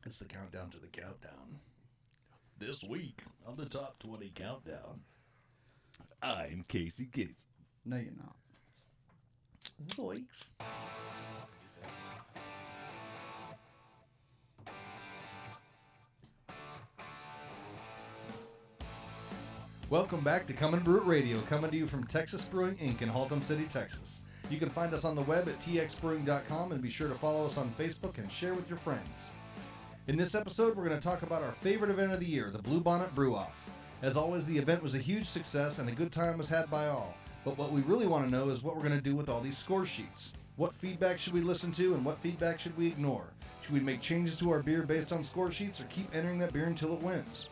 It's the countdown to the countdown. This week on the Top 20 Countdown, I'm Casey Casey. No, you're not. Zoinks. Welcome back to Come and Brew It Radio, coming to you from Texas Brewing Inc. in Haltom City, Texas. You can find us on the web at txbrewing.com and be sure to follow us on Facebook and share with your friends. In this episode, we're going to talk about our favorite event of the year, the Bluebonnet Brewoff. As always, the event was a huge success and a good time was had by all. But what we really want to know is what we're going to do with all these score sheets. What feedback should we listen to and what feedback should we ignore? Should we make changes to our beer based on score sheets or keep entering that beer until it wins?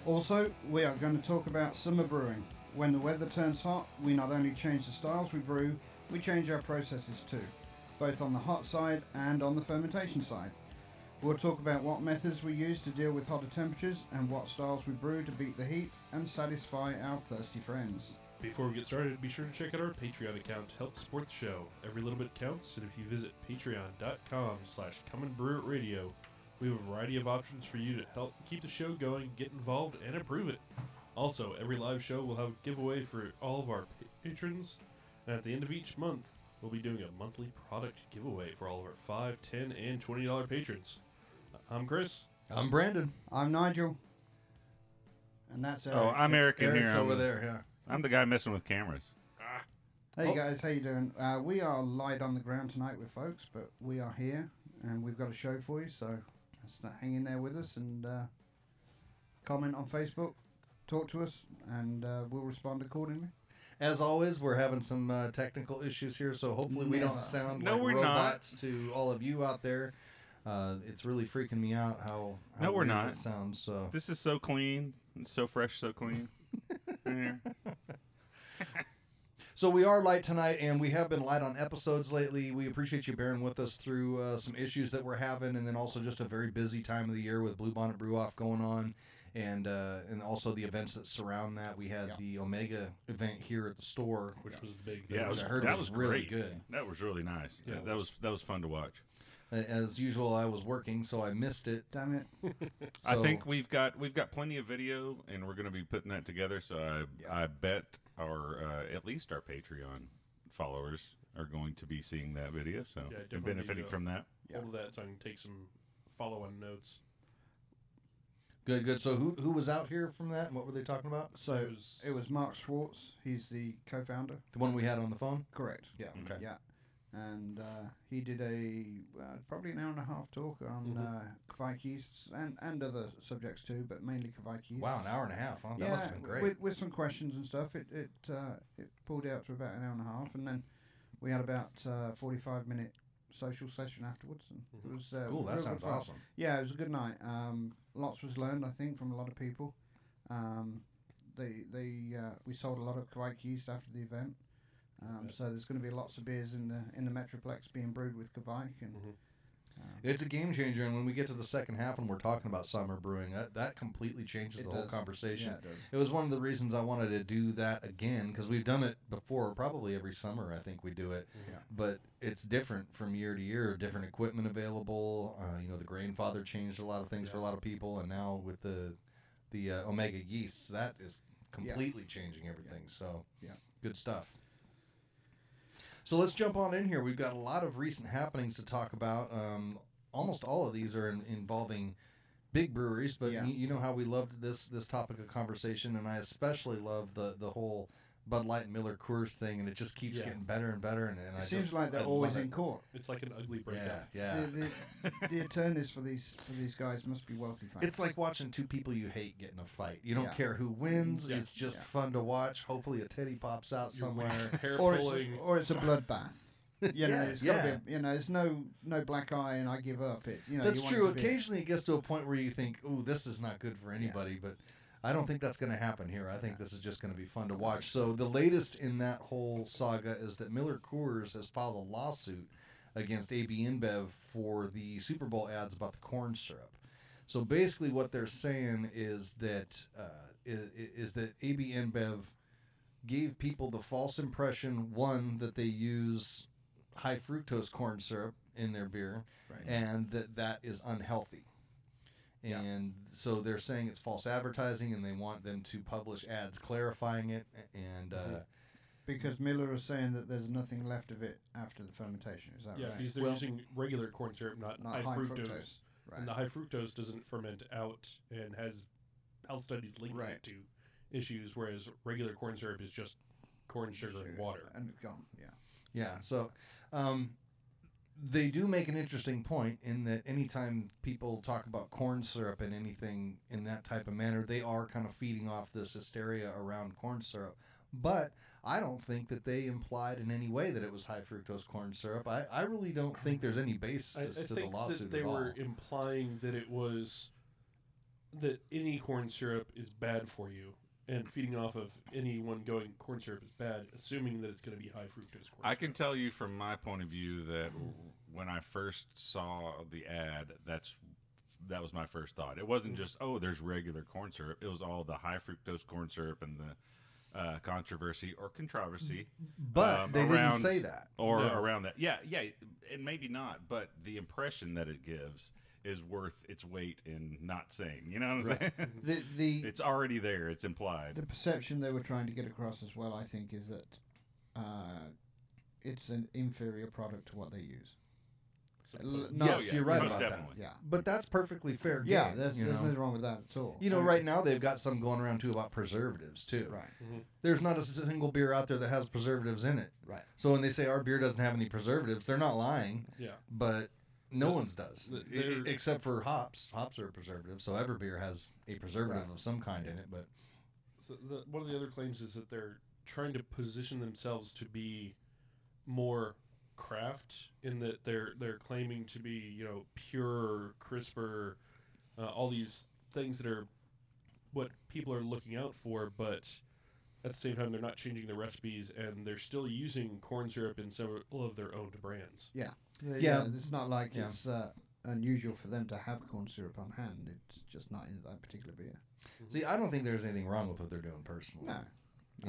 Also, we are going to talk about summer brewing. When the weather turns hot, we not only change the styles we brew, we change our processes too, both on the hot side and on the fermentation side. We'll talk about what methods we use to deal with hotter temperatures and what styles we brew to beat the heat and satisfy our thirsty friends. Before we get started, be sure to check out our Patreon account to help support the show. Every little bit counts, and if you visit patreon.com/comeandbrewItradio, we have a variety of options for you to help keep the show going, get involved, and improve it. Also, every live show will have a giveaway for all of our patrons, and at the end of each month, we'll be doing a monthly product giveaway for all of our $5, $10, and $20 patrons. I'm Chris. I'm Brandon. I'm Nigel. And that's Eric. Oh, I'm Eric in Eric's here. over there, yeah. I'm the guy messing with cameras. Hey guys, how you doing? We are light on the ground tonight with folks, but we are here and we've got a show for you, so hang in there with us and comment on Facebook, talk to us, and we'll respond accordingly. As always, we're having some technical issues here, so hopefully we don't sound No, like we're robots to all of you out there. It's really freaking me out how No, we're weird not. this sounds. So This is so clean. It's so fresh, so clean. Yeah. So we are light tonight, and we have been light on episodes lately. We appreciate you bearing with us through some issues that we're having, and then also just a very busy time of the year with Bluebonnet Brewoff going on, and also the events that surround that. We had the Omega event here at the store, Which was big. Yeah, which I heard that was was really great. good. That was really nice. Yeah, Yeah, that was fun to watch. As usual, I was working, so I missed it. Damn it. I So- think we've got plenty of video, and we're going to be putting that together. So I bet our at least our Patreon followers are going to be seeing that video, so Yeah, and definitely benefiting from that. Hold of that so I can take some follow-on notes. Good, good. So who was out here from that, and what were they talking about? So it was Mark Schwartz. He's the co-founder. The one we had on the phone? Correct. Yeah, okay. Yeah. And he did probably an hour and a half talk on Kvike yeasts and other subjects too, but mainly Kvike yeast. Wow, an hour and a half, huh? That Yeah, must have been great. with some questions and stuff. It pulled out to about an hour and a half, and then we had about 45-minute social session afterwards. And it was Cool, that real sounds good fun. awesome. Yeah, it was a good night. Lots was learned, I think, from a lot of people. We sold a lot of Kvike yeast after the event. So there's going to be lots of beers in the Metroplex being brewed with Kvike, and It's a game changer, and when we get to the second half and we're talking about summer brewing, that completely changes It the whole does. conversation. Yeah, it does. It was one of the reasons I wanted to do that again, because we've done it before, probably every summer I think we do it. Yeah. But it's different from year to year, different equipment available. The grainfather changed a lot of things for a lot of people, and now with the Omega yeasts, that is completely changing everything. So good stuff. So let's jump on in here. We've got a lot of recent happenings to talk about. Almost all of these are involving big breweries, but you know how we loved this topic of conversation, and I especially love the whole Bud Light and Miller Coors thing, and it just keeps getting better and better. And it seems like they're always in court. It's like an ugly breakup. Yeah. The attorneys for these guys must be wealthy fans. It's like watching two people you hate get in a fight. You don't care who wins. Yeah. It's just fun to watch. Hopefully a titty pops out somewhere. Hair or pulling. it's a bloodbath. It's got to be. There's no black eye and I give up. That's true. Occasionally it gets to a point where you think, "Ooh, this is not good for anybody," but I don't think that's going to happen here. I think this is just going to be fun to watch. So the latest in that whole saga is that Miller Coors has filed a lawsuit against AB InBev for the Super Bowl ads about the corn syrup. So basically, what they're saying is that AB InBev gave people the false impression, one, that they use high fructose corn syrup in their beer, and that is unhealthy. And so they're saying it's false advertising, and they want them to publish ads clarifying it. And because Miller is saying that there's nothing left of it after the fermentation. Is that right? Yeah, because they're using regular corn syrup, not high fructose. Right. And the high fructose doesn't ferment out and has health studies linking it to issues, whereas regular corn syrup is just corn sugar and water. And gone, Yeah, so they do make an interesting point in that anytime people talk about corn syrup and anything in that type of manner, they are kind of feeding off this hysteria around corn syrup. But I don't think that they implied in any way that it was high fructose corn syrup. I really don't think there's any basis to the lawsuit that they at all. were implying that it was that any corn syrup is bad for you, and feeding off of anyone going corn syrup is bad, assuming that it's going to be high fructose corn syrup. I can tell you from my point of view that when I first saw the ad, that was my first thought. It wasn't just, oh, there's regular corn syrup. It was all the high fructose corn syrup and the controversy or controversy. But they didn't say that. Or around that. Yeah, and maybe not, but the impression that it gives is worth its weight in not saying. You know what I'm saying? It's already there. It's implied. The perception they were trying to get across as well, I think, is that it's an inferior product to what they use. Yes, you're right about definitely. that. Yeah, but that's perfectly fair. Yeah, there's nothing wrong with that at all. Right now they've got some going around too about preservatives too. Right. Mm-hmm. There's not a single beer out there that has preservatives in it. Right. So when they say our beer doesn't have any preservatives, they're not lying. Yeah. But no one's does, except for hops. Hops are a preservative, so every beer has a preservative of some kind in it. But so one of the other claims is that they're trying to position themselves to be more craft, in that they're claiming to be pure, crisper, all these things that are what people are looking out for, but at the same time they're not changing the recipes, and they're still using corn syrup in several of their own brands. Yeah. It's not like it's unusual for them to have corn syrup on hand. It's just not in that particular beer. See, I don't think there's anything wrong with what they're doing personally. No.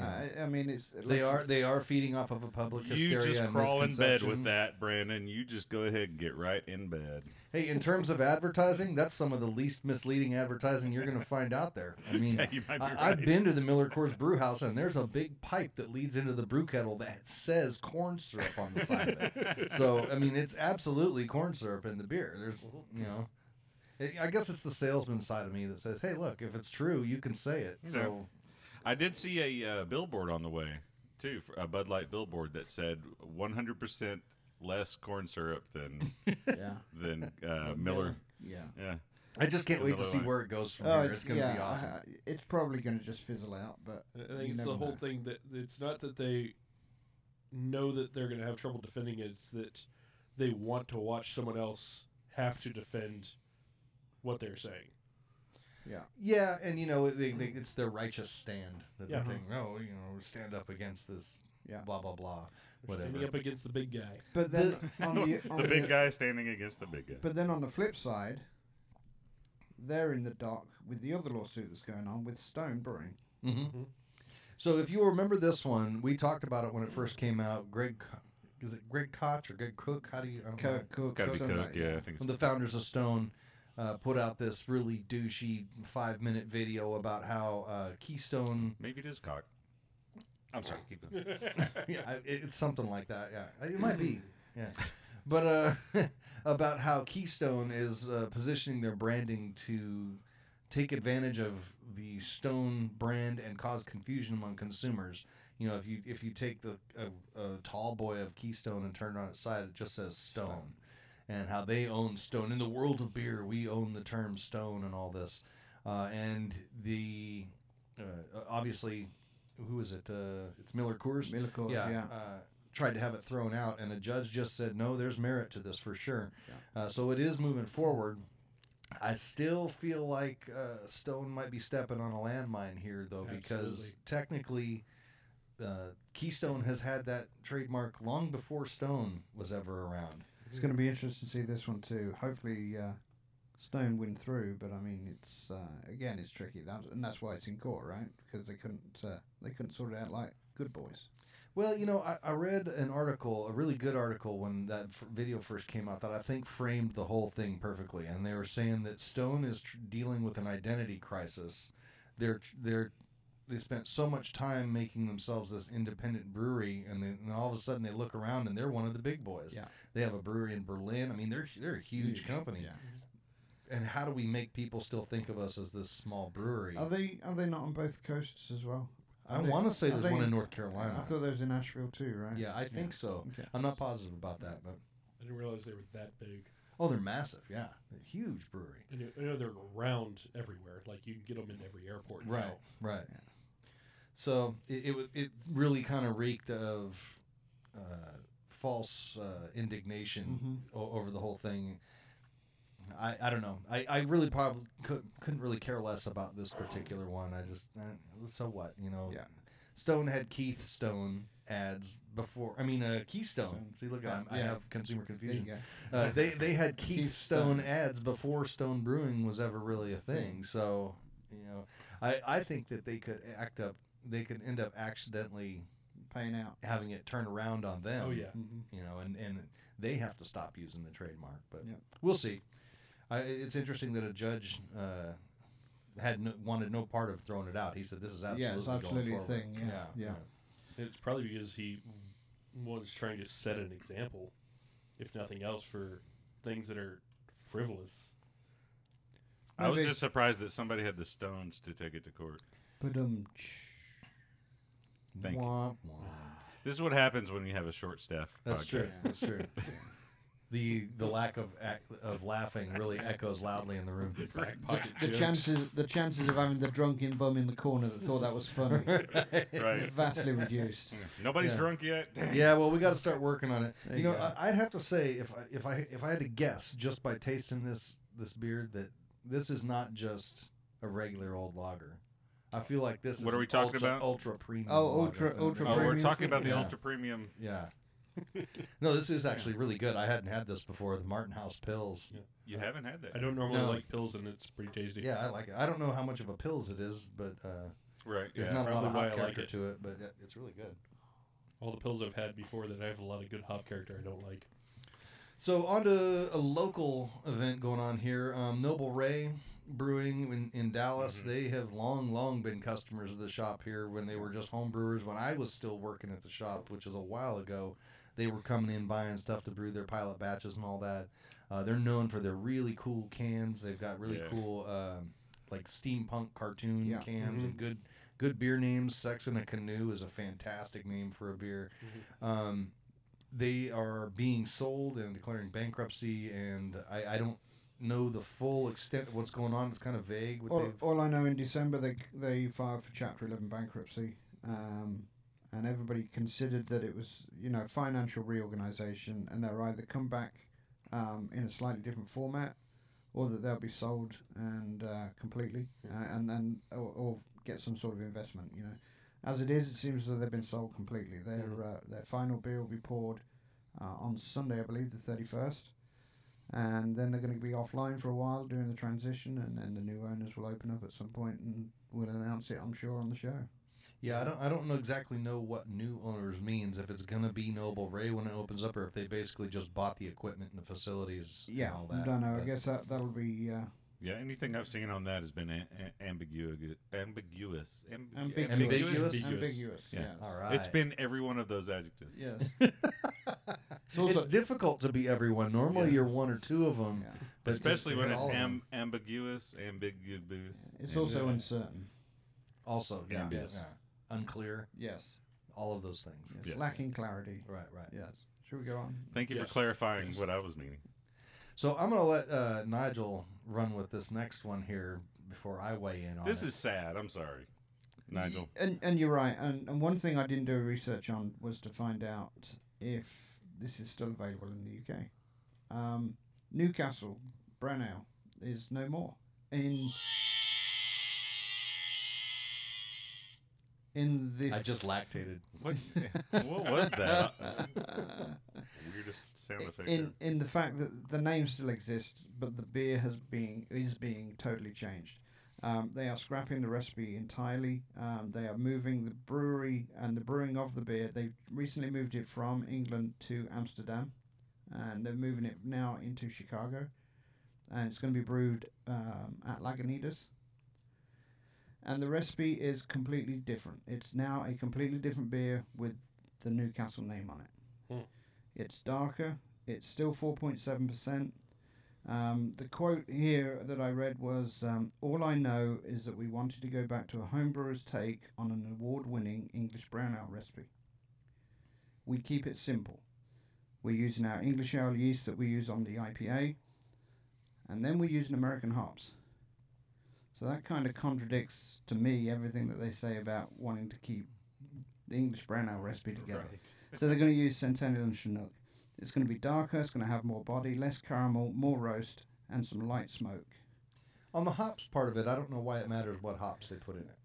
I mean, it's they are feeding off of a public hysteria. You just and crawl in bed misconception. with that, Brandon. You just go ahead and get right in bed. Hey, in terms of advertising, that's some of the least misleading advertising you're going to find out there. I mean, Yeah, you might be I've right. been to the Miller Coors Brew House, and there's a big pipe that leads into the brew kettle that says corn syrup on the side of it. So, I mean, it's absolutely corn syrup in the beer. There's, I guess it's the salesman side of me that says, hey, look, if it's true, you can say it. So. I did see a billboard on the way, too, a Bud Light billboard that said 100% less corn syrup than Miller. Yeah. I just can't wait to see where it goes from here. It's going to be awesome. It's probably going to just fizzle out, but I think it's the whole thing that it's not that they know that they're going to have trouble defending it. It's that they want to watch someone else have to defend what they're saying. Yeah, and it's their righteous stand that they're thinking, stand up against this, blah blah blah, whatever. Standing up against the big guy. But then on the big guy standing against the big guy. But then on the flip side, they're in the dock with the other lawsuit that's going on with Stone Brewing. Mm-hmm. So if you remember this one, we talked about it when it first came out. Is it Greg Koch or Greg Cook? How do you? Cook. It's got to be Cook. Yeah, I think it's the founders of Stone. Put out this really douchey 5-minute video about how Keystone. Maybe it is Cock. I'm sorry, keep going. It's something like that. Yeah, it might be. Yeah, but about how Keystone is positioning their branding to take advantage of the Stone brand and cause confusion among consumers. If you take a tall boy of Keystone and turn it on its side, it just says Stone. And how they own Stone. In the world of beer, we own the term Stone and all this. And the obviously, who is it? It's Miller Coors. Miller Coors, yeah. Tried to have it thrown out, and a judge just said, no, there's merit to this for sure. Yeah. So it is moving forward. I still feel like Stone might be stepping on a landmine here, though, because technically Keystone has had that trademark long before Stone was ever around. It's going to be interesting to see this one too. Hopefully, Stone win through, but I mean, it's again, it's tricky. And that's why it's in court, right? Because they couldn't sort it out like Good Boys. Well, I read an article, a really good article, when that video first came out that I think framed the whole thing perfectly. And they were saying that Stone is dealing with an identity crisis. They spent so much time making themselves this independent brewery, and all of a sudden they look around and they're one of the big boys. Yeah. They have a brewery in Berlin. I mean, they're a huge company. Yeah. And how do we make people still think of us as this small brewery? Are they not on both coasts as well? I want to say there's one in North Carolina. I thought there was in Asheville too, right? Yeah, I think so. Okay. I'm not positive about that, but I didn't realize they were that big. oh, they're massive. Yeah, they're a huge brewery. And I know they're around everywhere. Like you can get them in every airport. Right, now. right. Yeah. So it really kind of reeked of false indignation over the whole thing. I don't know. I really probably couldn't really care less about this particular one. I just so what, Yeah. Stone had Keith Stone ads before. I mean Keystone. See, look, I have consumer confusion. They had Keith Stone ads before Stone Brewing was ever really a thing. So I think that they could they could end up accidentally paying out, having it turn around on them. Oh yeah. And they have to stop using the trademark. But we'll see. It's interesting that a judge wanted no part of throwing it out. He said this is absolutely a thing. Yeah. It's probably because he was trying to set an example, if nothing else, for things that are frivolous. I was just surprised that somebody had the stones to take it to court. Thank you. This is what happens when you have a short staff. That's podcast. true. That's true. The lack of laughing really echoes loudly in the room. The chances of having the drunken bum in the corner that thought that was funny, Right. vastly reduced. Nobody's drunk yet. Dang. Yeah, well, we got to start working on it. There you go. I'd have to say if I had to guess just by tasting this beer that this is not just a regular old lager. I feel like this is What are we talking about? Ultra premium. Ultra Oh, premium. we're talking about the ultra premium. Yeah. No, this is actually really good. I hadn't had this before. The Martin House Pils. Yeah. You haven't had that. I don't normally like pills, and it's pretty tasty. Yeah, I like it. I don't know how much of a Pils it is, but Right. there's not a lot of why I hop like character it. to it. But it's really good. All the pills I've had before that I have a lot of good hop character I don't like. So on to a local event going on here. Noble Ray Brewing in Dallas. Mm-hmm. They have long been customers of the shop here when they were just home brewers. When I was still working at the shop, which is a while ago, they were coming in buying stuff to brew their pilot batches and all that. They're known for their really cool cans. They've got really cool like steampunk cartoon cans and good beer names. Sex in a Canoe is a fantastic name for a beer. They are being sold and declaring bankruptcy, and I don't know the full extent of what's going on. It's kind of vague. All I know, in December they filed for Chapter 11 bankruptcy, and everybody considered that it was financial reorganisation, and they'll either come back in a slightly different format, or that they'll be sold and completely, and then or get some sort of investment. As it is, it seems that they've been sold completely. Their final beer will be poured on Sunday, I believe, the 31st. And then they're going to be offline for a while doing the transition, and then the new owners will open up at some point and we'll announce it, I'm sure, on the show. Yeah, I don't exactly know what new owners means, if it's going to be Noble Ray when it opens up, or if they basically just bought the equipment and the facilities and all that. I don't know. I guess that'll be... Yeah, anything I've seen on that has been ambiguous. Ambiguous. Yeah. All right. It's been every one of those adjectives. Yeah. It's difficult to be everyone. Normally you're one or two of them. Yeah. But especially when it's ambiguous. ambiguous. It's also uncertain. Also, yeah. Ambiguous. Yeah. Unclear. Yes. All of those things. Yes. Yes. Lacking clarity. Right. Yes. Should we go on? Thank you for clarifying what I was meaning. So I'm going to let Nigel run with this next one here before I weigh in on it. This is sad. I'm sorry, Nigel. And you're right. And one thing I didn't do research on was to find out if this is still available in the UK. Newcastle Brown Ale is no more. in the I just lactated. What was that? Weirdest sound effect. in the fact that the name still exists, but the beer is being totally changed. They are scrapping the recipe entirely. They are moving the brewery and the brewing of the beer. They've recently moved it from England to Amsterdam, and they're moving it now into Chicago. And it's going to be brewed at Lagunitas. And the recipe is completely different. It's now a completely different beer with the Newcastle name on it. It's darker. It's still 4.7%. The quote here that I read was, all I know is that we wanted to go back to a homebrewer's take on an award-winning English brown ale recipe. We keep it simple. We're using our English ale yeast that we use on the IPA, and then we're using American hops. So that kind of contradicts, to me, everything that they say about wanting to keep the English brown ale recipe together. Right. So they're going to use Centennial and Chinook. It's going to be darker, it's going to have more body, less caramel, more roast, and some light smoke. On the hops part of it, I don't know why it matters what hops they put in it.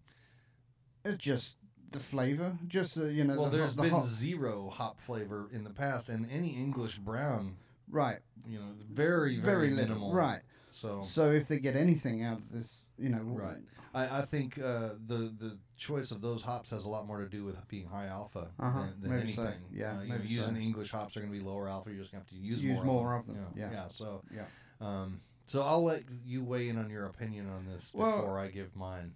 It's just the flavor, just Well, there's the been hop. zero hop flavor in the past, and any English brown, Right, very, very little. minimal. Right. So if they get anything out of this, right. I think the choice of those hops has a lot more to do with being high alpha than maybe so. anything. Yeah, maybe using so. English hops are going to be lower alpha. You're just going to have to use more of of them. them. Yeah. So Yeah. So I'll let you weigh in on your opinion on this before I give mine.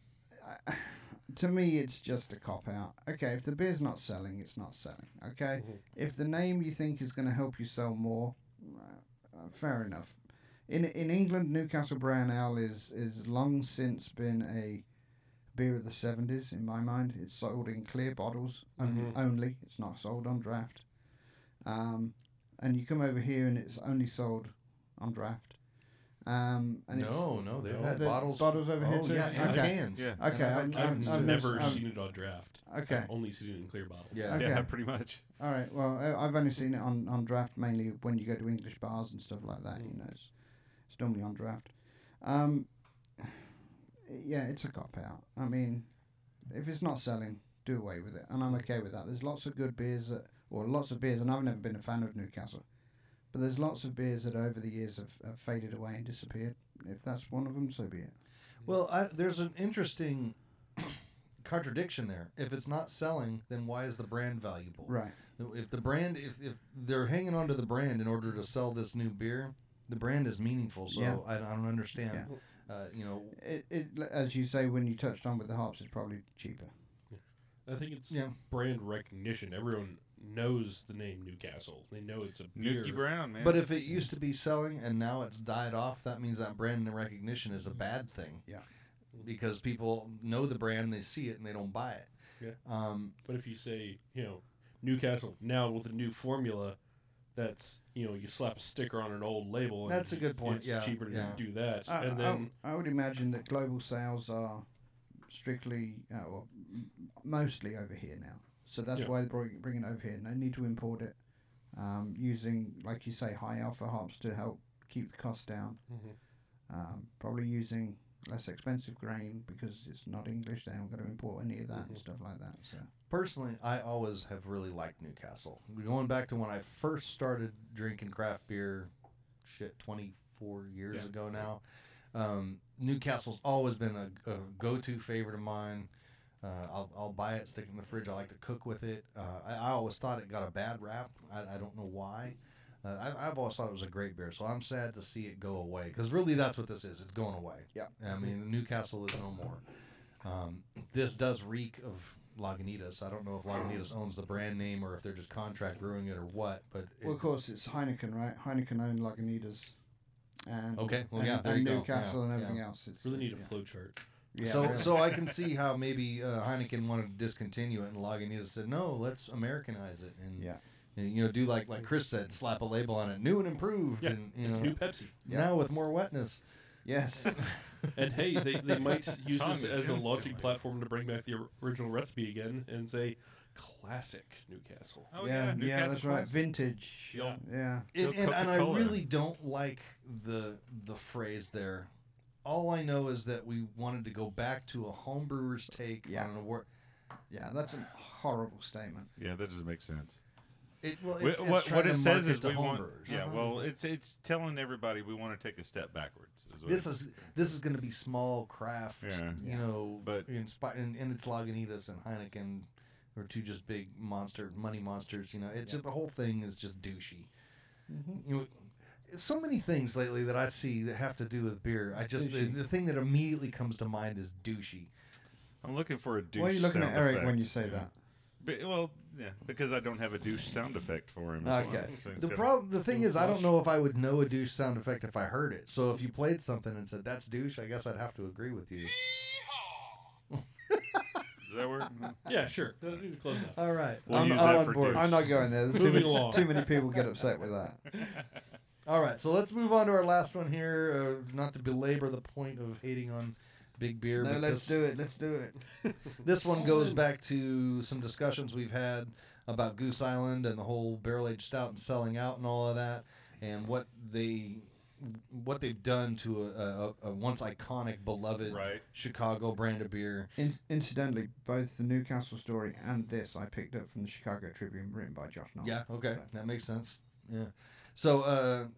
To me, it's just a cop out. Okay, if the beer's not selling, it's not selling. Okay, if the name you think is going to help you sell more, fair enough. In England, Newcastle Brown Ale is long since been a beer of the 70s, in my mind. It's sold in clear bottles only. It's not sold on draft. And you come over here and it's only sold on draft. And No, they've had the bottles. bottles over here too? Yeah, and Okay. cans. Yeah. Okay, I've never seen it on draft. Okay. I've only seen it in clear bottles. Yeah. Okay. Yeah, pretty much. All right. Well, I've only seen it on draft mainly when you go to English bars and stuff like that. It's normally on draft. Yeah, it's a cop out. I mean, if it's not selling, do away with it, and I'm okay with that. There's lots of good beers lots of beers, and I've never been a fan of Newcastle, but there's lots of beers that over the years have faded away and disappeared. If that's one of them, so be it. Well, there's an interesting contradiction there. If it's not selling, then why is the brand valuable? Right. If the brand, if they're hanging on to the brand in order to sell this new beer, the brand is meaningful. So Yeah. I don't understand. Yeah. It as you say when you touched on with the hops, it's probably cheaper. I think it's brand recognition. Everyone knows the name Newcastle. They know it's a beer. Nuki Brown, man. But if it used to be selling and now it's died off, that means that brand recognition is a bad thing. Yeah. Because people know the brand, they see it, and they don't buy it. Yeah. But if you say, Newcastle now with a new formula, that's you slap a sticker on an old label. And That's a good point. It's cheaper to do that. And then I would imagine that global sales are strictly or mostly over here now. So that's why they're bringing it over here. And they need to import it using, like you say, high alpha hops to help keep the cost down. Probably using less expensive grain because it's not English. They haven't got to import any of that and stuff like that. So personally, I always have really liked Newcastle. Going back to when I first started drinking craft beer, 24 years ago now. Newcastle's always been a go-to favorite of mine. I'll buy it, stick it in the fridge. I like to cook with it. I always thought it got a bad rap. I don't know why. I've always thought it was a great beer, so I'm sad to see it go away. Because really, that's what this is. It's going away. Yeah. I mean, Newcastle is no more. This does reek of Lagunitas. I don't know if Lagunitas owns the brand name or if they're just contract brewing it or what. But of course, it's Heineken, right? Heineken owned Lagunitas. And, okay. Well, and you go. Newcastle and everything else. It's, really need a flow chart. Yeah, so really. so I can see how maybe Heineken wanted to discontinue it, and Lagunitas said, no, let's Americanize it, and do like Chris said, slap a label on it, new and improved, and it's new Pepsi now with more wetness. Yes. And hey, they might use this as a launching instantly. platform to bring back the original recipe again and say classic Newcastle. Oh yeah, Newcastle that's right. classic. Vintage. Yeah. Yeah. And I Coca-Cola. really don't like the phrase there. All I know is that we wanted to go back to a homebrewer's take on an award. Yeah, that's a horrible statement. Yeah, that doesn't make sense. What it says is we want. homebrewers. Yeah, well, it's telling everybody we want to take a step backwards. This is going to be small craft. Yeah. You know, But and it's Lagunitas and Heineken are two just big money monsters. You know, it's just the whole thing is just douchey. You know, so many things lately that I see that have to do with beer. The thing that immediately comes to mind is douchey. I'm looking for a douche. Why are you looking at sound Eric effect. when you say that? Because I don't have a douche sound effect for him. Okay. The thing is, I don't know if I would know a douche sound effect if I heard it. So if you played something and said that's douche, I guess I'd have to agree with you. Does that work? Yeah, sure. That is close enough. All right. We'll use I'm that on for board. douche. I'm not going there. There's Moving along. too many people get upset with that. All right. So let's move on to our last one here. Not to belabor the point of hating on big beer. No, but let's do it. Let's do it. This one goes back to some discussions we've had about Goose Island and the whole barrel-aged stout and selling out and all of that, and what they've done to a once iconic, beloved Chicago brand of beer. Incidentally, both the Newcastle story and this I picked up from the Chicago Tribune, written by Josh Knoll. Yeah, okay, that makes sense. Yeah. So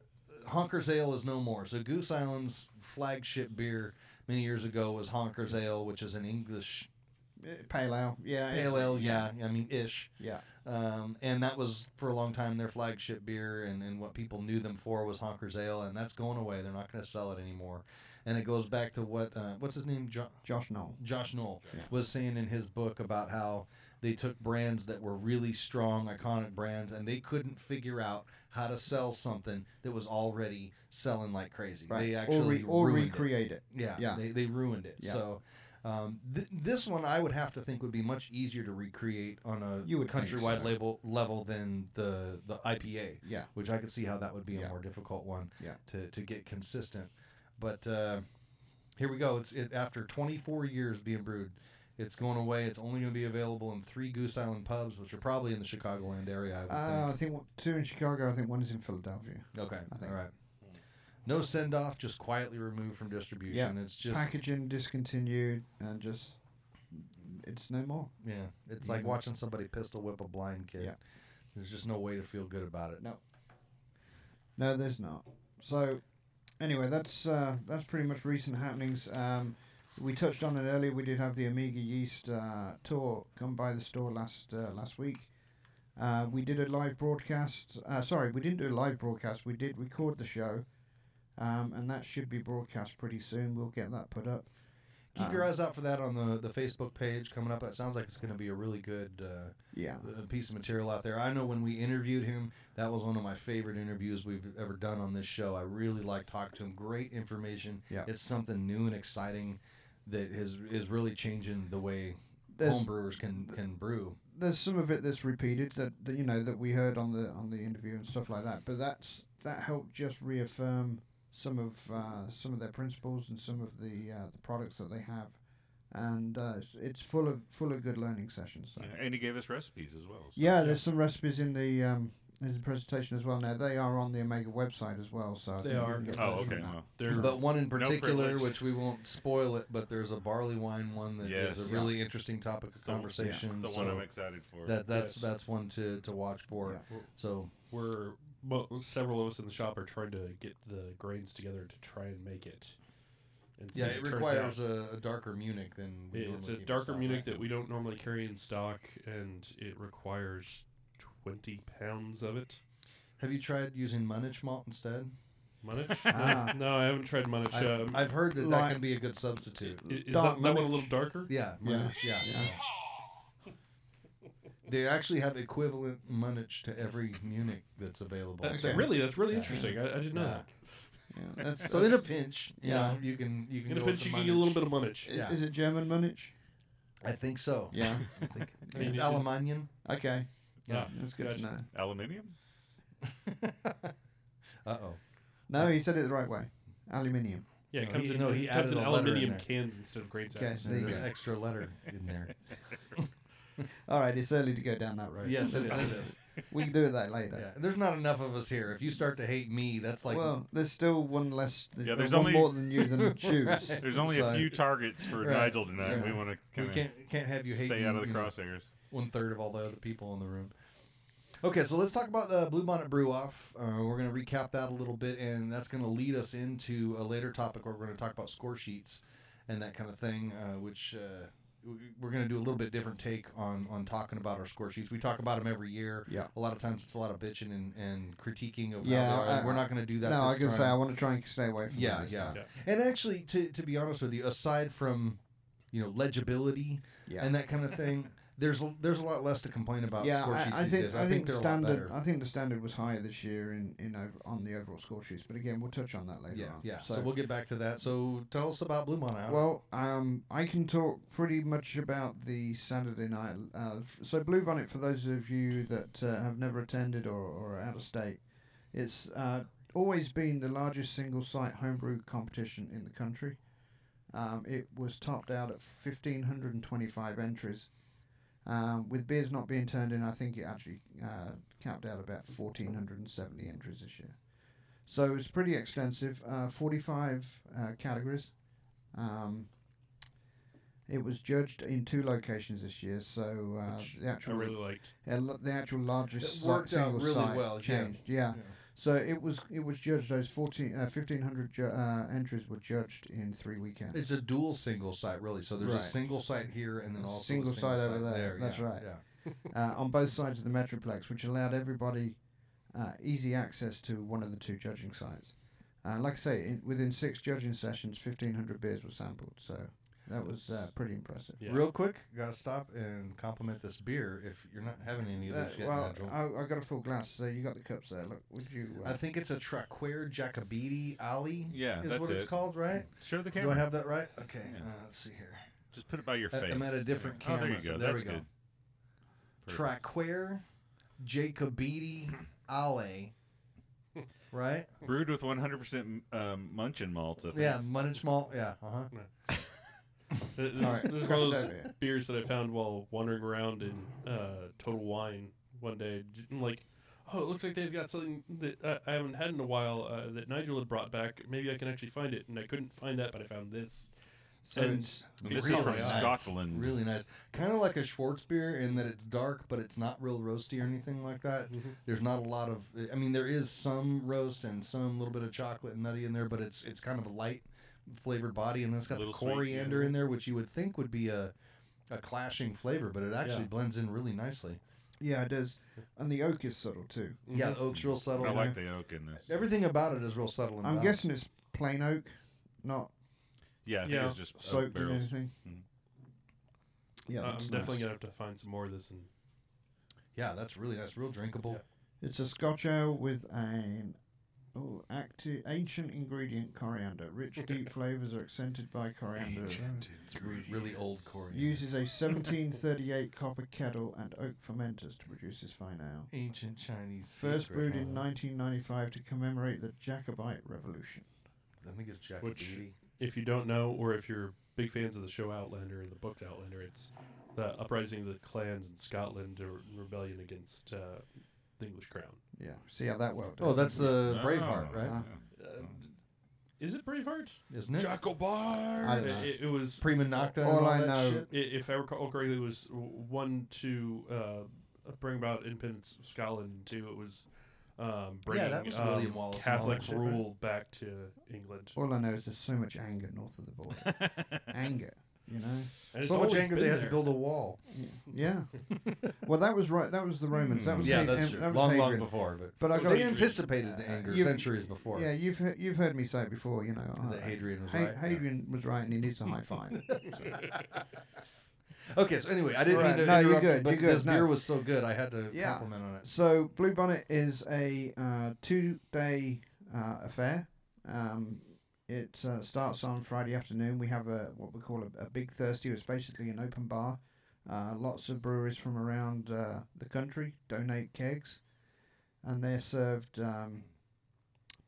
Honker's Ale is no more. So Goose Island's flagship beer many years ago was Honker's Ale, which is an English pale ale. Yeah. Pale ale, yeah. I mean, ish. Yeah. And that was for a long time their flagship beer, and what people knew them for was Honker's Ale, and that's going away. They're not going to sell it anymore. And it goes back to what's his name? Josh Knoll. Josh Knoll was saying in his book about how they took brands that were really strong, iconic brands, and they couldn't figure out how to sell something that was already selling like crazy. Right. They actually or ruined recreate it. Yeah. They ruined it. Yeah. So this one I would have to think would be much easier to recreate on a countrywide level than the IPA. Yeah. Which I could see how that would be a more difficult one to get consistent. But here we go. It's after 24 years being brewed. It's going away. It's only going to be available in 3 Goose Island pubs, which are probably in the Chicagoland area, I would think. I think 2 in Chicago. I think 1 is in Philadelphia. Okay. I think. All right. No send-off, just quietly removed from distribution. Yeah. It's just packaging discontinued and just it's no more. Yeah. It's like watching somebody pistol whip a blind kid. Yeah. There's just no way to feel good about it. No, there's not. So anyway, that's pretty much recent happenings. We touched on it earlier. We did have the Omega Yeast tour come by the store last week. We did a live broadcast. Sorry, we didn't do a live broadcast. We did record the show, and that should be broadcast pretty soon. We'll get that put up. Keep your eyes out for that on the Facebook page coming up. It sounds like it's going to be a really good piece of material out there. I know when we interviewed him, that was one of my favorite interviews we've ever done on this show. I really like talking to him. Great information. Yeah. It's something new and exciting that is really changing the way homebrewers can brew. There's some of it that's repeated that we heard on the interview and stuff like that. But that helped just reaffirm some of their principles and some of the products that they have, and it's full of good learning sessions. So. Yeah, and he gave us recipes as well. So. Yeah, there's some recipes in the presentation as well. Now they are on the Omega website as well, so they are. Okay. Well, but one in particular, no which we won't spoil it, but there's a barley wine one that is a really interesting topic of conversation. It's the one I'm excited for. That's one to watch for. Yeah. So several of us in the shop are trying to get the grains together to try and make it. And yeah, it requires a darker Munich than we it's normally a darker Munich that we don't normally carry in stock, and it requires 20 pounds of it. Have you tried using Munich malt instead? Munich? No, I haven't tried Munich. I've heard that can be a good substitute. Is that one a little darker? Yeah, Munich, yeah. They actually have equivalent Munich to every Munich that's available. That's really interesting. I didn't know that. Yeah, so in a pinch, you know, you can in a pinch you can get a little bit of Munich. Yeah. Is it German Munich? I think so. Yeah. I think it's Alemannian. Okay. Yeah, that's good to know. Aluminium? Uh-oh. No, he said it the right way. Aluminium. Yeah, it comes he added in a letter aluminium in cans instead of grain sacks. Okay, there's an extra letter in there. All right, it's early to go down that road. Yes, it is. We can do that later. Yeah, there's not enough of us here. If you start to hate me, that's like Well, there's still one less. Yeah, there's one only- more than you than choose. Right. There's only So- a few targets for Right. Nigel tonight. Yeah. We want to we kind of can't have you hate stay out of the crosshairs. 1/3 of all the other people in the room. Okay, so let's talk about the Bluebonnet Brewoff. We're going to recap that a little bit, and that's going to lead us into a later topic where we're going to talk about score sheets and that kind of thing, which we're going to do a little bit different take on talking about our score sheets. We talk about them every year. Yeah. A lot of times it's a lot of bitching and critiquing of Yeah, how they are. We're not going to do that No, I this can time. say I want to try and stay away from Yeah, that this yeah. time. And actually, to be honest with you, aside from legibility Yeah. and that kind of thing, there's a lot less to complain about Yeah, score sheets I these think days. I think they're the a lot standard. better. I think the standard was higher this year on the overall score sheets. But again, we'll touch on that later Yeah, on. yeah. So we'll get back to that. So tell us about Bluebonnet. Well, I can talk pretty much about the Saturday night. So Bluebonnet, for those of you that have never attended or are out of state, it's always been the largest single-site homebrew competition in the country. It was topped out at 1,525 entries. With beers not being turned in, I think it actually capped out about 1,470 entries this year. So it's pretty extensive. 45 categories. It was judged in 2 locations this year, so Which the I actual really liked. the actual largest It worked out single really site well, yeah. changed. Yeah. So it was judged. Those 1,500 entries were judged in 3 weekends. It's a dual single site, really. So there's a Right. single site here and then A also single a single site over there. That's yeah, right. Yeah. On both sides of the Metroplex, which allowed everybody easy access to one of the 2 judging sites. Like I say, within 6 judging sessions, 1,500 beers were sampled. So that was pretty impressive. Yeah. Real quick, gotta stop and compliment this beer. If you're not having any of this yet, Well, Nigel. I got a full glass, so you got the cups there. Look, would you? I think it's a Traquair Jacobiti Ali. Yeah, is that's what it's it. called, right? Show the Do I camera. have that right? Okay. Yeah. Let's see here. Just put it by your face. I'm at a different Oh, there camera. you so go. there That's we go. good. Perfect. Traquair Jacobiti Ali. Right? Brewed with 100% Munchin malts. I think. Yeah, Munich malt. Yeah. Uh huh. There's All right, one of crush it those over here. beers that I found while wandering around in Total Wine one day. I'm like, oh, it looks like they've got something that I haven't had in a while that Nigel had brought back. Maybe I can actually find it. And I couldn't find that, but I found this. So And it's And this Really is from nice. Scotland. Really nice. Kind of like a Schwartz beer in that it's dark, but it's not real roasty or anything like that. There's not a lot of. I mean, there is some roast and some little bit of chocolate and nutty in there, but it's kind of a light flavored body, and then it's got the Little sweet, coriander yeah. in there, which you would think would be a clashing flavor, but it actually Yeah. blends in really nicely. yeah, it does, and the oak is subtle too. Yeah, the oak's real subtle. I in like there. the oak in this. Everything about it is real subtle. And I'm balanced. guessing it's plain oak, not Yeah, I think Yeah. it's just oak soaked in barrels. anything. Mhm. Yeah, I'm that's definitely nice. gonna have to find some more of this. And Yeah, that's really nice, real drinkable. Yeah. It's a Scotch ale with an ancient ingredient coriander. Rich, deep flavors are accented by coriander. It's really old coriander. Uses a 1738 copper kettle and oak fermenters to produce this fine ale. Ancient Chinese. First secret, brewed in huh? 1995 to commemorate the Jacobite Revolution. I think it's Which- Jacobiti. if you don't know, or if you're big fans of the show Outlander and the books Outlander, it's the uprising of the clans in Scotland or rebellion against the English crown. Yeah, see how that worked. Oh, out, that's didn't the Oh, Braveheart, right? yeah. Is it Braveheart? Isn't it? Jacobite. I don't know. It was. Prima Nocta. All and all I that know- shit? If I recall correctly, it was one to bring about independence of Scotland, and two it was bringing that was William Wallace and all Catholic that shit, right? rule back to England. All I know is there's so much anger north of the border. Anger, you know. And it's So much always anger been they had to there. build a wall. Yeah. Well, that was right. That was the Romans. That was Yeah, Ha- that's and true. that was Long Hadrian. before, but But I got they anticipated the Uh, anger you- centuries before. Yeah, you've heard me say it before. You know, That Hadrian was right. Hadrian was right, and he needs a high five. Okay, so anyway, I didn't Right, mean to no, you're interrupt, good, but you're good, this no. beer was so good, I had to Yeah. compliment on it. So Bluebonnet is a 2-day affair. It starts on Friday afternoon. We have what we call a big Thursday. It's basically an open bar. Lots of breweries from around the country donate kegs, and they're served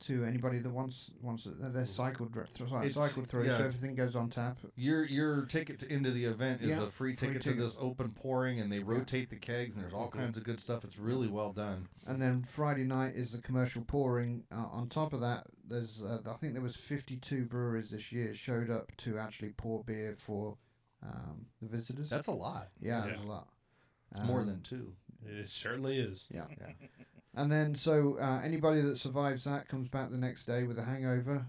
to anybody that wants it. They're cycled through, yeah. so everything goes on tap. Your ticket into the event is Yeah, a free ticket to this open pouring, and they rotate the kegs, and there's all kinds of good stuff. It's really well done. And then Friday night is the commercial pouring. On top of that, there's I think there was 52 breweries this year showed up to actually pour beer for the visitors. That's a lot. Yeah, Yeah. it's a lot. It's more than 2. It certainly is. Yeah. And then, so anybody that survives that comes back the next day with a hangover.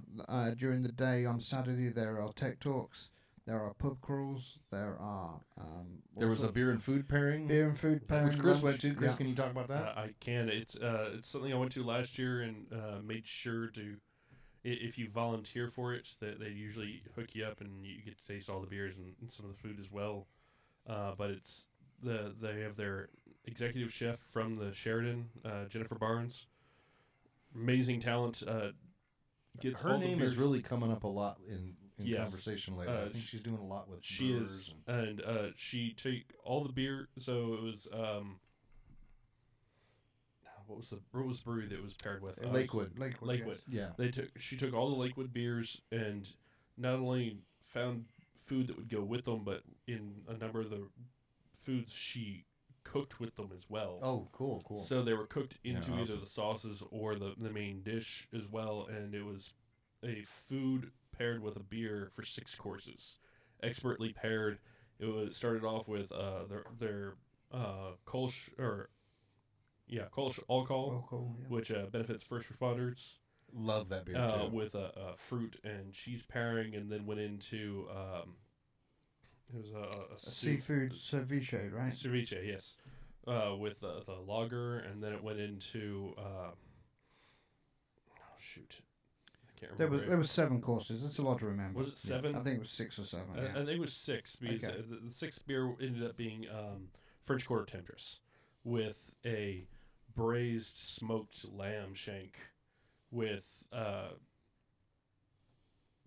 During the day on Saturday, there are tech talks, there are pub crawls, there are. There was a beer and food pairing. beer and food pairing. Which Chris lunch. went to. Chris, Yeah. can you talk about that? I can. It's something I went to last year and made sure to, if you volunteer for it, that they usually hook you up and you get to taste all the beers and some of the food as well. But it's they have their executive chef from the Sheridan, Jennifer Barnes. Amazing talent. Gets Her all the name beers. is really coming up a lot in Yes. conversation lately. I think she's doing a lot with She brewers is, and she take all the beer. So it was what was the brew that was paired with Lakewood. Lakewood. yes. Yeah. She took all the Lakewood beers and not only found food that would go with them, but in a number of the foods she cooked with them as well. Oh, cool. So they were cooked into Yeah, either awesome. the sauces or the main dish as well, and it was a food paired with a beer for 6 courses, expertly paired. It was started off with their Kolsch Kolsch alcohol, Oh, cool. Yeah. which benefits first responders. Love that beer too. With a fruit and cheese pairing, and then went into it was a Seafood ceviche, right? ceviche, yes, with the lager, and then it went into I can't remember. There was 7 courses. That's a lot to remember. Was it 7? I think it was 6 or 7. I Yeah. think it was 6 because Okay. the 6th beer ended up being French Quarter Temptress with a braised smoked lamb shank with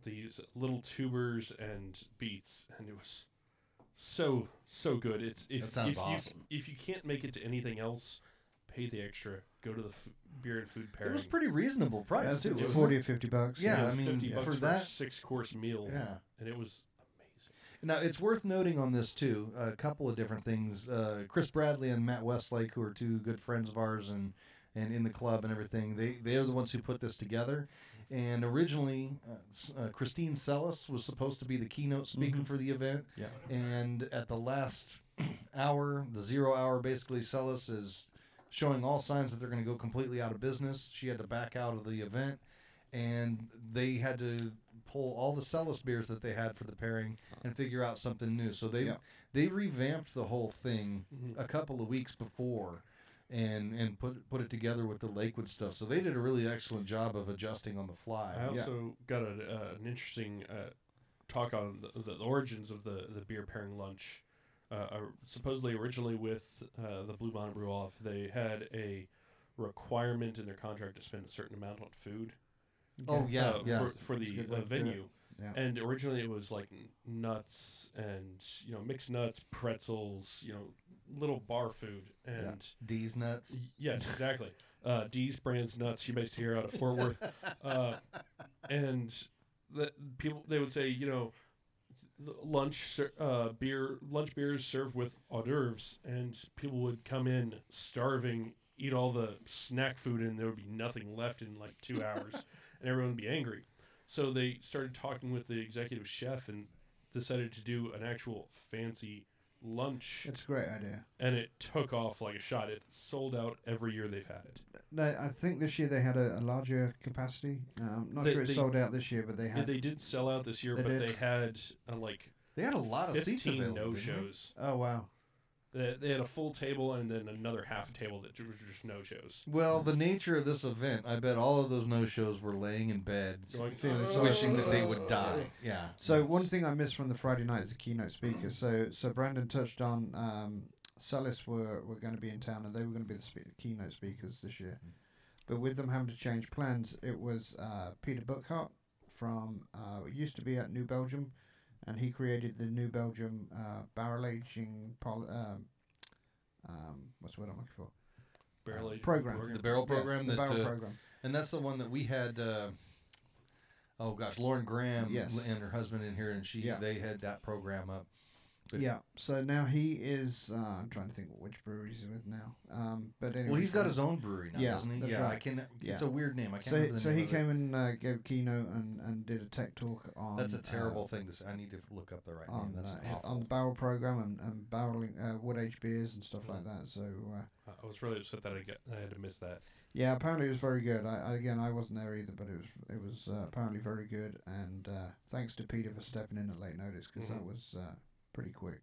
these little tubers and beets, and it was so good. It's That sounds awesome. If you can't make it to anything else, pay the extra. Go to the beer and food pairing. It was pretty reasonable price Yeah, too. it's wasn't 40 it? or 50 bucks. Yeah, It was I mean, $50 for for that- a 6-course meal. Yeah. And it was amazing. Now, it's worth noting on this, too, a couple of different things. Chris Bradley and Matt Westlake, who are 2 good friends of ours and in the club and everything, they are the ones who put this together. And originally, Christine Sellis was supposed to be the keynote speaker for the event. Yeah. And at the last hour, the 0 hour, basically, Sellis is showing all signs that they're going to go completely out of business. She had to back out of the event. And they had to pull all the Celis beers that they had for the pairing and figure out something new. So they revamped the whole thing a couple of weeks before and put it together with the Lakewood stuff. So they did a really excellent job of adjusting on the fly. I also got an interesting talk on the origins of the beer pairing lunch. Supposedly, originally with the Bluebonnet Brewoff, they had a requirement in their contract to spend a certain amount on food. Oh, yeah, For the good way to do it. venue. Yeah. And originally it was like nuts and mixed nuts, pretzels, little bar food and D's nuts. yes, exactly. D's Brands nuts. She based here out of Fort Worth, and the people they would say lunch beers served with hors d'oeuvres, and people would come in starving, eat all the snack food, and there would be nothing left in like 2 hours, and everyone would be angry. So they started talking with the executive chef and decided to do an actual fancy lunch, It's a great idea. and it took off like a shot. It sold out every year they've had it. No, I think this year they had a larger capacity. I'm not sure it They- sold out this year, but they Yeah, had. they did sell out this year, They but did. they had like They had a lot of seats 15 available. no-shows. Oh wow! They had a full table and then another half table that was just no-shows. Well, the nature of this event, I bet all of those no-shows were laying in bed, Going, Feeling "Oh." sorry. wishing that they would die. Yeah. So one thing I missed from the Friday night is the keynote speaker. So Brandon touched on Celis were going to be in town and they were going to be the keynote speakers this year. But with them having to change plans, it was Peter Buckhart from it used to be at New Belgium, and he created the New Belgium barrel aging. What's the word I'm looking for? barrel aging program. the barrel program. the that, barrel program. And that's the one that we had. Oh gosh, Lauren Graham Yes. and her husband in here, and they had that program up. But Yeah, so now he is. I'm trying to think which brewery he's with now. But anyway, well, he's got his own brewery now, doesn't he? that's Yeah, right. I can. Yeah. It's a weird name. I can't remember the So name he of came and gave a keynote and did a tech talk on. That's a terrible thing to say. I need to look up the right name. That's awful. on the barrel program and barreling wood aged beers and stuff like that. So I was really upset that I had to miss that. yeah, apparently it was very good. I wasn't there either, but it was apparently very good. And thanks to Peter for stepping in at late notice because that was pretty quick.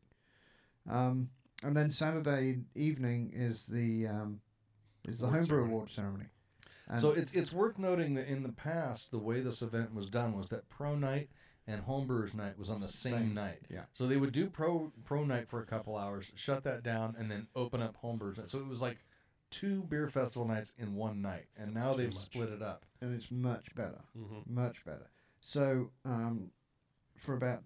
And then Saturday evening is the homebrew award ceremony. And So it's worth noting that in the past, the way this event was done was that Pro Night and Homebrewers Night was on the same night. Yeah. So they would do Pro Night for a couple hours, shut that down, and then open up Homebrewers Night. So it was like 2 beer festival nights in one night, and now they've split it up. and it's much better, Mm-hmm. much better. So for about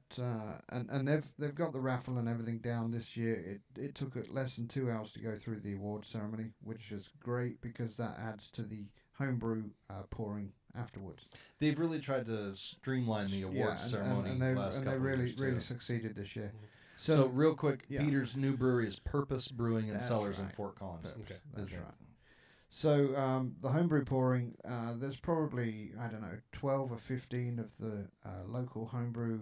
and they've got the raffle and everything down this year. It took less than 2 hours to go through the award ceremony, which is great because that adds to the homebrew pouring afterwards. They've really tried to streamline the awards ceremony and last they couple of really years, too. really succeeded this year. So real quick, yeah. Peter's new brewery is Purpose Brewing and That's Cellars in right. Fort Collins. Okay. That's right. So the homebrew pouring, there's probably, I don't know, 12 or 15 of the local homebrew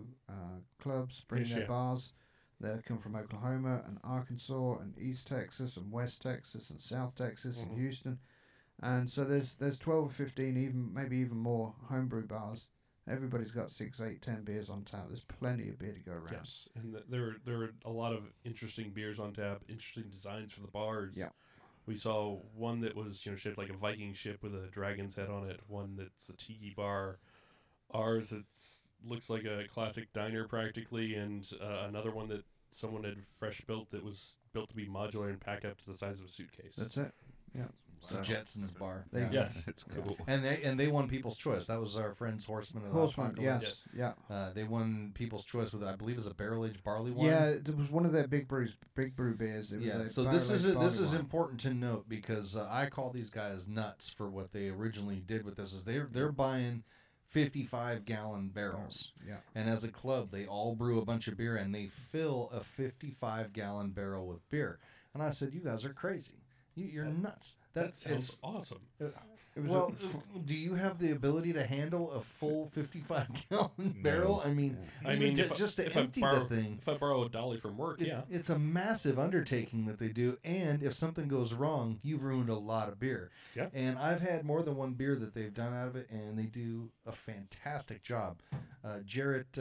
clubs bring Yes, their yeah. bars. They come from Oklahoma and Arkansas and East Texas and West Texas and South Texas and Houston. And so there's 12 or 15, maybe even more homebrew bars. Everybody's got 6, 8, 10 beers on tap. There's plenty of beer to go around. Yes, and there are a lot of interesting beers on tap, interesting designs for the bars. Yeah. We saw one that was shaped like a Viking ship with a dragon's head on it. One that's a tiki bar. Ours looks like a classic diner practically, and another one that someone had fresh built that was built to be modular and pack up to the size of a suitcase. That's it. Yeah. It's a Jetsons bar. There you go. Yes. It's cool. And they won People's Choice. That was our friends Horseman of the Horseman, Apocalypse. yes, yeah. They won People's Choice with, I believe, it was a barrel-aged barley wine. Yeah, it was one of their big brew beers. It was Yeah, a so this is barrel-aged barley wine. important to note because I call these guys nuts for what they originally did with this. Is they're buying 55-gallon barrels, Yeah. and as a club, they all brew a bunch of beer and they fill a 55-gallon barrel with beer. And I said, "You guys are crazy. You're nuts." That sounds awesome. It was Well, do you have the ability to handle a full 55-gallon barrel? I mean, I even mean, just to if I empty borrow, the thing. If I borrow a dolly from work, yeah. It's a massive undertaking that they do, and if something goes wrong, you've ruined a lot of beer. Yeah. And I've had more than one beer that they've done out of it, and they do a fantastic job. Jarrett,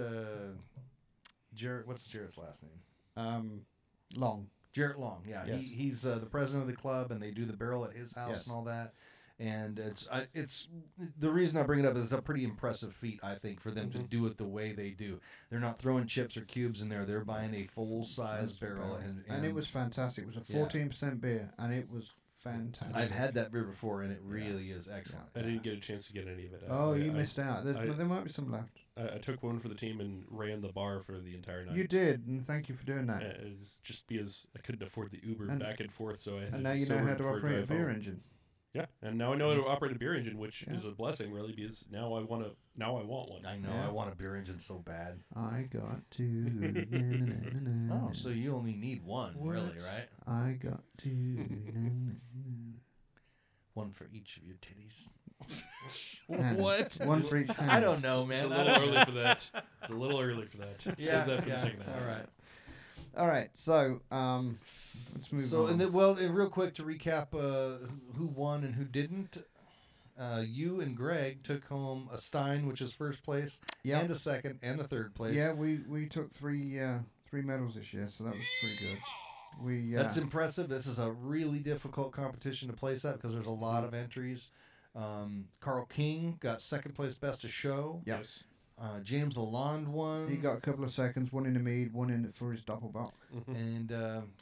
what's Jarrett's last name? Long. Jarrett Long, yeah. Yes. He's the president of the club, and they do the barrel at his house Yes. and all that. And it's the reason I bring it up is it's a pretty impressive feat, I think, for them to do it the way they do. They're not throwing chips or cubes in there. They're buying a full-size barrel. And it was fantastic. It was a 14% beer, and it was fantastic. I've had that beer before, and it really is excellent. I didn't get a chance to get any of it. Oh, you missed out. There might be some left. I took one for the team and ran the bar for the entire night. You did, and thank you for doing that. It's just because I couldn't afford the Uber And- back and forth, so I had And now you know how to operate a beer engine. Yeah, and now I know how to operate a beer engine, which is a blessing, really, because now I want one. I know. Yeah. I want a beer engine so bad. I got to. na, na, na, na, na. Oh, so you only need one, really, right? I got to. na, na, na. One for each of your titties. Hand. What? One for each hand. I don't know, It's man. a little early for that. It's a little early for that. Yeah, Save that for yeah. the second half. All right. All right, so let's move So, on. and real quick to recap who won and who didn't. You and Greg took home a Stein, which is first place, Yep. and a second and a third place. Yeah, we took three medals this year, so that was pretty good. That's impressive. This is a really difficult competition to place at because there's a lot of entries. Carl King got second place best of show. Yep. Yes. James Lalonde won. He got a couple of seconds, one in the mead, one in for his doppelbock. And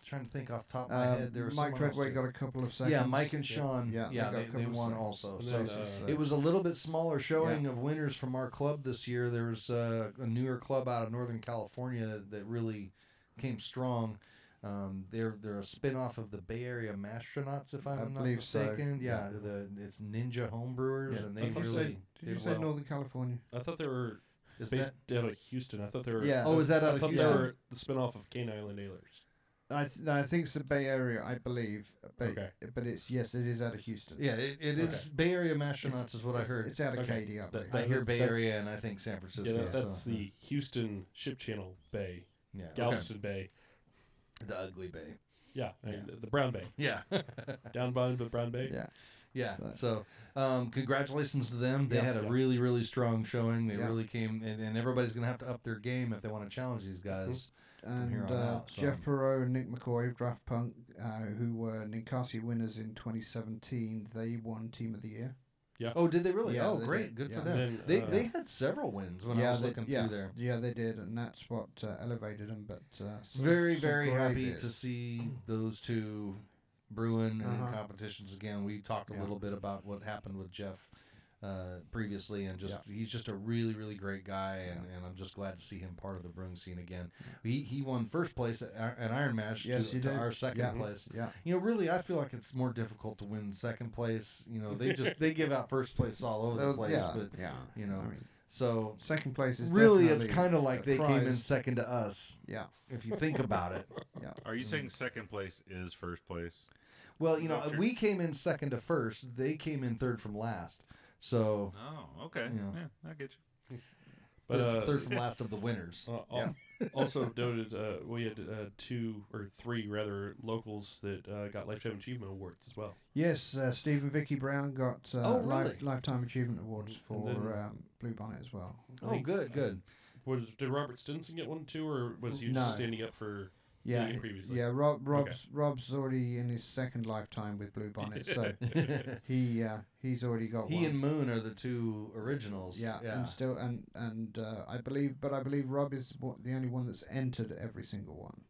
trying to think off the top of my head, there was Mike someone else Treadway too. got a couple of seconds. Yeah, Mike and Sean. Yeah, Yeah, they got a they couple of won seconds. also. And So then, it was a little bit smaller showing of winners from our club this year. There was a newer club out of Northern California that really came strong. They're a spin-off of the Bay Area Mastronauts, if I'm not believe so, mistaken. yeah. It's Ninja Homebrewers, Yeah. and they Did you really say, did you did say well. Northern California? I thought they were Isn't based that- out of Houston. I thought they were. Yeah. Oh, is that out I of thought Houston? they were the spinoff of Cane Island Ailers. No, I think it's the Bay Area, I believe. But, Okay. but it is out of Houston. Yeah, it is Bay Area Mastronauts, is what I heard. It's out of Okay. Katy, I That- believe. I hear Bay that's- Area and I think San Francisco. Yeah, that's so, the Houston Ship Channel Bay, yeah, Galveston Bay. okay. The Ugly Bay. Yeah, Yeah. the Brown Bay, Yeah. down by the Brown Bay. Yeah. Yeah. So, congratulations to them. They Yeah. had a really, really strong showing. They Yeah. really came, and everybody's going to have to up their game if they want to challenge these guys. And here on out, so. Jeff Perot and Nick McCoy of Draft Punk, who were Ninkasi winners in 2017, they won Team of the Year. Oh, did they really? Yeah, Oh, they great. did. Good Yeah. for them. Then, They had several wins when I was looking through there. Yeah, they did, and that's what elevated them. But Very, some very great happy beers. to see those two brewing and in Uh-huh. competitions again. We talked a Yeah. little bit about what happened with Jeff previously, and just Yeah. he's just a really, really great guy, and I'm just glad to see him part of the brewing scene again. He won first place at Iron Mash Yes, he to did. our second Yeah. place. Yeah, You know, really, I feel like it's more difficult to win second place. You know, they give out first place all over the place, but yeah. you know, I mean, so second place is really, it's definitely kind of like a they came in prize. second to us. Yeah, If you think about it. yeah. Are you saying second place is first place? Well, you Is know, that true? we came in second to first. They came in third from last. So Oh, okay. Yeah. Yeah, I get you. But it's third from last of the winners. Also noted, we had 2 or 3 rather locals that got Lifetime Achievement Awards as well. Yes, Steve and Vicky Brown got Oh, really? lifetime achievement awards for then- Bluebonnet as well. Oh, good, good. Did Robert Stinson get one too, or was he No. just standing up for Yeah, getting it previously? yeah. Rob's already in his second lifetime with Bluebonnet, so he's already got He one. and Moon are the two originals. Yeah, and still, and I believe Rob is the only one that's entered every single one.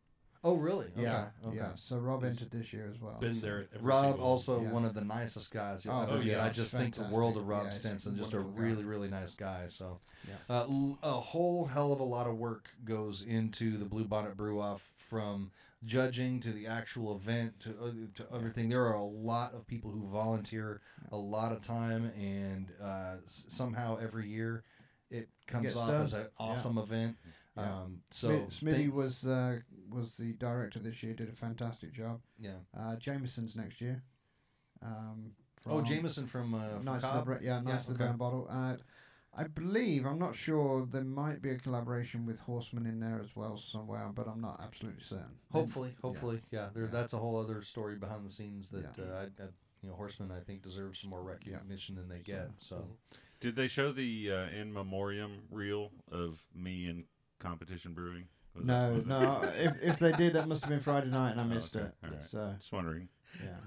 Oh, really? Okay. Yeah, Okay. yeah. So Rob He's entered this year as well. Been so- there at every Rob single also Yeah. one of the nicest guys you'll Oh, ever meet. yeah, I just think the fantastic. world of Rob Yeah, he's a Stinson, just a wonderful guy. really, really nice guy. So, Yeah. a whole hell of a lot of work goes into the Bluebonnet Brewoff, from judging to the actual event to everything. There are a lot of people who volunteer a lot of time, and somehow every year it comes Gets off done. as an awesome event. Yeah. So Smithy was the director this year. Did a fantastic job. yeah. Jameson's next year. Oh, Jameson from Nice Cobb? Nice Yeah, the okay. Burn Bottle. I believe, I'm not sure, there might be a collaboration with Horseman in there as well somewhere, but I'm not absolutely certain. Hopefully, Yeah. that's a whole other story behind the scenes that Yeah. Horsemen I think deserve some more recognition than they get. So Did they show the in memoriam reel of me in competition brewing? Was No, that- no. If they did, that must have been Friday night, and I missed okay. it. All right. So Just wondering. yeah,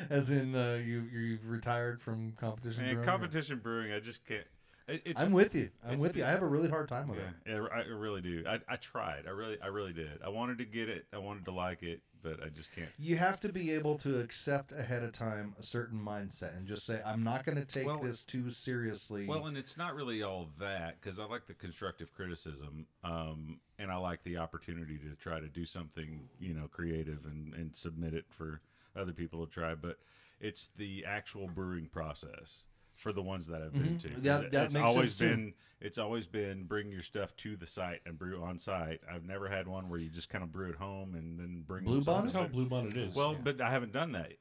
as in you've retired from competition. And brewing, competition brewing, I just can't. It's, I'm with you. I'm it's with you. the- I have a really hard time with yeah, it. I really do. I tried. I really did. I wanted to get it. I wanted to like it, but I just can't. You have to be able to accept ahead of time a certain mindset and just say, I'm not going to take this too seriously. Well, and it's not really all that, because I like the constructive criticism, and I like the opportunity to try to do something, creative and submit it for other people to try. But it's the actual brewing process for the ones that I've been to. That it's makes always sense, too. been it's always been bring your stuff to the site and brew on site. I've never had one where you just kind of brew at home and then bring Bluebonnet? That's how Bluebonnet is. Well, but I haven't done that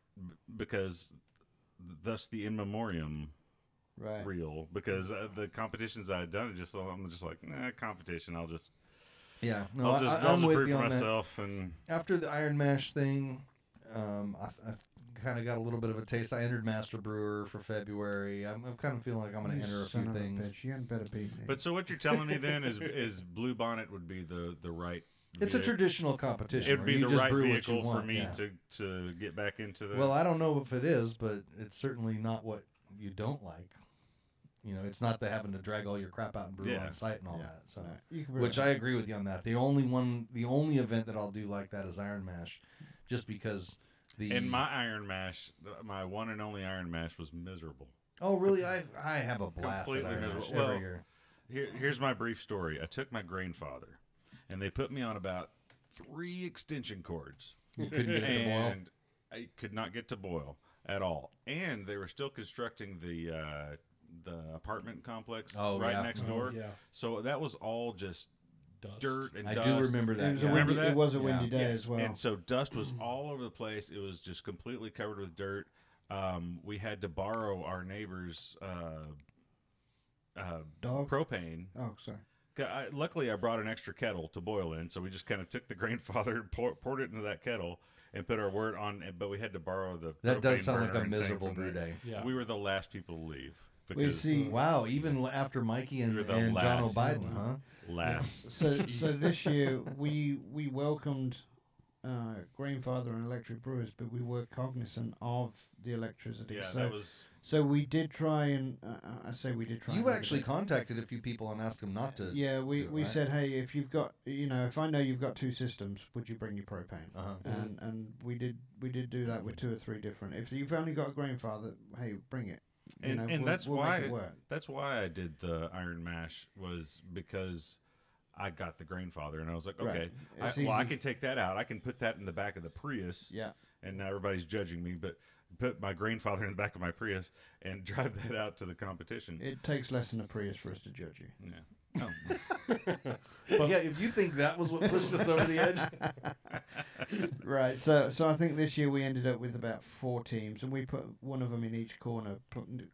because thus the in memoriam right. reel, because the competitions I've done, I'm just like, nah, competition. I'll just I'll I'll I'm just with brew you for on that. myself. And After the Iron Mash thing, I kind of got a little bit of a taste. I entered Master Brewer for February. I'm kind of feeling like I'm going to enter a Son few of things. bitch. You hadn't better beat me. but so what you're telling me then is Bluebonnet would be the right. It's a vehicle. traditional competition. It'd where be you the just right brew what you vehicle for want, me yeah. to get back into the. Well, I don't know if it is, but it's certainly not what you don't like. It's not the having to drag all your crap out and brew Yeah. on site and all Yeah. that. So, No, you can brew which it. I agree with you on that. The only event that I'll do like that is Iron Mash, just because and my Iron Mash, my one and only Iron Mash was miserable. Oh, really? I have a blast at Completely Iron Mash miserable. every Well, year. Here's my brief story. I took my grandfather, and they put me on about 3 extension cords. You couldn't get it to boil. And I could not get to boil at all. And they were still constructing the apartment complex next door. Yeah. So that was all just Dust. dirt and I dust. do remember that. Remember that? It was a windy day as well. And so dust was all over the place. It was just completely covered with dirt. We had to borrow our neighbor's Dog? propane. Oh, sorry. Luckily, I brought an extra kettle to boil in, so we just kind of took the Grainfather, poured it into that kettle, and put our wort on. But we had to borrow the. That does propane sound like burner a and thing miserable from brew there. day. Yeah. We were the last people to leave. We Because see. Wow, even after Mikey and, You're the and John last. O'Biden, huh? last. So this year we welcomed Grainfather and electric brewers, but we were cognizant of the electricity. Yeah, so, that was. so we did try and I say we did try. You and actually limit it. contacted a few people and asked them not to. Yeah, we do it, we right? said, hey, if you've got, if I know you've got 2 systems, would you bring your propane? Uh-huh. And we did do that with 2 or 3 different. If you've only got a Grainfather, hey, bring it. And that's we'll why make it work. that's why I did the iron mash, was because I got the Grainfather and I was like, Right. okay, It's I easy. can take that out. I can put that in the back of the Prius. Yeah. And now everybody's judging me, but put my Grainfather in the back of my Prius and drive that out to the competition. It takes less than a Prius for us to judge you. Yeah. Oh. Yeah, if you think that was what pushed us over the edge. Right. So I think this year we ended up with about 4 teams, and we put one of them in each corner,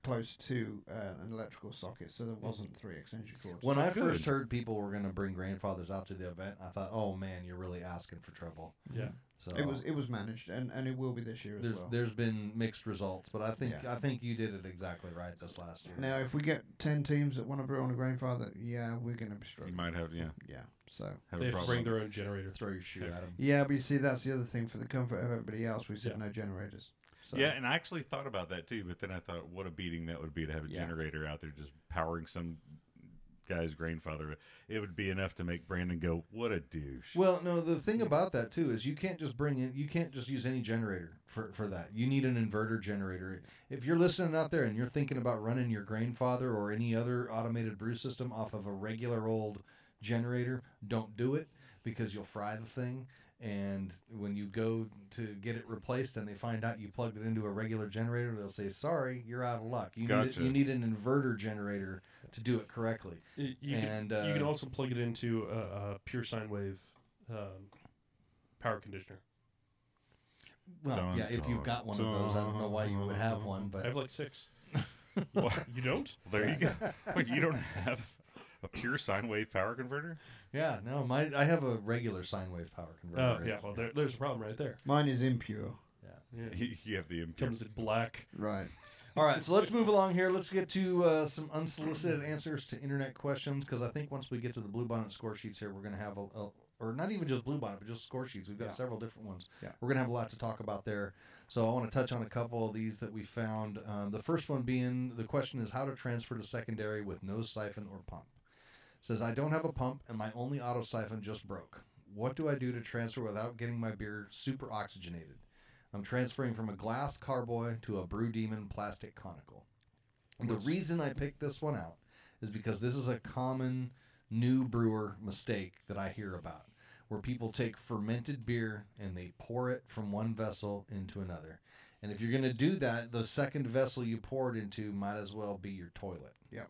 close to an electrical socket, so there wasn't 3 extension cords. When I Good. first heard people were going to bring grandfathers out to the event, I thought, "Oh man, you're really asking for trouble." Yeah. So It was managed, and it will be this year as well. there's been mixed results, but I think Yeah. you did it exactly right this last year. Now, if we get 10 teams that want to brew on a Grainfather, yeah, we're going to be You struggling. might have, Yeah. So. have They a have to problem. bring their own generator. Throw your shoe at them. Yeah, but you see, that's the other thing. For the comfort of everybody else, we said Yeah. no generators. So. Yeah, and I actually thought about that too, but then I thought, what a beating that would be to have a Yeah. generator out there just powering some guy's Grainfather. It would be enough to make Brandon go, "What a douche." Well, no, the thing about that too is you can't just use any generator for that. You need an inverter generator. If you're listening out there and you're thinking about running your Grainfather or any other automated brew system off of a regular old generator, don't do it, because you'll fry the thing. And when you go to get it replaced and they find out you plugged it into a regular generator, they'll say, "Sorry, you're out of luck. Gotcha. You need an inverter generator to do it correctly." You And, can also plug it into a pure sine wave power conditioner. Well, Dun, yeah, if you've got one of those, I don't know why you would have one, I but have like 6. What? You don't? There you go. Wait, you don't have a pure sine wave power converter? yeah, no, I have a regular sine wave power converter. Oh, yeah. It's- Well, there's a problem right there. Mine is impure. Yeah. You have the impure. Comes in black. Right. All right, so let's move along here. Let's get to some unsolicited answers to internet questions, because I think once we get to the Bluebonnet score sheets here, we're going to have or not even just Bluebonnet, but just score sheets. We've got several different ones. Yeah. We're going to have a lot to talk about there. So I want to touch on a couple of these that we found. The first one being, the question is how to transfer to secondary with no siphon or pump. It says, I don't have a pump and my only auto siphon just broke. What do I do to transfer without getting my beer super oxygenated? I'm transferring from a glass carboy to a Brew Demon plastic conical. The reason I picked this one out is because this is a common new brewer mistake that I hear about, where people take fermented beer and they pour it from one vessel into another. And if you're going to do that, the second vessel you pour it into might as well be your toilet. Yep.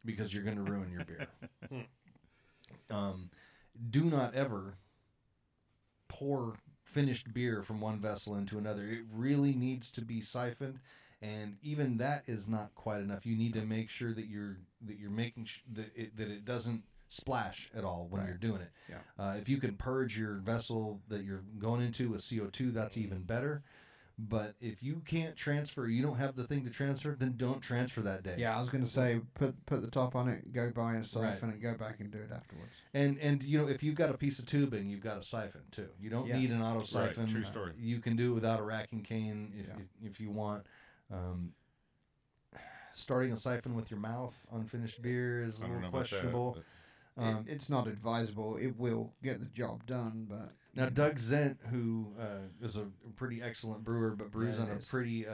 Because you're going to ruin your beer. Do not ever pour finished beer from one vessel into another. It really needs to be siphoned, and even that is not quite enough. You need to make sure that you're making that it doesn't splash at all when Right. you're doing it. Yeah. If you can purge your vessel that you're going into with CO2, that's even better. But if you can't transfer, you don't have the thing to transfer, then don't transfer that day. Yeah, I was going to say put the top on it, go buy a siphon, and go back and do it afterwards. And if you've got a piece of tubing, you've got a siphon too. You don't Yeah. need an auto siphon. True story. You can do it without a racking cane if you want. Starting a siphon with your mouth, unfinished beer is a I don't know little about that, questionable. but- It's not advisable. It will get the job done, but Now, Doug Zent, who is a pretty excellent brewer, but brews Yeah, on it a is. pretty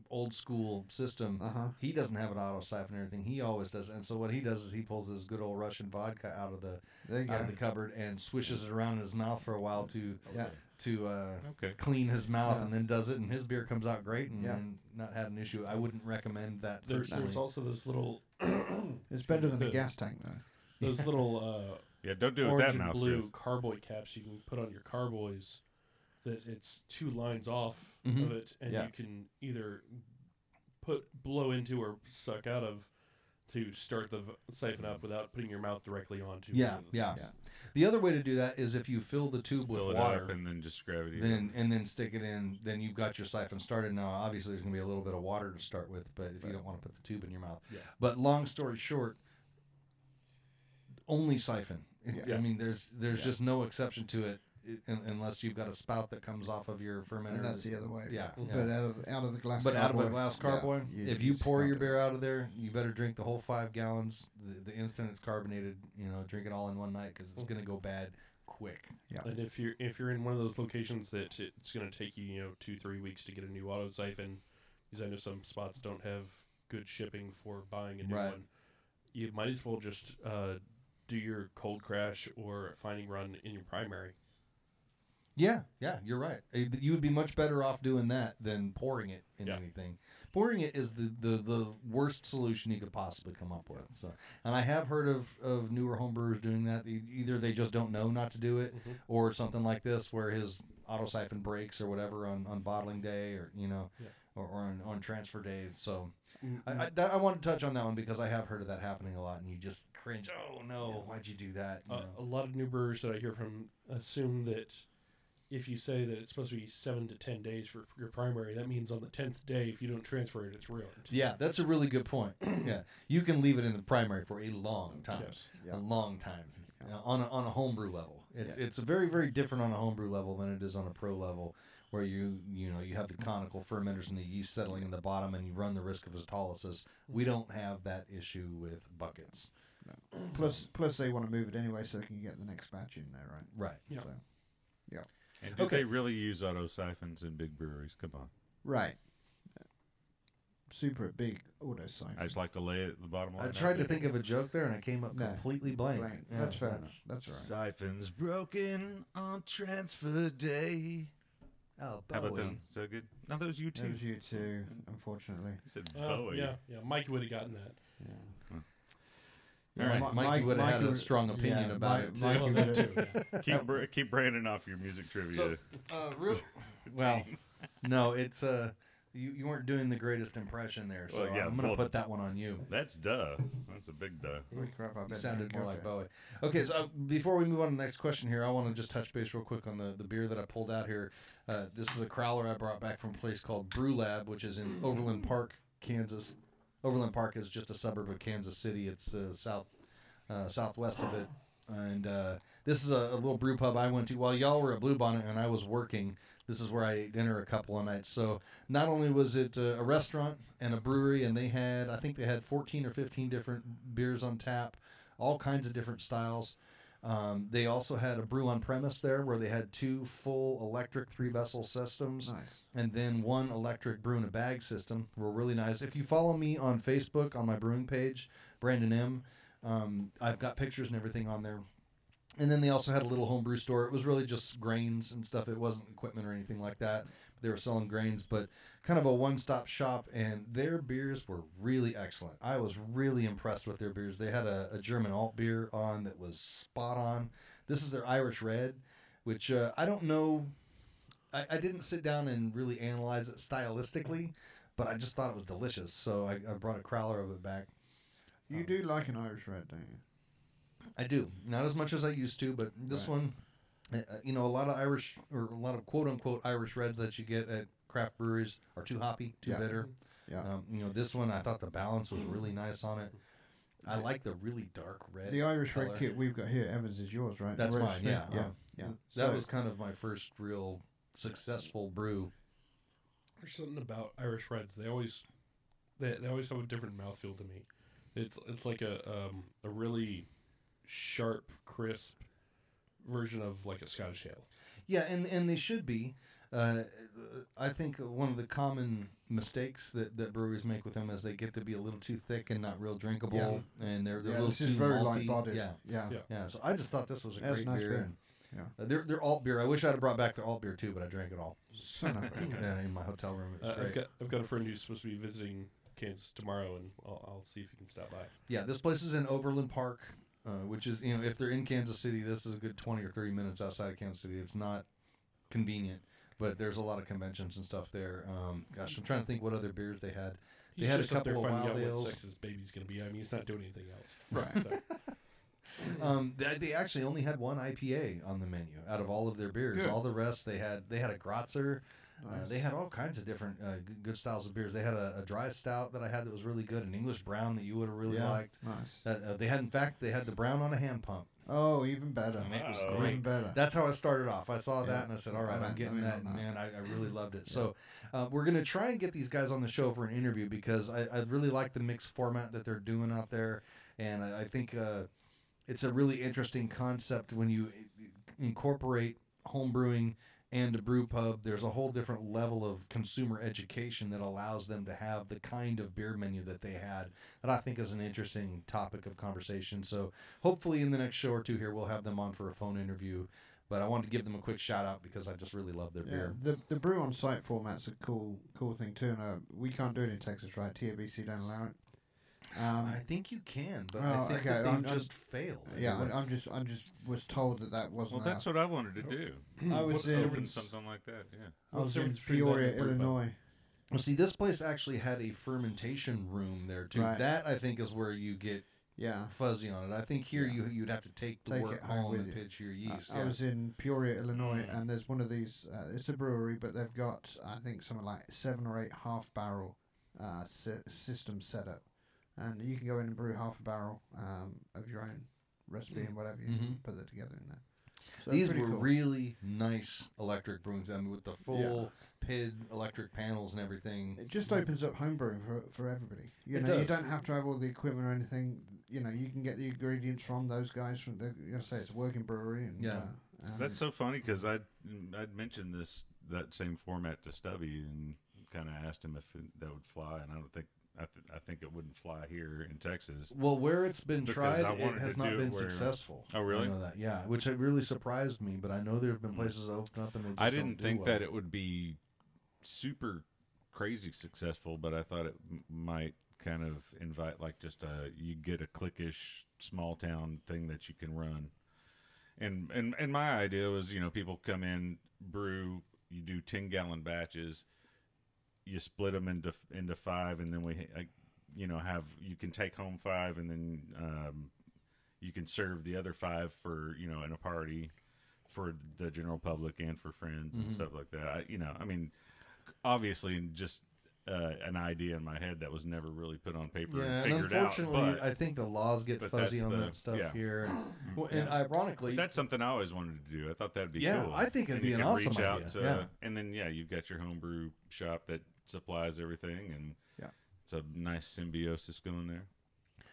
old school system, he doesn't have an auto siphon or anything. He always does. And so what he does is he pulls his good old Russian vodka out of the cupboard and swishes it around in his mouth for a while to clean his mouth, and then does it, and his beer comes out great and not had an issue. I wouldn't recommend that. There's also those little. It's better than a gas tank though. Those little. Don't do it with orange that and mouth, blue Chris. carboy caps you can put on your carboys. That it's 2 lines off of it, and you can either blow into or suck out of to start the siphon up without putting your mouth directly onto. The other way to do that is if you fill the tube with water up and then just gravity, and then stick it in, then you've got your siphon started. Now, obviously, there's going to be a little bit of water to start with, but if you don't want to put the tube in your mouth. Yeah. But long story short, only siphon. I mean, there's just no exception to it. Unless you've got a spout that comes off of your fermenter. And that's the other way. Yeah. But out of the glass But carboy, out of a glass carboy, if you pour your it. beer out of there, you better drink the whole 5 gallons. The instant it's carbonated, drink it all in one night because it's going to go bad quick. Yeah. And if you're in one of those locations that it's going to take you 2-3 weeks to get a new auto siphon, because I know some spots don't have good shipping for buying a new one, you might as well just do your cold crash or finding run in your primary. Yeah, you're right. You would be much better off doing that than pouring it in anything. Pouring it is the worst solution you could possibly come up with. So, and I have heard of newer homebrewers doing that. Either they just don't know not to do it, or something like this where his auto siphon breaks or whatever on bottling day, or or on transfer days. So. I want to touch on that one because I have heard of that happening a lot, and you just cringe. Oh no, why'd you do that? A lot of new brewers that I hear from assume that if you say that it's supposed to be 7 to 10 days for your primary, that means on the 10th day, if you don't transfer it, it's ruined. Yeah, that's a really good point. Yeah, you can leave it in the primary for a long time, a long time on a homebrew level. It's very, very different on a homebrew level than it is on a pro level, where you have the conical fermenters and the yeast settling in the bottom, and you run the risk of autolysis. We don't have that issue with buckets. No. Plus they want to move it anyway, so they can get the next batch in there, right? Right. Yeah. So, And do they really use auto siphons in big breweries? Come on. Right. Super big auto siphon. I just like to lay it at the bottom line. I tried to think of a joke there, and I came up completely blank. Yeah, that's fair enough. That's all right. Siphons broken on transfer day. Oh, Bowie. How about that? So good? No, that was you too. It was you too, unfortunately. I said Bowie. Yeah, Mike would have gotten that. Yeah. All right, Mikey would have had a strong opinion about it too. Keep Brandon off your music trivia. Well, no, it's you weren't doing the greatest impression there, so I'm going to put that one on you. That's duh. That's a big duh. You sounded more like Bowie. Okay, so before we move on to the next question here, I want to just touch base real quick on the beer that I pulled out here. This is a crowler I brought back from a place called Brew Lab, which is in Overland Park, Kansas. Overland Park is just a suburb of Kansas City. It's southwest of it. And this is a little brew pub I went to while y'all were at Bluebonnet and I was working. This is where I ate dinner a couple of nights. So not only was it a restaurant and a brewery, and I think they had 14 or 15 different beers on tap, all kinds of different styles. They also had a brew on premise there where they had 2 full electric 3-vessel systems. Nice. And then 1 electric brew in a bag system. Were really nice. If you follow me on Facebook on my brewing page, Brandon M., I've got pictures and everything on there. And then they also had a little homebrew store. It was really just grains and stuff. It wasn't equipment or anything like that. They were selling grains, but kind of a one-stop shop, and their beers were really excellent. I was really impressed with their beers. They had a German alt beer on that was spot on. This is their Irish Red, which I don't know. I didn't sit down and really analyze it stylistically, but I just thought it was delicious. So I brought a crowler of it back. You do like an Irish Red, don't you? I do. Not as much as I used to, but this one, a lot of Irish, or a lot of quote-unquote Irish Reds that you get at craft breweries are too hoppy, too bitter. Yeah. This one, I thought the balance was really nice on it. I like the really dark red. The Irish color. Red kit we've got here, Evans, is yours, right? That's mine, yeah. Yeah. That was kind of my first real successful brew. There's something about Irish Reds. They always have a different mouthfeel to me. It's like a really sharp, crisp version of like a Scottish ale. Yeah, and they should be. I think one of the common mistakes that breweries make with them is they get to be a little too thick and not real drinkable, and they're a little this too is very malty. light-bodied. Yeah. So I just thought this was a That's great nice beer. beer. And, Yeah. they're alt beer. I wish I'd have brought back the alt beer too, but I drank it all. Son of a In my hotel room. It was great. I've got a friend who's supposed to be visiting Kansas tomorrow, and I'll see if he can stop by. Yeah, this place is in Overland Park, which is, if they're in Kansas City, this is a good 20 or 30 minutes outside of Kansas City. It's not convenient, but there's a lot of conventions and stuff there. Gosh, I'm trying to think what other beers they had. They had a just up there couple of finding wild out what ales. sex his baby's going to be. I mean, he's not doing anything else. Right. So, They actually only had one IPA on the menu out of all of their beers. Good. All the rest they had a Grotzer. Nice. They had all kinds of different good styles of beers. They had a dry stout that I had that was really good, an English brown that you would have really liked. Nice. They had the brown on a hand pump. Oh, even better. And it was Oh. great. Even better. That's how I started off. I saw Yeah. that and I said, all right, I'm getting that. And man, I really loved it. Yeah. So we're going to try and get these guys on the show for an interview because I really like the mixed format that they're doing out there. And I think it's a really interesting concept when you incorporate home brewing and a brew pub. There's a whole different level of consumer education that allows them to have the kind of beer menu that they had that I think is an interesting topic of conversation. So hopefully in the next show or two here, we'll have them on for a phone interview. But I wanted to give them a quick shout out because I just really love their beer. The brew on site format's a cool thing too. And we can't do it in Texas, right? TABC don't allow it. I think you can, but I think that they've just failed. Yeah, I'm just was told that wasn't. Well, that's what I wanted to do. I was What's the in difference? Something like that, yeah. I was What's the in difference between that Peoria, and a brew pub? Illinois. Well, see, this place actually had a fermentation room there too. Right. That I think is where you get Yeah. fuzzy on it. I think here you'd have to take the Take work it home home with and you. pitch your yeast. I was in Peoria, Illinois, Mm. and there's one of these. It's a brewery, but they've got I think something like 7 or 8 half barrel system set up, and you can go in and brew half a barrel of your own recipe and whatever you Mhm. put it together in there. So These pretty were cool. really nice electric brewings. I mean, with the full PID electric panels and everything. It just opens up homebrewing for everybody. You It know, you does. don't have to have all the equipment or anything. You know, you can get the ingredients from those guys. From say it's a working brewery. And, Yeah. and That's so funny because I'd mentioned that same format to Stubby and kind of asked him if that would fly, and I don't think I think it wouldn't fly here in Texas. Well, where it's been Because tried, I it wanted has to not do it been where- successful. Oh, really? I know that, yeah, which it really surprised me. But I know there have been places that opened up and they just I don't didn't do think well. that it would be super crazy successful, but I thought it might kind of invite like just you get a cliquish small town thing that you can run. And my idea was, people come in, brew, you do 10-gallon batches, you split them into 5, and then you can take home 5, and then you can serve the other 5 for in a party for the general public and for friends and stuff like that. I mean, obviously, just an idea in my head that was never really put on paper Yeah, and and figured out. unfortunately, But I think the laws get but fuzzy that's on the- that stuff yeah. here. And ironically, that's something I always wanted to do. I thought that'd be Yeah, cool. I think it'd And be you an can awesome reach out idea, to, yeah. And then you've got your homebrew shop that supplies everything, and Yeah. it's a nice symbiosis going there.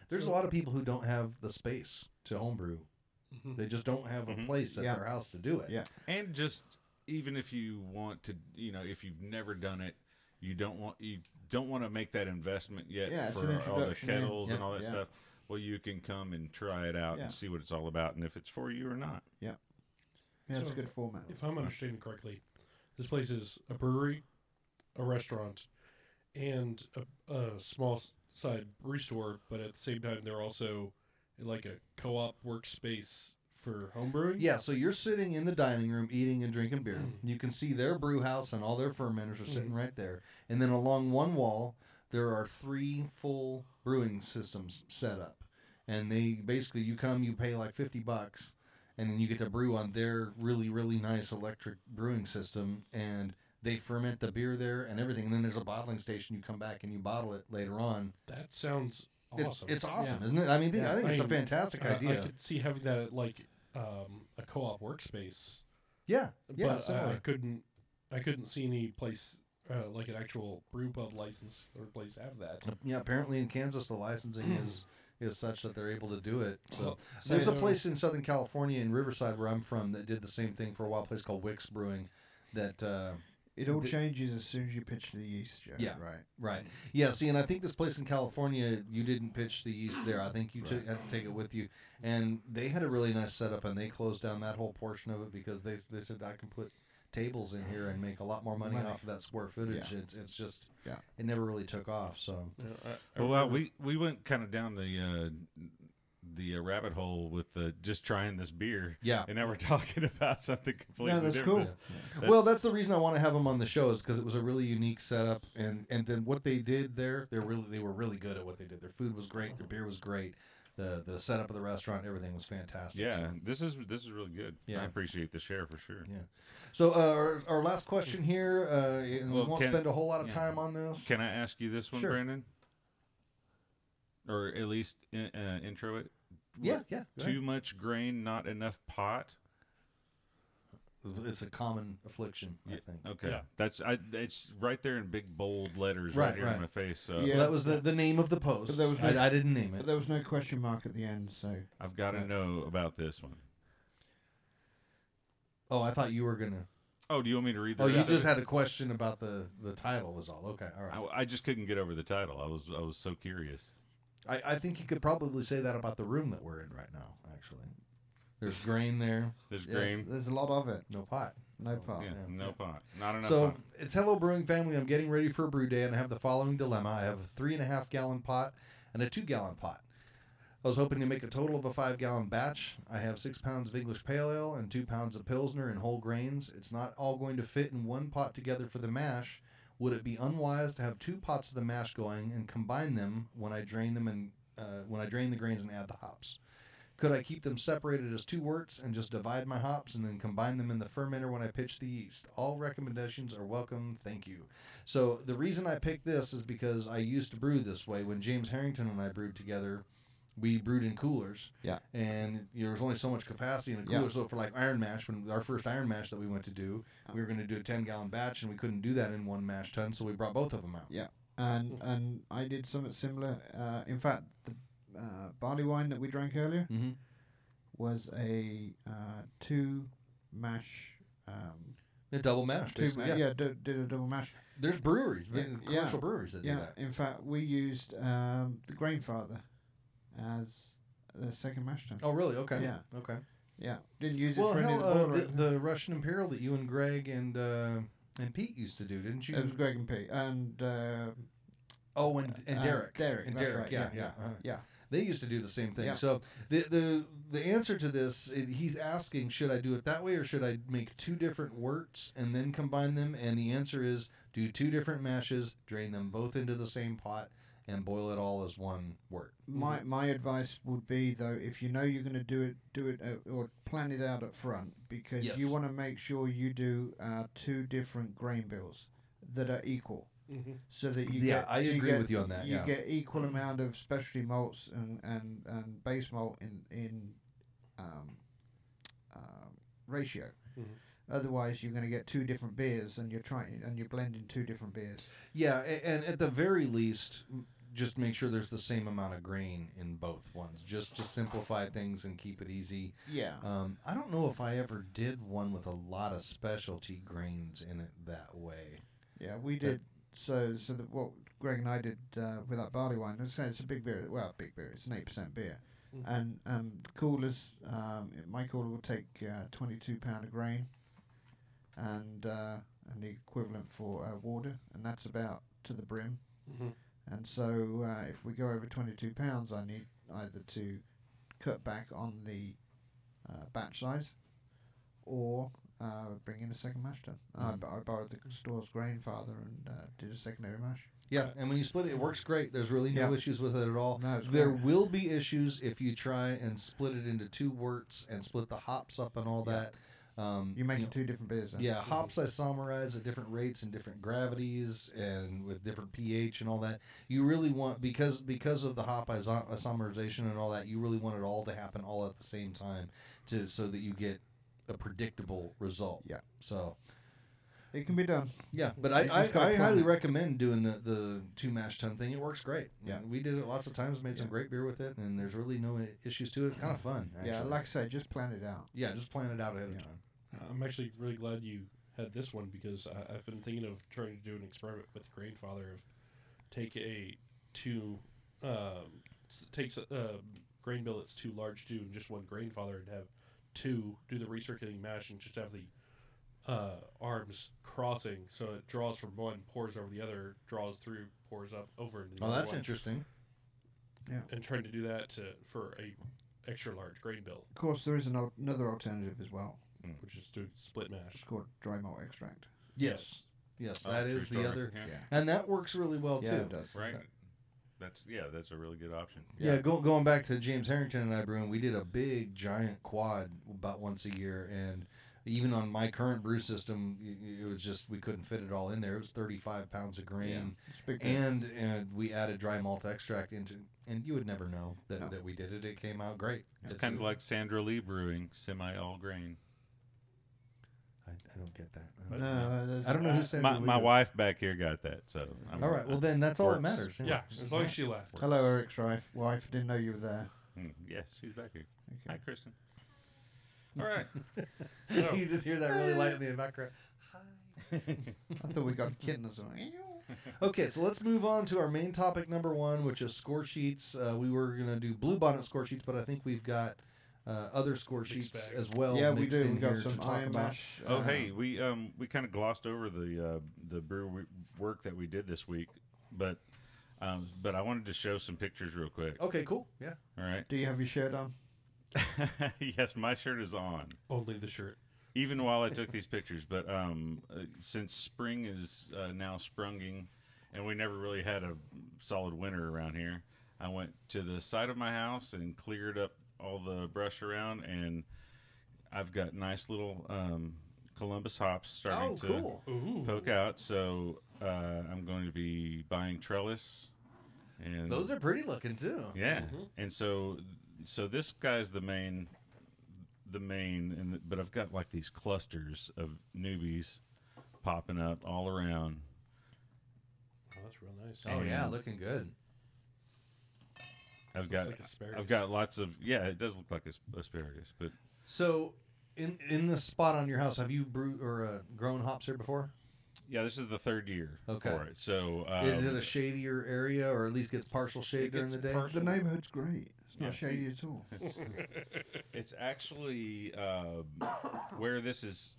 there's a lot of people who don't have the space to homebrew. Mhm. They just don't have a Mhm. place at Yeah. their house to do it. Yeah. And just even if you want to, if you've never done it, you don't want to make that investment yet Yeah, it's an for all the introduction in. kettles and Yeah. all that Yeah. stuff. Well, you can come and try it out Yeah. and see what it's all about, and if it's for you or not. Yeah, it's So a good format. If I'm understanding correctly, this place is a brewery, a restaurant, and a small side brew store, but at the same time, they're also like a co-op workspace for homebrewing. Yeah, so you're sitting in the dining room eating and drinking beer. You can see their brew house and all their fermenters are sitting right there. And then along one wall, there are 3 full brewing systems set up. And they basically, you come, you pay like $50, and then you get to brew on their really, really nice electric brewing system. And they ferment the beer there and everything. And then there's a bottling station. You come back and you bottle it later on. That sounds awesome. It's awesome, Yeah. isn't it? I mean, Yeah. I think it's a mean, fantastic I idea. could see having that at like a co-op workspace. Yeah, But similar. I couldn't see any place like an actual brew pub license or place to have that. Yeah, apparently in Kansas the licensing is such that they're able to do it. So Well, there's a so- place in Southern California in Riverside where I'm from that did the same thing for a while. A place called Wicks Brewing. that. It all changes as soon as you pitch the yeast, Joe. Yeah. Right. Right. Yeah. See, and I think this place in California, you didn't pitch the yeast there. I think you had to take it with you, and they had a really nice setup, and they closed down that whole portion of it because they said I can put tables in here and make a lot more money off of that square footage. Yeah. It's just Yeah. it never really took off. So Well, we went kind of down the rabbit hole with just trying this beer. Yeah. And now we're talking about something completely that's different. cool. well, that's the reason I want to have them on the show is because it was a really unique setup, and then what they did there, they were really good at what they did. Their food was great, their beer was great, the setup of the restaurant, everything was fantastic. Yeah, so. this is really good. Yeah. I appreciate the share for sure. Yeah. So our last question here, and we won't spend a whole lot of time on this. Can I ask you this one, Sure. Brandon? Or at least intro it? Yeah. Go Too ahead. much grain, not enough pot. It's a common affliction, I think. Okay, Yeah. it's right there in big bold letters Right, right here right. in my face. So Yeah. Well, that was the name of the post. But there was I didn't name But it. there was no question mark at the end, so. I've got to Right. know about this one. Oh, I thought you were gonna. Oh, do you want me to read the Oh, you rest of just it? had a question about the title was all. Okay, all right. I just couldn't get over the title. I was so curious. I think you could probably say that about the room that we're in right now. Actually, there's grain there, There's Yes, grain. there's a lot of it. no pot. No pot. Yeah, yeah. no pot. Not enough So pot. it's Hello Brewing Family. I'm getting ready for a brew day, and I have the following dilemma. I have a 3.5 gallon pot and a 2 gallon pot. I was hoping to make a total of a 5 gallon batch. I have 6 pounds of English Pale Ale and 2 pounds of Pilsner and whole grains. It's not all going to fit in one pot together for the mash. Would it be unwise to have 2 pots of the mash going and combine them when I drain them and when I drain the grains and add the hops? Could I keep them separated as 2 worts and just divide my hops and then combine them in the fermenter when I pitch the yeast? All recommendations are welcome. Thank you. So the reason I picked this is because I used to brew this way. When James Harrington and I brewed together, we brewed in coolers. Yeah. And there was only so much capacity in a cooler. So for like iron mash, when our first iron mash that we went to do, we were going to do a 10 gallon batch and we couldn't do that in one mash tun. So we brought both of them out. Yeah. And I did something similar. In fact, the barley wine that we drank earlier Mm-hmm. was a 2 mash. A double mash, basically. Did a double mash. There's breweries, Yeah, commercial breweries that do Yeah, that. in fact, we used the Grainfather as the second mash tun. Oh, really? Okay. Yeah. Okay. Yeah, didn't use it Well, for any of the hell, boiler or anything. the Russian Imperial that you and Greg and Pete used to do, didn't you? It was Greg and Pete and Oh, and Derek. Derek, And that's Derek, right, yeah. yeah. Yeah. They used to do the same thing. Yeah. So the answer to this, he's asking, should I do it that way or should I make 2 different worts and then combine them? And the answer is do 2 different mashes, drain them both into the same pot, and boil it all as one wort. My advice would be though, if you know you're going to do it or plan it out up front, because Yes. you want to make sure you do 2 different grain bills that are equal, so that you Yeah, get, I so you agree get- with you on that, You yeah. get equal amount of specialty malts and base malt in ratio. Otherwise, you're going to get 2 different beers, and you're blending 2 different beers. Yeah, and at the very least, just make sure there's the same amount of grain in both ones. Just to simplify things and keep it easy. Yeah. I don't know if I ever did one with a lot of specialty grains in it that way. Yeah, we did. So what Greg and I did with that barley wine, it's a big beer. Well, big beer. It's an 8% beer, and coolers. My cooler will take 22 pound of grain, and the equivalent for water, and that's about to the brim. And so if we go over 22 pounds, I need either to cut back on the batch size, or bring in a second mash tun. I borrowed the store's Grainfather and did a secondary mash. Yeah, and when you split it works great. There's really no Yeah. issues with it at all. No, it's There great. will be issues if you try and split it into 2 worts and split the hops up and all Yeah. that. You're making 2 different beers then. Yeah, hops isomerize at different rates and different gravities and with different pH and all that. You really want, because of the hop isomerization and all that, you really want it all to happen all at the same time so that you get a predictable result. Yeah. So, It can be done. yeah, but You I just gotta plan highly it. recommend doing the 2 mash tun thing. It works great. Yeah. We did it lots of times, made some Yeah. great beer with it, and there's really no issues to it. It's kind of fun, actually. Yeah, like I say, just plan it out. Yeah, just plan it out ahead of Yeah. time. I'm actually really glad you had this one because I've been thinking of trying to do an experiment with Grainfather of take takes a grain bill that's too large to do in just one Grainfather and have two do the recirculating mash and just have the arms crossing so it draws from one, pours over the other, draws through, pours up over into the Oh, other that's one. interesting. Yeah. And trying to do that for a extra large grain bill, Of course, there is another alternative as well. which is doing split It's mash. called dry malt extract. Yes, Oh, that true is story. the other, Yeah. and that works really well Yeah, too. it does. Right. That's a really good option. Yeah, going back to James Harrington and I brewing, we did a big giant quad about once a year, and even on my current brew system, it was just we couldn't fit it all in there. It was 35 pounds of grain, It's big. and we added dry malt extract into, and you would never know that, No. that we did it. It came out great. It's kind of like Sandra Lee Brewing, semi-all grain. I don't get that. No, I don't know who Sandra Lee My is. wife back here got that, so All right, well then that's all that Works. matters. Yeah, as long as she laughed. Hello, Eric's wife. Didn't know you were there. Yes, she's back here. Okay. Hi, Kristen. All right. So- You just hear that really lightly in the background. Hi. I thought we got a kitten or something. Okay, so let's move on to our main topic number one, which is score sheets. We were going to do Bluebonnet score sheets, but I think we've got other score Mixed sheets bag. as well. Yeah, we mixed do. in We got here some to talk iron about. mash. Oh, hey, we kind of glossed over the brew work that we did this week, but I wanted to show some pictures real quick. Okay, cool. Yeah. All right. Do you have your shirt on? Yes, my shirt is on, Only the shirt. even while I took these pictures. But since spring is now sprunging, and we never really had a solid winter around here, I went to the side of my house and cleared up all the brush around, and I've got nice little Columbus hops starting Oh, to cool. Ooh. poke out. So I'm going to be buying trellis, and Those are pretty looking too. yeah. Mhm. And so this guy's the main, but I've got like these clusters of newbies popping up all around. Oh, that's real nice. Oh yeah, And- looking good. I've Looks got like asparagus. I've got lots of it does look like asparagus, but So, in the spot on your house, have you brewed or grown hops here before? yeah, this is the third year Okay. for it. So Is it a shadier area, or at least gets partial shade It during the gets day? partial. The neighborhood's great. It's not Yeah, shady at all. It's actually where this is,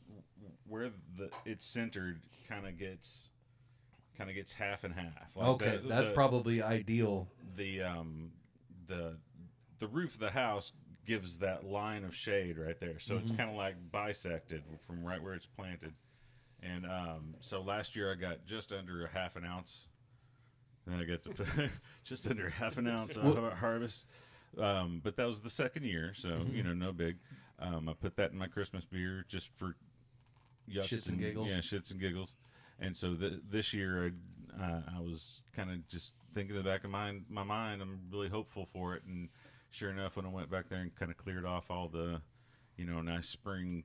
where it's centered, kind of gets half and half. Like Okay, that's probably ideal. the roof of the house gives that line of shade right there, so it's kind of like bisected from right where it's planted. And so last year I got just under a half an ounce, and I got to put just under half an ounce harvest. But that was the second year, so no big. I put that in my Christmas beer just for yucks Shits and giggles. Yeah, shits and giggles. And so this year I was kind of just thinking in the back of my mind, I'm really hopeful for it. And sure enough, when I went back there and kind of cleared off all the, nice spring,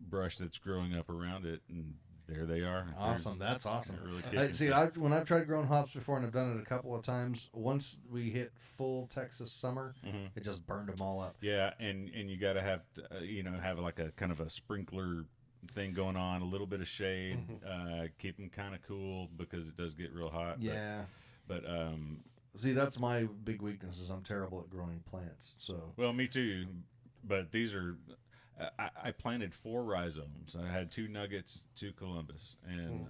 brush that's growing up around it, and there they are. Awesome, that's awesome. They're really kicking. See, when I've tried growing hops before, and I've done it a couple of times, once we hit full Texas summer, it just burned them all up. Yeah, and you got to have have like a kind of a sprinkler thing going on, a little bit of shade, keep them kind of cool because it does get real hot. Yeah. But See, that's my big weakness is I'm terrible at growing plants. So. well, me too. But these are. I planted 4 rhizomes. I had 2 nuggets, 2 Columbus, and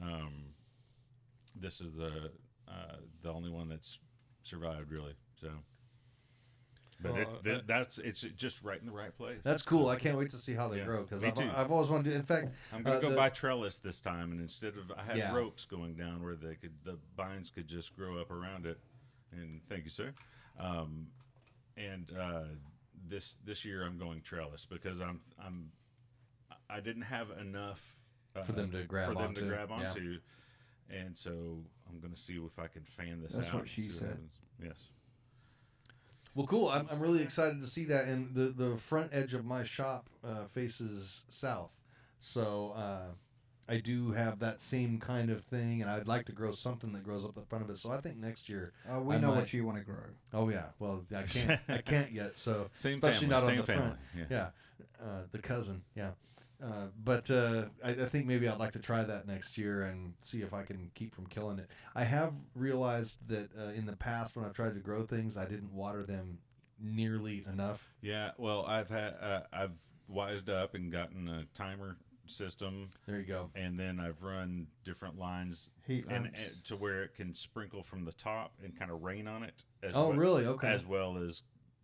this is the only one that's survived really. So, but it's just right in the right place. That's cool. I can't wait to see how they grow because me too. I've always wanted to. In fact, I'm gonna go buy trellis this time, and instead of I had Yeah. ropes going down where the vines could just grow up around it. And thank you, sir. This year I'm going trellis because I didn't have enough for them to grab onto, and so I'm gonna see if I can fan this out. That's what and she see said. happens. Yes. Well, cool. I'm really excited to see that. And the front edge of my shop faces south, so I do have that same kind of thing, and I'd like to grow something that grows up the front of it. So I think next year. We I know might- what you want to grow. Oh yeah. Well, I can't yet. So Same especially family. not Same on the family. front. Yeah. The cousin. Yeah. I think maybe I'd like to try that next year and see if I can keep from killing it. I have realized that in the past when I've tried to grow things, I didn't water them nearly enough. Yeah, well, I've wised up and gotten a timer system. There you go. And then I've run different lines Heat lamps. and to where it can sprinkle from the top and kind of rain on it. Really? Okay. As well as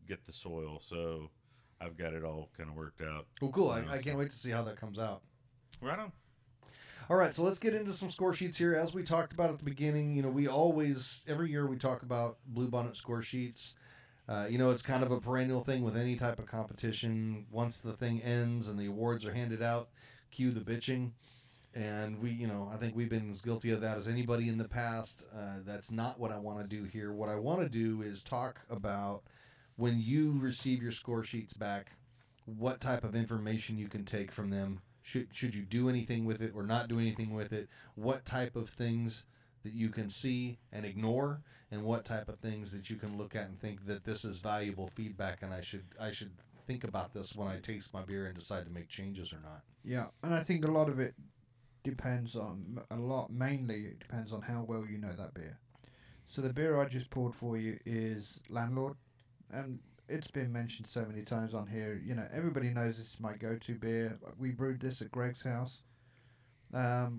get the soil. So I've got it all kind of worked out. Well, cool. I can't wait to see how that comes out. Right on. All right, so let's get into some score sheets here. As we talked about at the beginning, we always, every year we talk about Bluebonnet score sheets. It's kind of a perennial thing with any type of competition. Once the thing ends and the awards are handed out, cue the bitching. And I think we've been as guilty of that as anybody in the past. That's not what I want to do here. What I want to do is talk about when you receive your score sheets back, what type of information you can take from them. Should you do anything with it or not do anything with it? What type of things that you can see and ignore, and what type of things that you can look at and think that this is valuable feedback, and I should think about this when I taste my beer and decide to make changes or not. Yeah, and I think a lot of it mainly it depends on how well you know that beer. So the beer I just poured for you is Landlord, and it's been mentioned so many times on here. Everybody knows this is my go-to beer. We brewed this at Greg's house.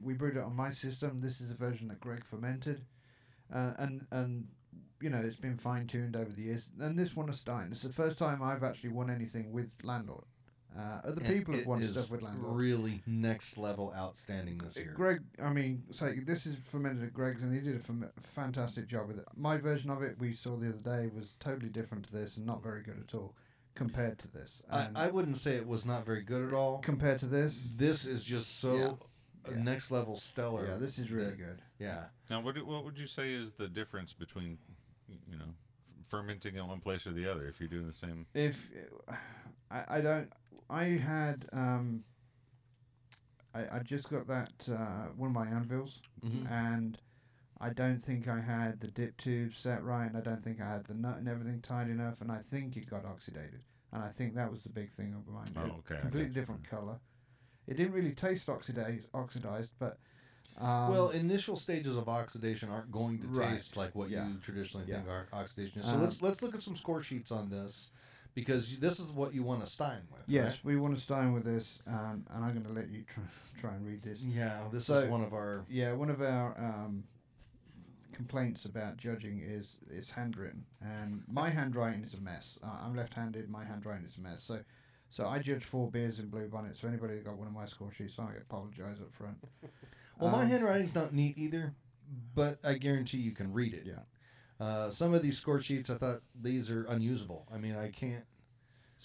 We brewed it on my system. This is a version that Greg fermented, and it's been fine-tuned over the years. And this won a Stein. It's the first time I've actually won anything with Landlord. Other people have won stuff with Landlord. Really next level outstanding this year. Greg, this is fermented at Greg's, and he did a fantastic job with it. My version of it we saw the other day was totally different to this and not very good at all compared to this. I wouldn't say it was not very good at all. Compared to this? This is just so next level stellar. Yeah, this is really good. Yeah. Now, what would you say is the difference between, fermenting in one place or the other if you're doing the same? I just got that one of my anvils, Mm-hmm. and I don't think I had the dip tube set right, and I don't think I had the nut and everything tight enough, and I think it got oxidated, and I think that was the big thing of mine. Oh, okay. Completely different color. It didn't really taste oxidized, but initial stages of oxidation aren't going to taste like what you traditionally think oxidation is. So let's look at some score sheets on this, because this is what you want to Stein with. Yes, right? we want to Stein with this, and I'm going to let you try and read this. Yeah, this is one of our... Yeah, one of our complaints about judging is it's handwritten, and my handwriting is a mess. I'm left-handed, my handwriting is a mess. So I judge 4 beers in Bluebonnet, so anybody that got one of my score sheets, I apologise up front. Well, my handwriting's not neat either, but I guarantee you can read it. Yeah. Some of these score sheets, I thought these are unusable. I mean, I can't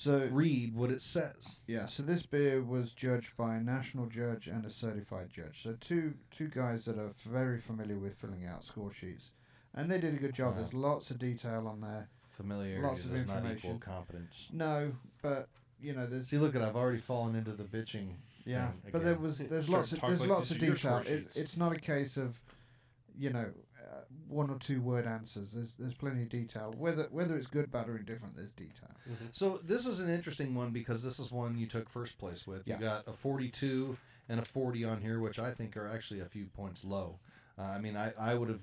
read what it says. Yeah, so this beer was judged by a national judge and a certified judge. So two guys that are very familiar with filling out score sheets. And they did a good job. There's lots of detail on there. Familiarity Lots of does not information. equal competence. No, but, there's... See, look I've already fallen into the bitching. Yeah, thing but again. there's Start lots of talking like lots this of is your detail. score sheets. It's not a case of, 1 or 2 word answers. There's plenty of detail. Whether it's good, bad, or indifferent, there's detail. Mm-hmm. So this is an interesting one because this is one you took first place with. Yeah. You got a 42 and a 40 on here, which I think are actually a few points low. I would have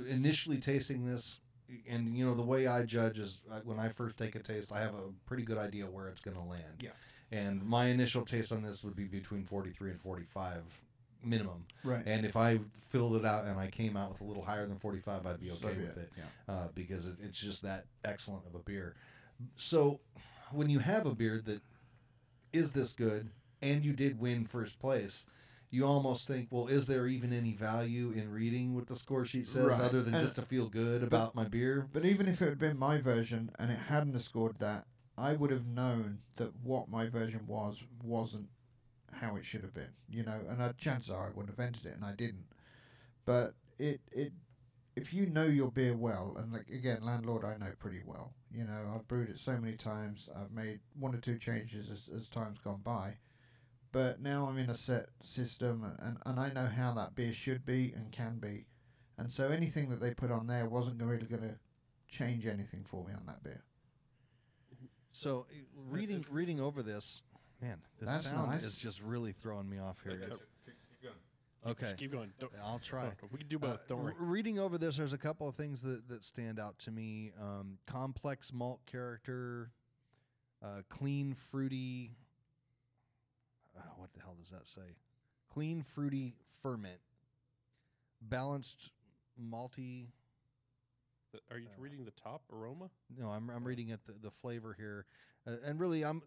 initially tasting this, and the way I judge is when I first take a taste, I have a pretty good idea where it's going to land. Yeah. And my initial taste on this would be between 43 and 45 minimum. Right. And if I filled it out and I came out with a little higher than 45, I'd be okay with it. Yeah. Because it's just that excellent of a beer. So when you have a beer that is this good and you did win first place, you almost think, well, is there even any value in reading what the score sheet says other than just to feel good about my beer? But even if it had been my version and it hadn't have scored that, I would have known that what my version wasn't how it should have been, and chances are I wouldn't have entered it, and I didn't. But if you know your beer well, and again, Landlord I know pretty well. I've brewed it so many times. I've made 1 or 2 changes as time's gone by. But now I'm in a set system, and I know how that beer should be and can be. And so anything that they put on there wasn't really going to change anything for me on that beer. So reading over this, Man, the That's sound nice. is just really throwing me off here. Keep going. Okay. Just keep going. I'll try. We can do both. Don't worry. Reading over this, there's a couple of things that stand out to me. Complex malt character, clean, fruity. What the hell does that say? Clean, fruity ferment. Balanced, malty. Are you reading the top aroma? No, I'm reading at the flavor here, and really, I'm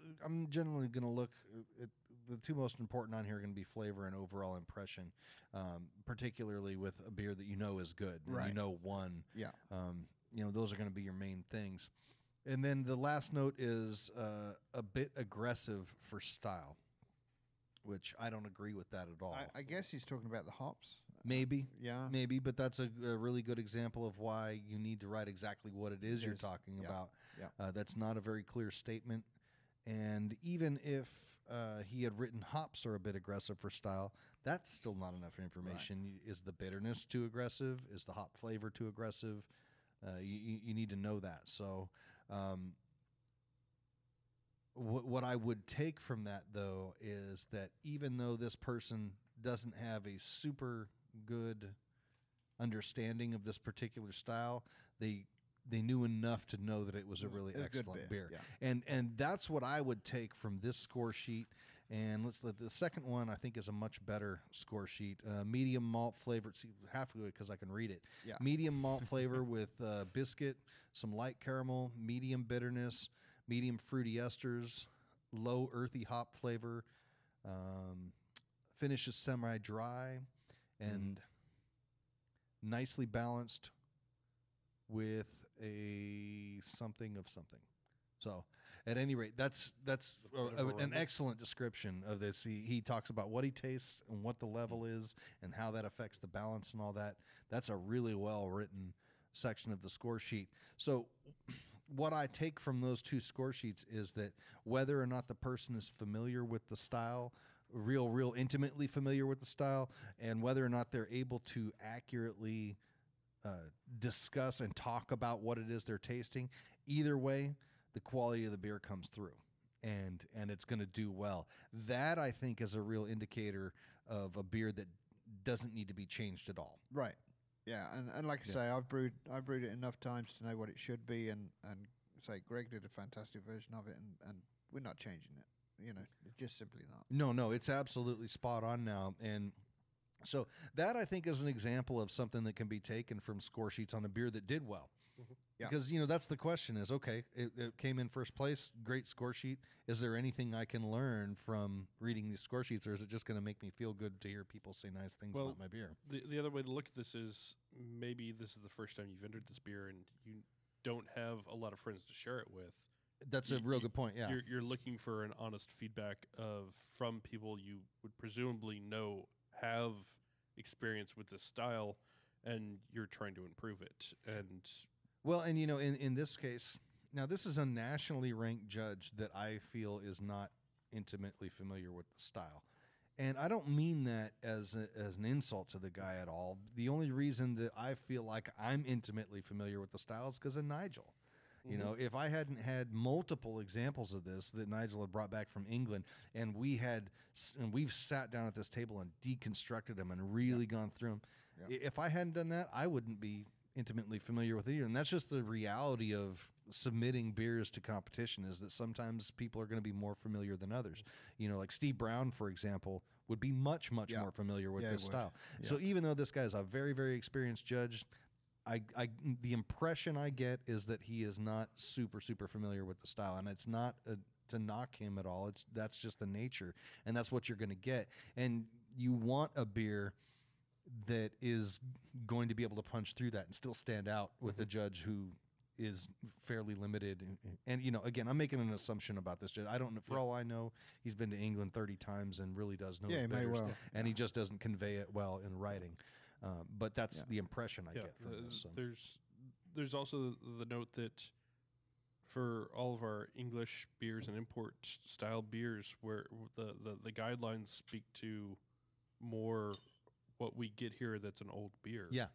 generally going to look at the two most important on here are going to be flavor and overall impression, particularly with a beer that you know is good, and Right. you know one. Yeah. Those are going to be your main things, and then the last note is a bit aggressive for style, which I don't agree with that at all. I guess he's talking about the hops. Maybe. Yeah. Maybe, but that's a really good example of why you need to write exactly what it is you're talking Yeah. about. Yeah. That's not a very clear statement. And even if he had written hops are a bit aggressive for style, that's still not enough information. Is the bitterness too aggressive? Is the hop flavor too aggressive? You need to know that. So what I would take from that, though, is that even though this person doesn't have a super good understanding of this particular style, they knew enough to know that it was a really excellent beer. Yeah. And that's what I would take from this score sheet. And the second one I think is a much better score sheet. Medium malt flavor. See, halfway because I can read it. Yeah. Medium malt flavor with biscuit, some light caramel, medium bitterness, medium fruity esters, low earthy hop flavor. Finish is semi-dry and nicely balanced with a something of something. So, at any rate, that's an excellent description of this. He talks about what he tastes and what the level is and how that affects the balance and all that. That's a really well-written section of the score sheet. So, what I take from those two score sheets is that whether or not the person is familiar with the style, real intimately familiar with the style, and whether or not they're able to accurately discuss and talk about what it is they're tasting, either way, the quality of the beer comes through, and it's going to do well. That, I think, is a real indicator of a beer that doesn't need to be changed at all. Right. Yeah, and like I say, I've brewed it enough times to know what it should be, and say Greg did a fantastic version of it, and we're not changing it. Just simply not. No, it's absolutely spot on now. And so that, I think, is an example of something that can be taken from score sheets on a beer that did well. Mm-hmm. Yeah. Because, that's the question is, okay, it came in first place, great score sheet. Is there anything I can learn from reading these score sheets, or is it just going to make me feel good to hear people say nice things about my beer? The other way to look at this is maybe this is the first time you've entered this beer and you don't have a lot of friends to share it with. That's a real good point, yeah. You're looking for an honest feedback from people you would presumably know have experience with this style, and you're trying to improve it. And well, and in this case, now this is a nationally ranked judge that I feel is not intimately familiar with the style. And I don't mean that as an insult to the guy at all. The only reason that I feel like I'm intimately familiar with the style is because of Nigel. If I hadn't had multiple examples of this that Nigel had brought back from England, and we've sat down at this table and deconstructed them and really gone through them, if I hadn't done that, I wouldn't be intimately familiar with it. And that's just the reality of submitting beers to competition, is that sometimes people are going to be more familiar than others. Like Steve Brown, for example, would be much more familiar with this style. Yeah. So even though this guy is a very, very experienced judge, the impression I get is that he is not super, super familiar with the style, and it's not to knock him at all. That's just the nature, and that's what you're going to get. And you want a beer that is going to be able to punch through that and still stand out with a judge who is fairly limited. And again, I'm making an assumption about this judge. I don't know. For all I know, he's been to England 30 times and really does know his bitters, and he just doesn't convey it well in writing. But that's the impression I get from this. So. There's also the note that for all of our English beers and import style beers, where the guidelines speak to more what we get here that's an old beer. Yeah.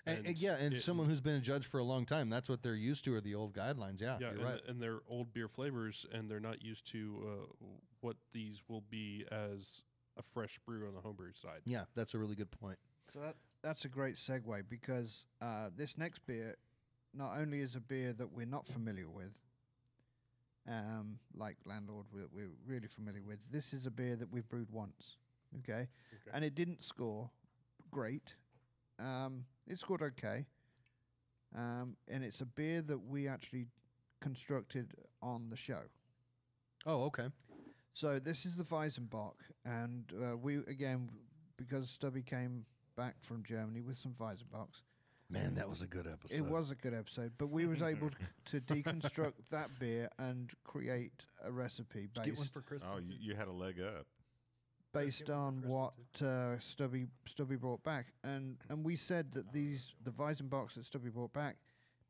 And someone who's been a judge for a long time, that's what they're used to, are the old guidelines. Yeah, you're right. And they're old beer flavors, and they're not used to what these will be as a fresh brew on the homebrew side. Yeah, that's a really good point. So that's a great segue, because this next beer not only is a beer that we're not familiar with, like Landlord we're really familiar with. This is a beer that we've brewed once, okay? And it didn't score great. It scored okay. And it's a beer that we actually constructed on the show. Oh, okay. So this is the Weizenbock, and we, again, because Stubby came back from Germany with some Weizenbocks. Man, that was a good episode. It was a good episode, but we was able to deconstruct that beer and create a recipe Get one for Christmas. Oh, you had a leg up. based on what Stubby brought back, and we said that the Weizenbocks that Stubby brought back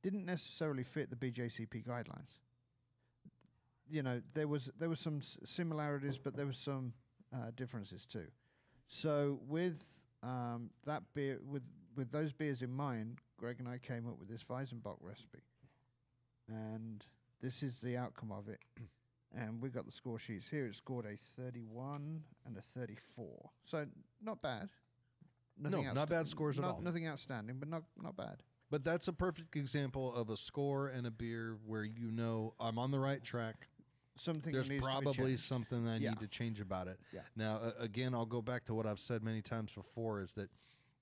didn't necessarily fit the BJCP guidelines. You know, there was some similarities, but there was some differences too. So with that beer, with those beers in mind, Greg and I came up with this Weizenbock recipe, and this is the outcome of it. And we got the score sheets here. It scored a 31 and a 34, so not bad. Not bad scores at all. Nothing outstanding, but not bad. But that's a perfect example of a score and a beer where you know I'm on the right track. There's probably something I need to change about it. Yeah. Now, again, I'll go back to what I've said many times before, is that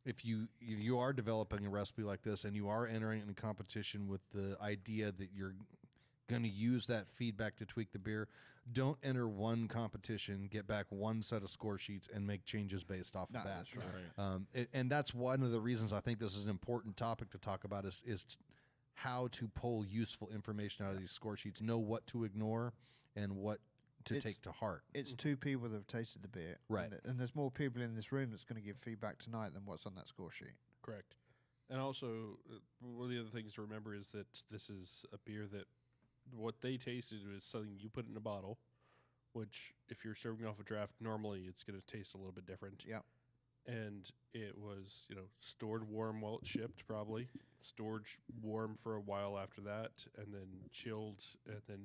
if you are developing a recipe like this and you are entering in competition with the idea that you're going to use that feedback to tweak the beer, don't enter one competition, get back one set of score sheets, and make changes based off of that. That's right. And that's one of the reasons I think this is an important topic to talk about is how to pull useful information out of these score sheets, know what to ignore and what to take to heart. It's two people that have tasted the beer. Right. And there's more people in this room that's going to give feedback tonight than what's on that score sheet. Correct. And also, one of the other things to remember is that this is a beer that what they tasted was something you put in a bottle, which if you're serving off a draft, normally it's going to taste a little bit different. Yeah. And it was, stored warm while it shipped, probably. Stored warm for a while after that, and then chilled, and then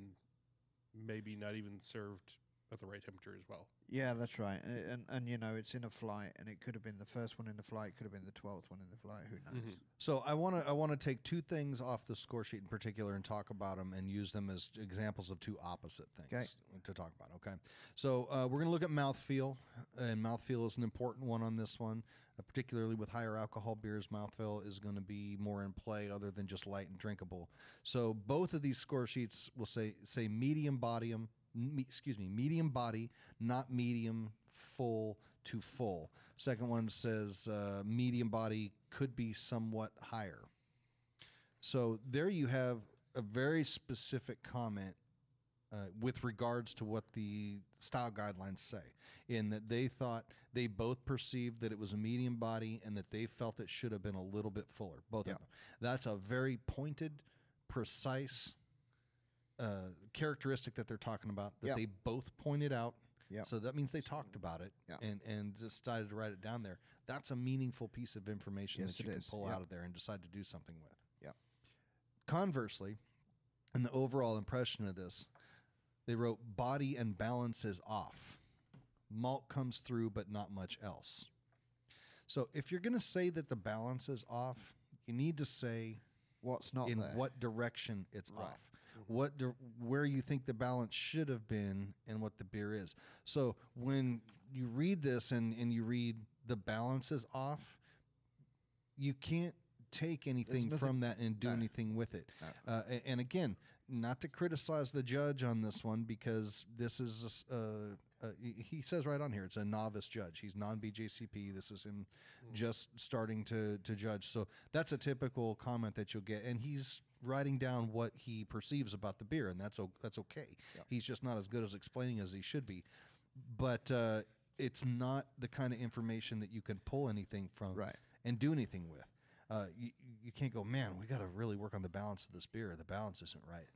maybe not even served at the right temperature as well. Yeah, that's right. And it's in a flight, and it could have been the first one in the flight, could have been the 12th one in the flight, who knows. Mm-hmm. So I want to take two things off the score sheet in particular and talk about them and use them as examples of two opposite things to talk about, okay? So we're going to look at mouthfeel, and mouthfeel is an important one on this one, particularly with higher alcohol beers. Mouthfeel is going to be more in play other than just light and drinkable. So both of these score sheets will say medium body, not medium full to full. Second one says medium body could be somewhat higher. So there you have a very specific comment with regards to what the style guidelines say, in that they both perceived that it was a medium body and that they felt it should have been a little bit fuller, both of them. That's a very pointed, precise characteristic that they're talking about that they both pointed out. So that means they talked about it and decided to write it down there. That's a meaningful piece of information that you can pull out of there and decide to do something with. Conversely, in the overall impression of this, they wrote body and balance is off. Malt comes through, but not much else. So if you're going to say that the balance is off, you need to say what's not in there. What direction it's off. Where you think the balance should have been and what the beer is. So when you read this and you read the balance is off, you can't take anything from that and do anything with it. And again, not to criticize the judge on this one, because this is he says right on here, it's a novice judge. He's non-BJCP. This is him just starting to judge. So that's a typical comment that you'll get. And he's writing down what he perceives about the beer, and that's okay. He's just not as good as explaining as he should be. But it's not the kind of information that you can pull anything from and do anything with. You can't go, man, we got to really work on the balance of this beer. The balance isn't right.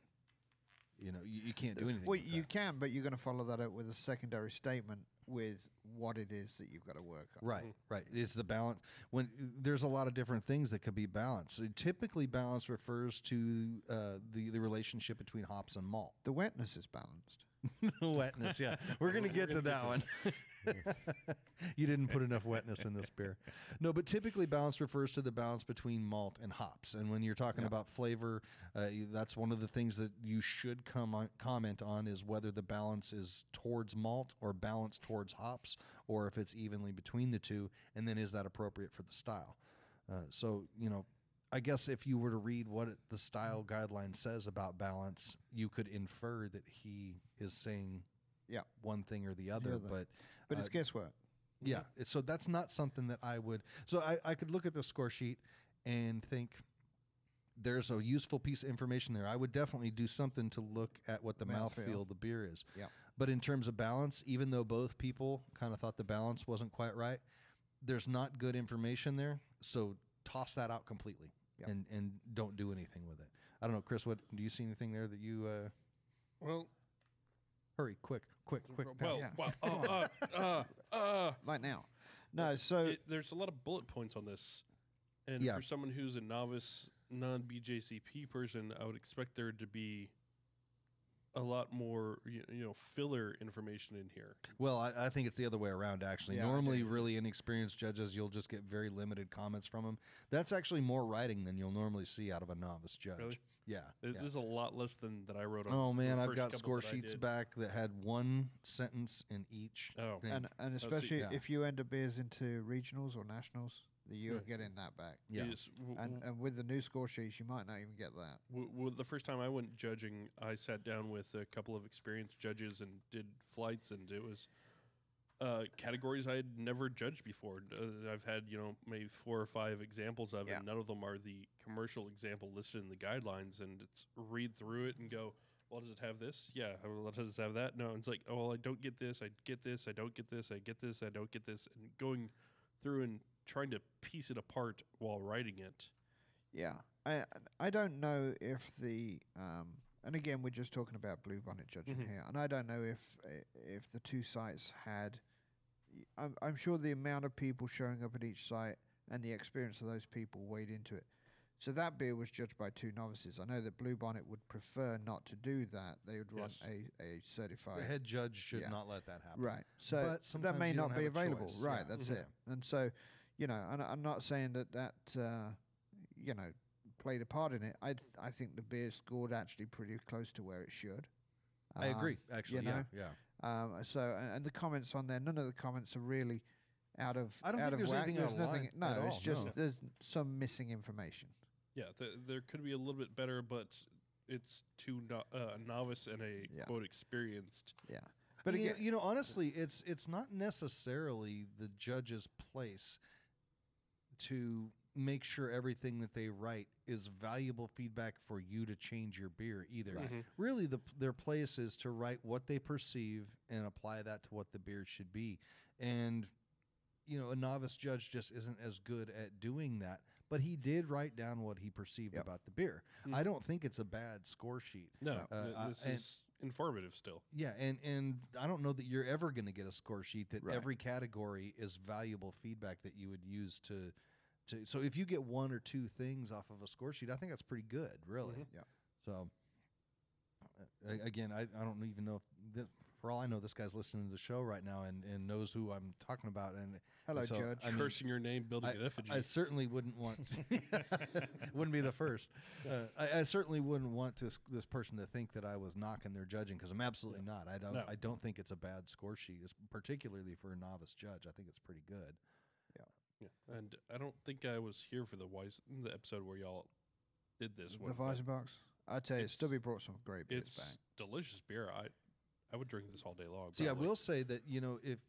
You can't do anything. Well, you can, but you're going to follow that up with a secondary statement with what it is that you've got to work on. Right, right. It's the balance. When there's a lot of different things that could be balanced. So typically, balance refers to the relationship between hops and malt. The wetness is balanced. Wetness, yeah. We're going to get to that one. You didn't put enough wetness in this beer. No, but typically balance refers to the balance between malt and hops. And when you're talking about flavor, that's one of the things that you should comment on is whether the balance is towards malt or balanced towards hops, or if it's evenly between the two, and then is that appropriate for the style? So, I guess if you were to read what the style guideline says about balance, you could infer that he is saying one thing or the other. But it's guesswork. Yeah. So that's not something that I would. So I could look at the score sheet and think there's a useful piece of information there. I would definitely do something to look at what the mouthfeel of the beer is. Yeah. But in terms of balance, even though both people kind of thought the balance wasn't quite right, there's not good information there. So toss that out completely. Yep. And don't do anything with it. I don't know, Chris. What do you see anything there that you? Well, hurry, quick. Like now. No, so there's a lot of bullet points on this, and for someone who's a novice, non-BJCP person, I would expect there to be a lot more, filler information in here. Well, I think it's the other way around, actually. Yeah, Normally, really inexperienced judges, you'll just get very limited comments from them. That's actually more writing than you'll normally see out of a novice judge. Really? Yeah. This is a lot less than that I wrote on. Oh, man, the I've first got couple score that I sheets did. back that had one sentence in each thing. and especially yeah. if you enter beers into regionals or nationals, you're getting that back. Yeah. And with the new score sheets, you might not even get that. The first time I went judging, I sat down with a couple of experienced judges and did flights, and it was categories I had never judged before. I've had, maybe 4 or 5 examples of it. And none of them are the commercial example listed in the guidelines, and it's read through it and go, well, does it have this? Yeah. Well, does it have that? No. It's like, oh, well, I don't get this. I get this. I don't get this. I get this. I don't get this. And going through and trying to piece it apart while writing it. Yeah. I don't know if the and again we're just talking about Bluebonnet judging here, and I don't know if the two sites had. I'm sure the amount of people showing up at each site and the experience of those people weighed into it. So that beer was judged by 2 novices. I know that Bluebonnet would prefer not to do that. They would run a certified. The head judge should not let that happen. Right. So that may not be available. Choice. Right. That's it. And so, and I'm not saying that played a part in it. I think the beer scored actually pretty close to where it should. I agree. Actually, yeah. So and the comments on there, none of the comments are really out of. I don't think there's whack. anything out of line. No, at it's all, just no. there's some missing information. Yeah, there could be a little bit better, but it's too novice and a quote experienced. Yeah, but again, honestly, it's not necessarily the judge's place to make sure everything that they write is valuable feedback for you to change your beer either. Right. Really, their place is to write what they perceive and apply that to what the beer should be. And a novice judge just isn't as good at doing that. But he did write down what he perceived about the beer. I don't think it's a bad score sheet. No, this is informative still. Yeah, and I don't know that you're ever going to get a score sheet that every category is valuable feedback that you would use to. So if you get 1 or 2 things off of a score sheet, I think that's pretty good, really. Yeah. So again, I don't even know if for all I know, this guy's listening to the show right now and knows who I'm talking about. And hello, so, Judge. Cursing your name, building an effigy. I certainly wouldn't want. Wouldn't be the first. I certainly wouldn't want this person to think that I was knocking their judging, because I'm absolutely not. I don't think it's a bad score sheet, particularly for a novice judge. I think it's pretty good. Yeah, and I don't think I was here for the episode where y'all did this. The Weizenbachs. I tell you, Stubby brought some great beers it's back. Delicious beer. I would drink this all day long. See, probably. I will say that if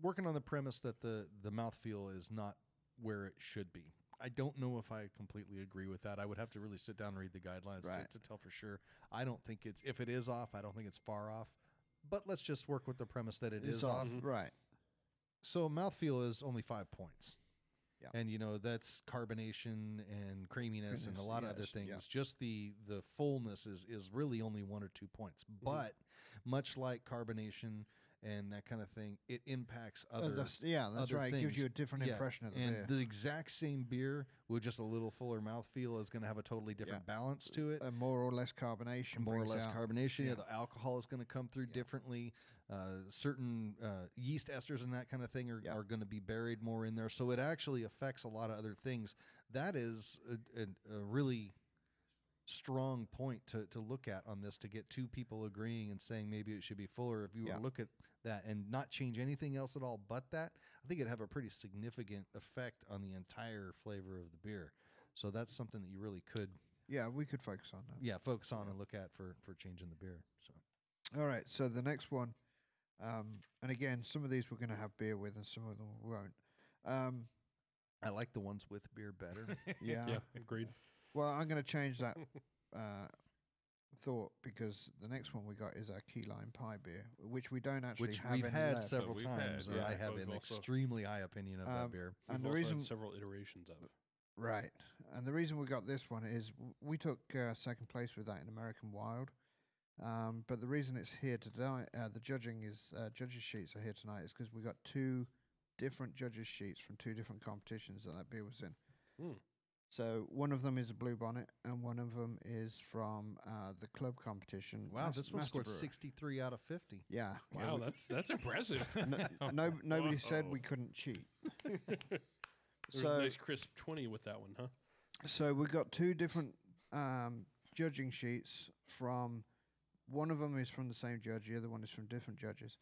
working on the premise that the mouthfeel is not where it should be, I don't know if I completely agree with that. I would have to really sit down and read the guidelines to tell for sure. I don't think if it is off, I don't think it's far off. But let's just work with the premise that it is off. Right. So mouthfeel is only 5 points. Yeah. And that's carbonation and creaminess and a lot of other things. Yeah. Just the fullness is really only 1 or 2 points. But much like carbonation and that kind of thing, it impacts other. That's other right. It things. gives you a different impression of the and beer. the exact same beer with just a little fuller mouthfeel is going to have a totally different balance to it. More or less carbonation. More or brings less out- carbonation. yeah. The alcohol is going to come through differently. Certain yeast esters and that kind of thing are going to be buried more in there. So it actually affects a lot of other things. That is a really strong point to look at on this, to get two people agreeing and saying maybe it should be fuller. If you were to look at that and not change anything else at all but that, I think it'd have a pretty significant effect on the entire flavor of the beer. So that's something that you really could we could focus on that. Focus on and look at for changing the beer. So All right, so the next one, and again, some of these we're going to have beer with and some of them we won't. I like the ones with beer better. Yeah, agreed. Well, I'm going to change that thought, because the next one we got is our key lime pie beer, which we don't actually Which have we've any had left. several We've times, had, and yeah, I have both an also. extremely high opinion of that beer. We've And the also reason, had several iterations of it. right, and the reason we got this one is we took second place with that in American Wild. But the reason it's here today, the judges sheets are here tonight, is because we got two different judges sheets from two different competitions that beer was in. So one of them is a Bluebonnet, and one of them is from the club competition. Wow, this one scored Brewer. 63 out of 50. Yeah. Wow, that's impressive. Nobody said Whoa. we couldn't cheat. There was a nice crisp 20 with that one, huh? So we've got two different judging sheets from. One of them is from the same judge. The other one is from different judges.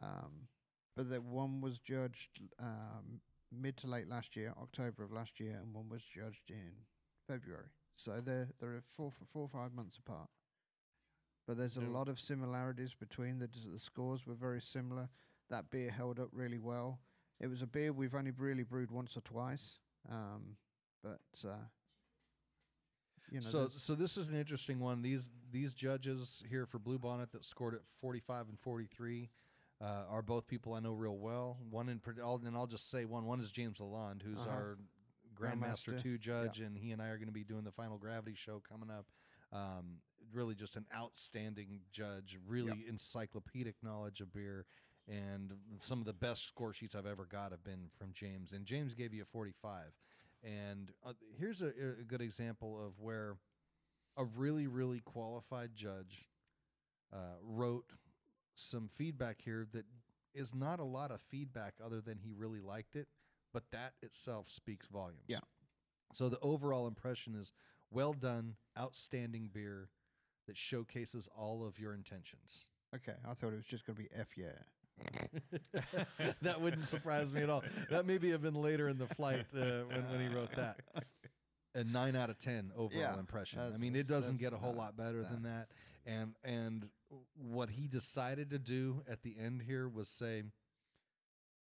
But that one was judged mid to late last year, October of last year, and one was judged in February. So they're 4 or 5 months apart. But there's a lot of similarities between the scores were very similar. That beer held up really well. It was a beer we've only really brewed once or twice, but So this is an interesting one. These judges here for Bluebonnet that scored at 45 and 43 are both people I know real well. And I'll just say one. One is James Lalonde, who's our Grandmaster 2 judge, and he and I are going to be doing the Final Gravity show coming up. Really just an outstanding judge, really encyclopedic knowledge of beer, and some of the best score sheets I've ever got have been from James. And James gave you a 45. And here's a good example of where a really, really qualified judge wrote some feedback here that is not a lot of feedback other than he really liked it, but that itself speaks volumes. Yeah. So the overall impression is well done, outstanding beer that showcases all of your intentions. Okay, I thought it was just going to be F yeah. That wouldn't surprise me at all. That maybe have been later in the flight when he wrote that. A 9 out of 10 overall impression. I mean, it doesn't get a whole lot better than that. And what he decided to do at the end here was say,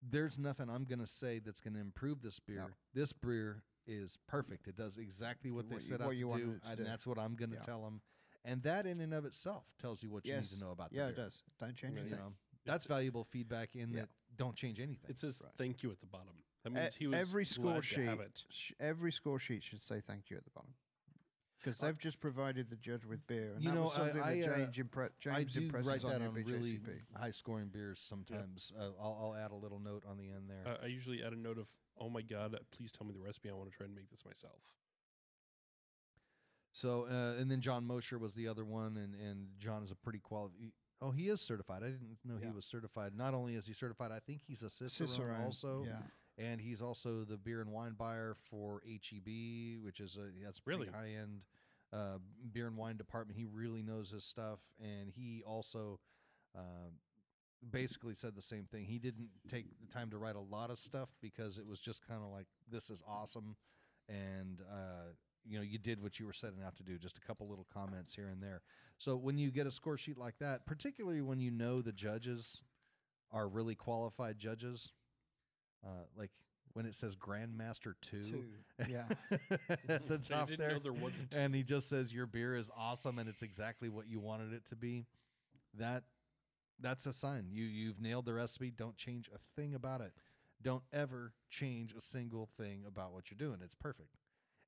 there's nothing I'm going to say that's going to improve this beer. Yep. This beer is perfect. It does exactly what they set out to do, and that's what I'm going to tell them. And that in and of itself tells you what you need to know about the beer. Yeah, it does. Don't change anything. That's valuable feedback in that don't change anything. It says thank you at the bottom. That means he was every glad score to sheet. have it. Every score sheet should say thank you at the bottom, because they've just provided the judge with beer. And You that know, was something I that James I do impresses write on that every on really JCP. high-scoring beers sometimes. I'll add a little note on the end there. I usually add a note of, oh my God, please tell me the recipe. I want to try and make this myself. So, and then John Mosher was the other one, and John is a pretty quality. Oh, he is certified. I didn't know he was certified. Not only is he certified, I think he's a Cicerone also. Yeah. And he's also the beer and wine buyer for HEB, which is that's pretty Really? high-end beer and wine department. He really knows his stuff, and he also basically said the same thing. He didn't take the time to write a lot of stuff because it was just kind of like, this is awesome, and you did what you were setting out to do. Just a couple little comments here and there. So when you get a score sheet like that, particularly when you know the judges are really qualified judges, like when it says Grandmaster 2 Yeah. at the I top didn't there, know there wasn't. and he just says your beer is awesome and it's exactly what you wanted it to be, that's a sign. You've nailed the recipe. Don't change a thing about it. Don't ever change a single thing about what you're doing. It's perfect.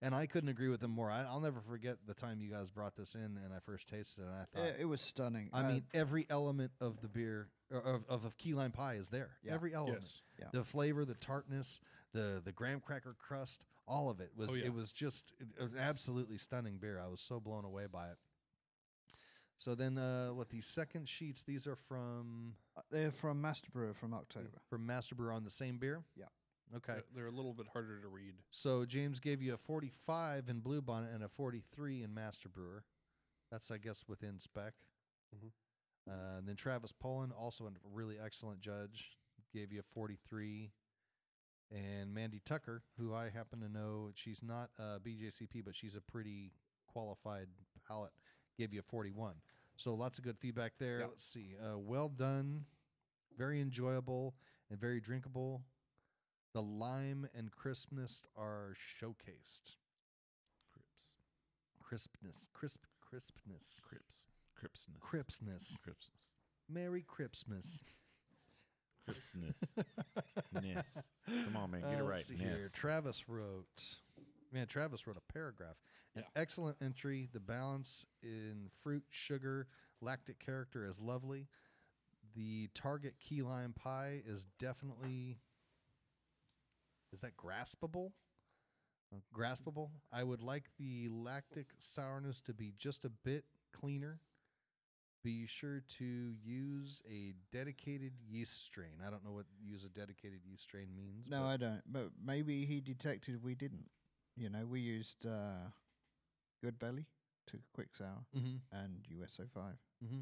And I couldn't agree with them more. I'll never forget the time you guys brought this in and I first tasted it. And I thought, It was stunning. I mean, every element of the beer of key lime pie is there. Yeah. Every element, Yes. Yeah. the flavor, the tartness, the graham cracker crust, all of it was. Oh, yeah. It was just it was an absolutely stunning beer. I was so blown away by it. So then, what these second sheets? These are from They're from Master Brewer from October. Master Brewer on the same beer. Yeah. Okay. They're a little bit harder to read. So James gave you a 45 in Bluebonnet and a 43 in Master Brewer. That's, I guess, within spec. Mhm. And then Travis Poland, also a really excellent judge, gave you a 43. And Mandy Tucker, who I happen to know, she's not a BJCP, but she's a pretty qualified palate, gave you a 41. So lots of good feedback there. Yeah. Let's see. Well done, very enjoyable, and very drinkable. The lime and crispness are showcased. Crispness. Crispness. Crispness. Merry Crispness. Yes. Come on, man. Get it Let's right. see here. Yes. Travis wrote a paragraph. An excellent entry. The balance in fruit, sugar, lactic character is lovely. The target key lime pie is definitely... Is that graspable? Graspable. I would like the lactic sourness to be just a bit cleaner. Be sure to use a dedicated yeast strain. I don't know what use a dedicated yeast strain means. No, I don't. But maybe he detected we didn't. You know, we used Good Belly to Quick Sour and USO5. Mm-hmm.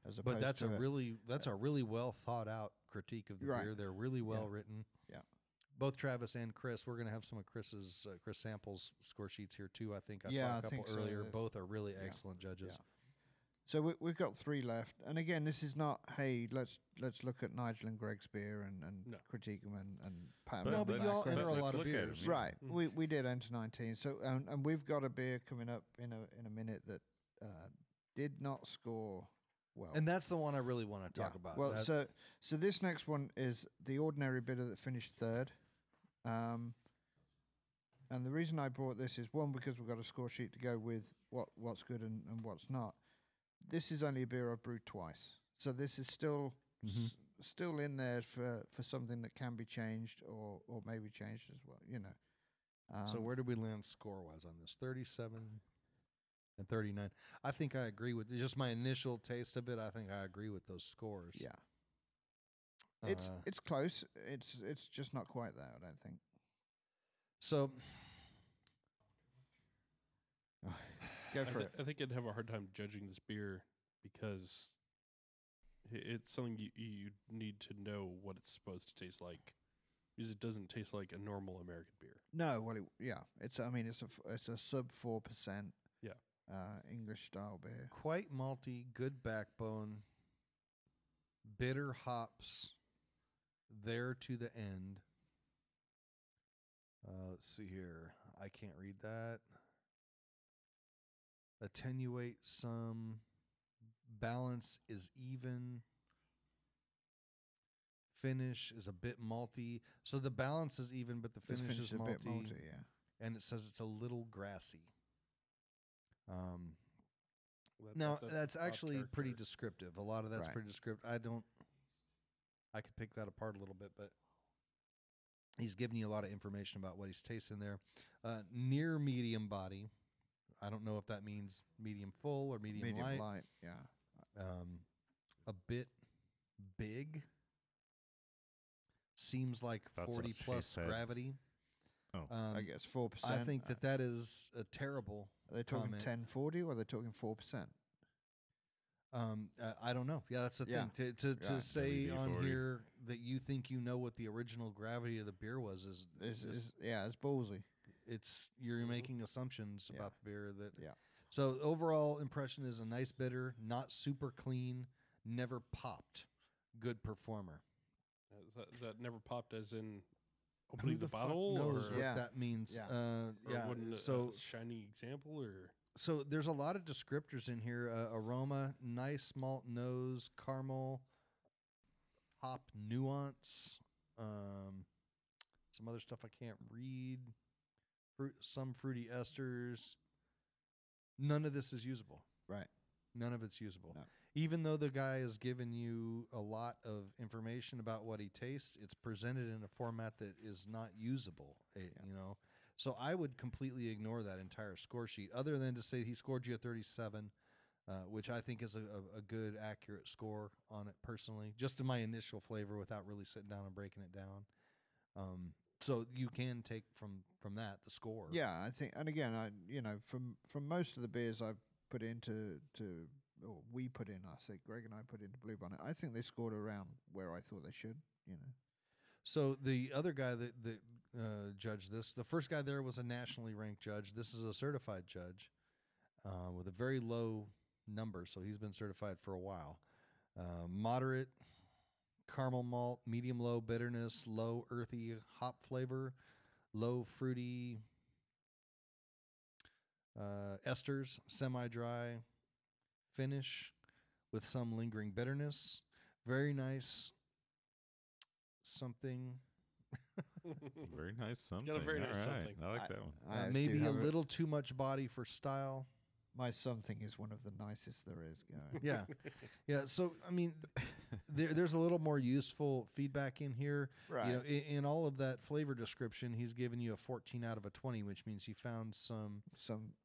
As But opposed that's to a really well thought out critique of the Right. beer. They're really well written. Yeah. Both Travis and Chris. We're going to have some of Chris Sample's score sheets here too. I think I Yeah, saw I a couple think so. earlier. Both are really excellent judges. Yeah. So we've got 3 left, and again, this is not. Hey, let's look at Nigel and Greg's beer and critique them and pat them No, on the but back. y'all And- enter a let's lot of look at beers. 'em, yeah. Right, we did enter 19. So and we've got a beer coming up in a minute that did not score well. And that's the one I really want to talk about. Well, That- so this next one is the ordinary bitter that finished 3rd. And the reason I brought this is, one, because we've got a score sheet to go with what's good and what's not. This is only a beer I've brewed twice, so this is still still in there for something that can be changed or maybe changed as well. You know. So where did we land score-wise on this? 37 and 39. I think I agree with just my initial taste of it. I think I agree with those scores. Yeah. It's close. It's just not quite there, I don't think. So Go for it. I think I'd have a hard time judging this beer because it's something you need to know what it's supposed to taste like, because it doesn't taste like a normal American beer. No, well, it's a sub 4%. Yeah. English style beer. quite malty, good backbone, bitter hops there to the end. Let's see here. I can't read that. Attenuate some. Balance is even. Finish is a bit malty. So the balance is even, but the This finish is a malty. bit malty, yeah. And it says it's a little grassy. That- Now, that's that's off actually pretty character. descriptive. A lot of that's Right. pretty descriptive. I could pick that apart a little bit, but he's giving you a lot of information about what he's tasting there. Near medium body. I don't know if that means medium full or medium light. Yeah. A bit big. Seems like That's what 40 she plus said. gravity. Oh. I guess 4%. I think that is a terrible Are they talking comment. 1040 or are they talking 4%? I don't know. Yeah, that's the Yeah. thing. To Yeah. say on WD-40. here that you think you know what the original gravity of the beer was is It's ballsy. it's you're making assumptions Yeah. about the beer that. Yeah. So overall impression is a nice bitter, not super clean, never popped, good performer. That never popped as in Who opening the fuck bottle, knows or, what Yeah. that means? Yeah. or wouldn't So a shiny example, or So there's a lot of descriptors in here. Aroma, nice malt nose, caramel, hop nuance, some other stuff I can't read. some fruity esters. None of this is usable. Right. None of it's usable. No. Even though the guy has given you a lot of information about what he tastes, it's presented in a format that is not usable. You know, so I would completely ignore that entire score sheet, other than to say he scored you a 37, which I think is a good, accurate score on it personally, just in my initial flavor without really sitting down and breaking it down. So you can take from that the score. Yeah, I think, and again, from most of the beers I've put into or we put in, I think Greg and I put into Bluebonnet, I think they scored around where I thought they should. So the other guy that judged this, the first guy there was a nationally ranked judge. This is a certified judge with a very low number, so he's been certified for a while. Moderate caramel malt, medium low bitterness, low earthy hop flavor, low fruity esters, semi-dry finish with some lingering bitterness. Very nice something. Very nice something. Got a very nice All right. something. I like that one. Maybe a little too much body for style. My something is one of the nicest there is going. Yeah. So I mean, there's a little more useful feedback in here. Right. You know, in all of that flavor description, he's given you a 14 out of a 20, which means he found some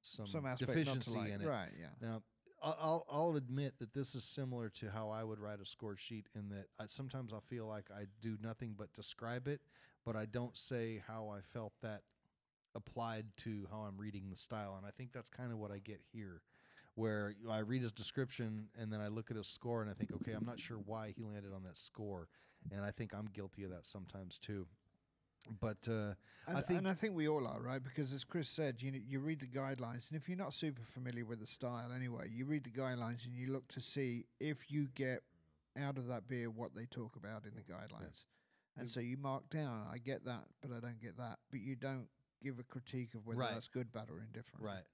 aspect deficiency not to like. in it. Right. Yeah. Now, I'll admit that this is similar to how I would write a score sheet, in that sometimes I feel like I do nothing but describe it, but I don't say how I felt that applied to how I'm reading the style. And I think that's kind of what I get here, where I read his description and then I look at his score and I think, okay, I'm not sure why he landed on that score. And I think I'm guilty of that sometimes too. But I think we all are, right? Because as Chris said, you read the guidelines, and if you're not super familiar with the style anyway, you read the guidelines and you look to see if you get out of that beer what they talk about in the guidelines. Yeah. And so you mark down, I get that, but I don't get that. But you don't give a critique of whether that's good, bad, or indifferent. Right.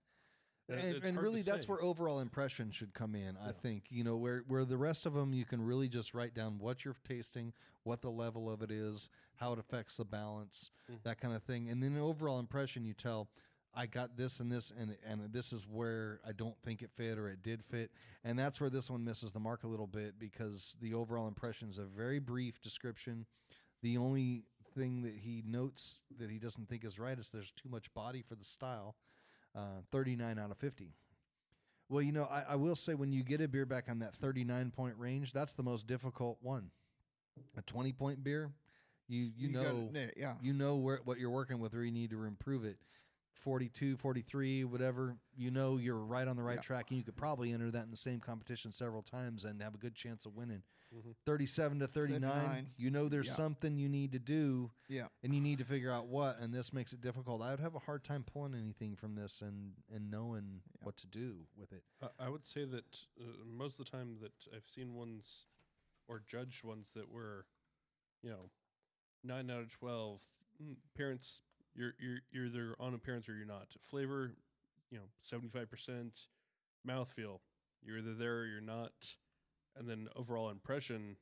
And really, that's where overall impression should come in, I think. You know, where the rest of them, you can really just write down what you're tasting, what the level of it is, how it affects the balance, that kind of thing. And then an overall impression, you tell, I got this and this, and this is where I don't think it fit or it did fit. And that's where this one misses the mark a little bit, because the overall impression is a very brief description. The only thing that he notes that he doesn't think is right is there's too much body for the style. 39 out of 50. Well, you know, I will say, when you get a beer back on that 39-point range, that's the most difficult one. A 20-point beer, you know what you're working with, or you need to improve it. 42, 43, whatever, you know you're right on the right track, and you could probably enter that in the same competition several times and have a good chance of winning. 37 to 39, you know there's something you need to do, and you need to figure out what, and this makes it difficult. I would have a hard time pulling anything from this and knowing what to do with it. I would say that most of the time that I've seen ones or judged ones that were, 9 out of 12, appearance, you're either on appearance or you're not. Flavor, 75%. Mouthfeel, you're either there or you're not. And then overall impression,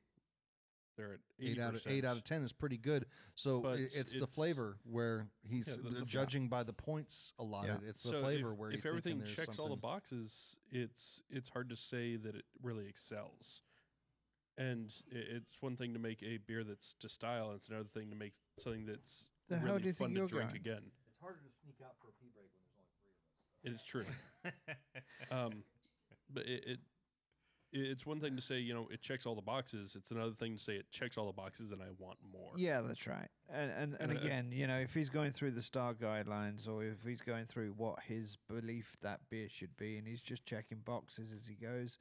they're at 80%. 8 out of 10 is pretty good. So it's the flavor where he's judging by the points allotted. Yeah. It's the flavor where if everything checks all the boxes, it's hard to say that it really excels. And it's one thing to make a beer that's to style, and it's another thing to make something that's really fun to drink again. It's harder to sneak out for a pee break when there's only 3 of us. It is true. But it's one thing to say, it checks all the boxes. It's another thing to say it checks all the boxes and I want more. Yeah, that's right. And again, if he's going through the star guidelines, or if he's going through what his belief that beer should be, and he's just checking boxes as he goes,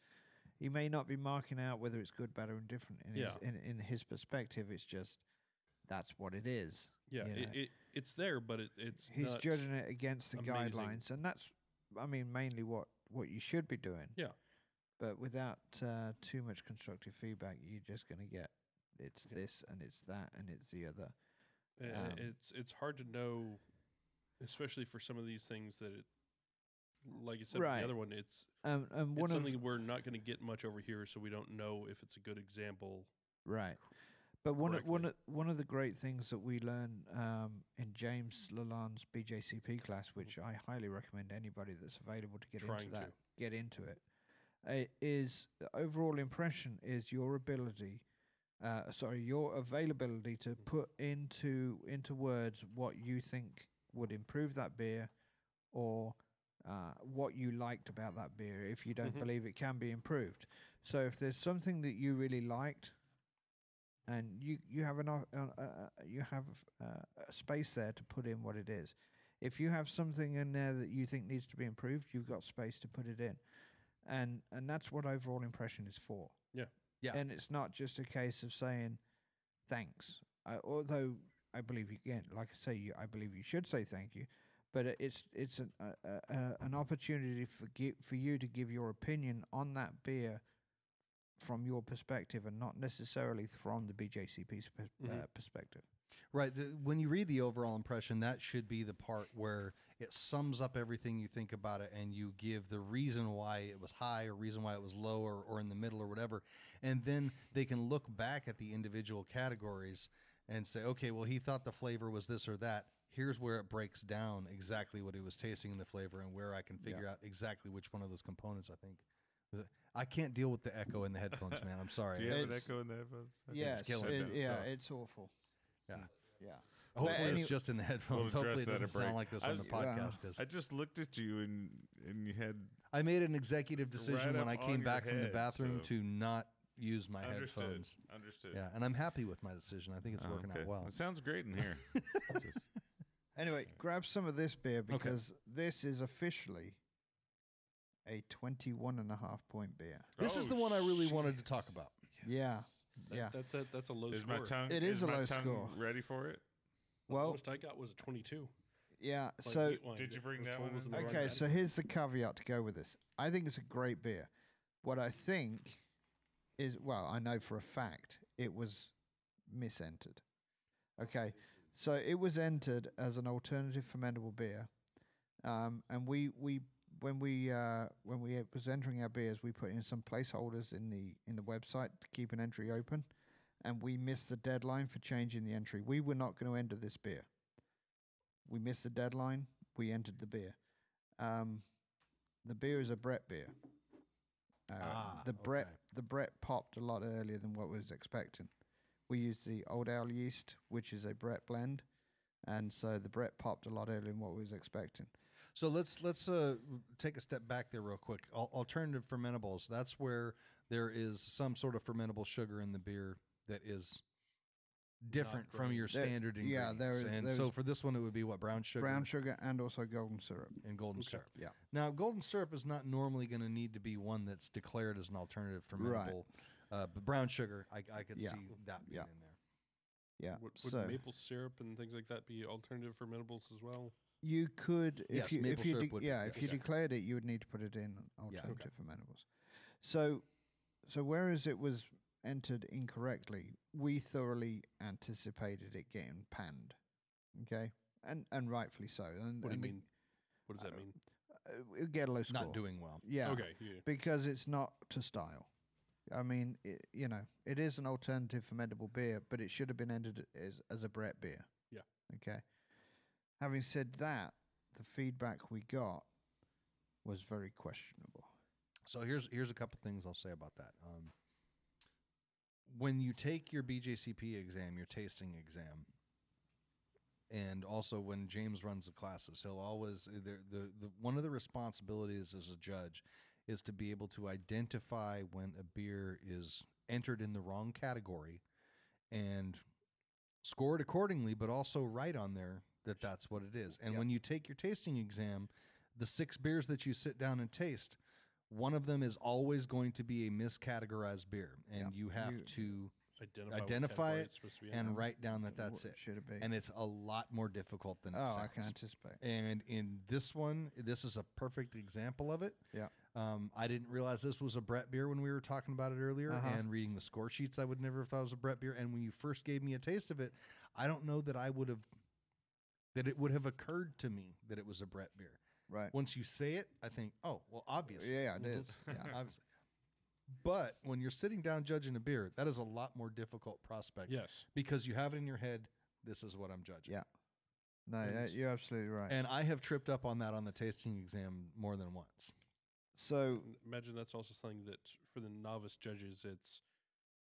he may not be marking out whether it's good, bad, or indifferent. In his perspective, it's just, that's what it is. Yeah, it's there, but he's not judging it against the amazing guidelines, and that's, mainly what you should be doing. Yeah. But without too much constructive feedback, you're just going to get it's this and it's that and it's the other. It's hard to know, especially for some of these things that like you said, right. The other one, it's something we're not going to get much over here, so we don't know if it's a good example. Right. But correctly. one of the great things that we learn in James Lalanne's BJCP class, which I highly recommend anybody that's available to get Trying into that, to. get into it, is the overall impression is your ability, your availability to put into words what you think would improve that beer, or what you liked about that beer if you don't Mhm. believe it can be improved. So if there's something that you really liked, and you have a space there to put in what it is. If you have something in there that you think needs to be improved, you've got space to put it in, and that's what overall impression is for. Yeah. Yeah. And it's not just a case of saying thanks. Although I believe again, like I say, I believe you should say thank you, but it's an opportunity for you to give your opinion on that beer from your perspective, and not necessarily from the BJCP's perspective. Right. When you read the overall impression, that should be the part where it sums up everything you think about it, and you give the reason why it was high, or reason why it was low, or in the middle, or whatever. And then they can look back at the individual categories and say, okay, well, he thought the flavor was this or that. Here's where it breaks down exactly what he was tasting in the flavor, and where I can figure out exactly which one of those components I think. I can't deal with the echo in the headphones, man. I'm sorry. Do you have an echo in the headphones? Yes, killing me, it's awful. Yeah. Yeah. Hopefully But it's just in the headphones. We'll Hopefully it address that doesn't at sound break. like this I on the was- podcast, because I just looked at you and you had I made an executive decision Right when I up came on your back from the head, bathroom so- to not use my understood. headphones. Understood. Yeah, and I'm happy with my decision. I think it's Oh, working okay. out well. It sounds great in here. Just- Anyway, grab some of this beer, because this is officially a 21.5 point beer. This is Oh, the one I really shit. wanted to talk about. Yeah. Yeah. That's a low Is score. my tongue? It is a my low tongue score. Ready for it? The Well, lowest I got was a 22. yeah. Like So wheat wine Did you that bring was that told one was in? the wrong okay, so category. here's the caveat to go with this. I think it's a great beer. What I think is, well, I know for a fact it was misentered. Okay, so it was entered as an alternative fermentable beer, and when we was entering our beers, we put in some placeholders in the website to keep an entry open, and we missed the deadline for changing the entry. We were not going to enter this beer. We missed the deadline. We entered the beer. The beer is a Brett beer. The Brett popped a lot earlier than what we was expecting. We used the Old Ale yeast, which is a Brett blend, and so the Brett popped a lot earlier than what we was expecting. So let's take a step back there real quick. Alternative fermentables, that's where there is some sort of fermentable sugar in the beer that is different Not from great. your standard yeah, ingredients. there is- And there so is for this one, it would be what, brown sugar? Brown sugar and also golden syrup. And golden Okay. syrup. Yeah. Now, golden syrup is not normally going to need to be one that's declared as an alternative fermentable. But brown sugar, I could Yeah. see that being Yeah. in there. Yeah. Would so maple syrup and things like that be alternative fermentables as well? you could, Yes, if you maple syrup would be, if you yes. declared it, you would need to put it in Yeah. alternative fermentables. So whereas it was entered incorrectly, we thoroughly anticipated it getting panned. Okay, and rightfully so. And What do you and mean? What does that mean? It'll get a low score. Not doing well. Yeah. Okay. Yeah. Because it's not to style. I mean, it is an alternative fermentable beer, but it should have been entered as a Brett beer. Yeah. Okay. Having said that, the feedback we got was very questionable. So here's a couple things I'll say about that. When you take your BJCP exam, your tasting exam, and also when James runs the classes, he'll always the one of the responsibilities as a judge is to be able to identify when a beer is entered in the wrong category and score it accordingly, but also write on there that that's what it is. And Yep. when you take your tasting exam, the 6 beers that you sit down and taste, one of them is always going to be a miscategorized beer, and Yep. you have You- to Identify Identify what category it it's supposed to be in. and write down that that's it. Should it be? And it's a lot more difficult than it I sounds. can anticipate. And in this one, this is a perfect example of it. Yeah. I didn't realize this was a Brett beer when we were talking about it earlier. Uh-huh. And reading the score sheets, I would never have thought it was a Brett beer. And when you first gave me a taste of it, I don't know that it would have occurred to me that it was a Brett beer. Right. Once you say it, I think, oh, well, obviously. Yeah, it is. Yeah. Obviously. But when you're sitting down judging a beer, that is a lot more difficult prospect. Yes. Because you have it in your head, this is what I'm judging. Yeah. No, And- you're absolutely right. And I have tripped up on that on the tasting exam more than once. So Imagine that's also something that for the novice judges, it's,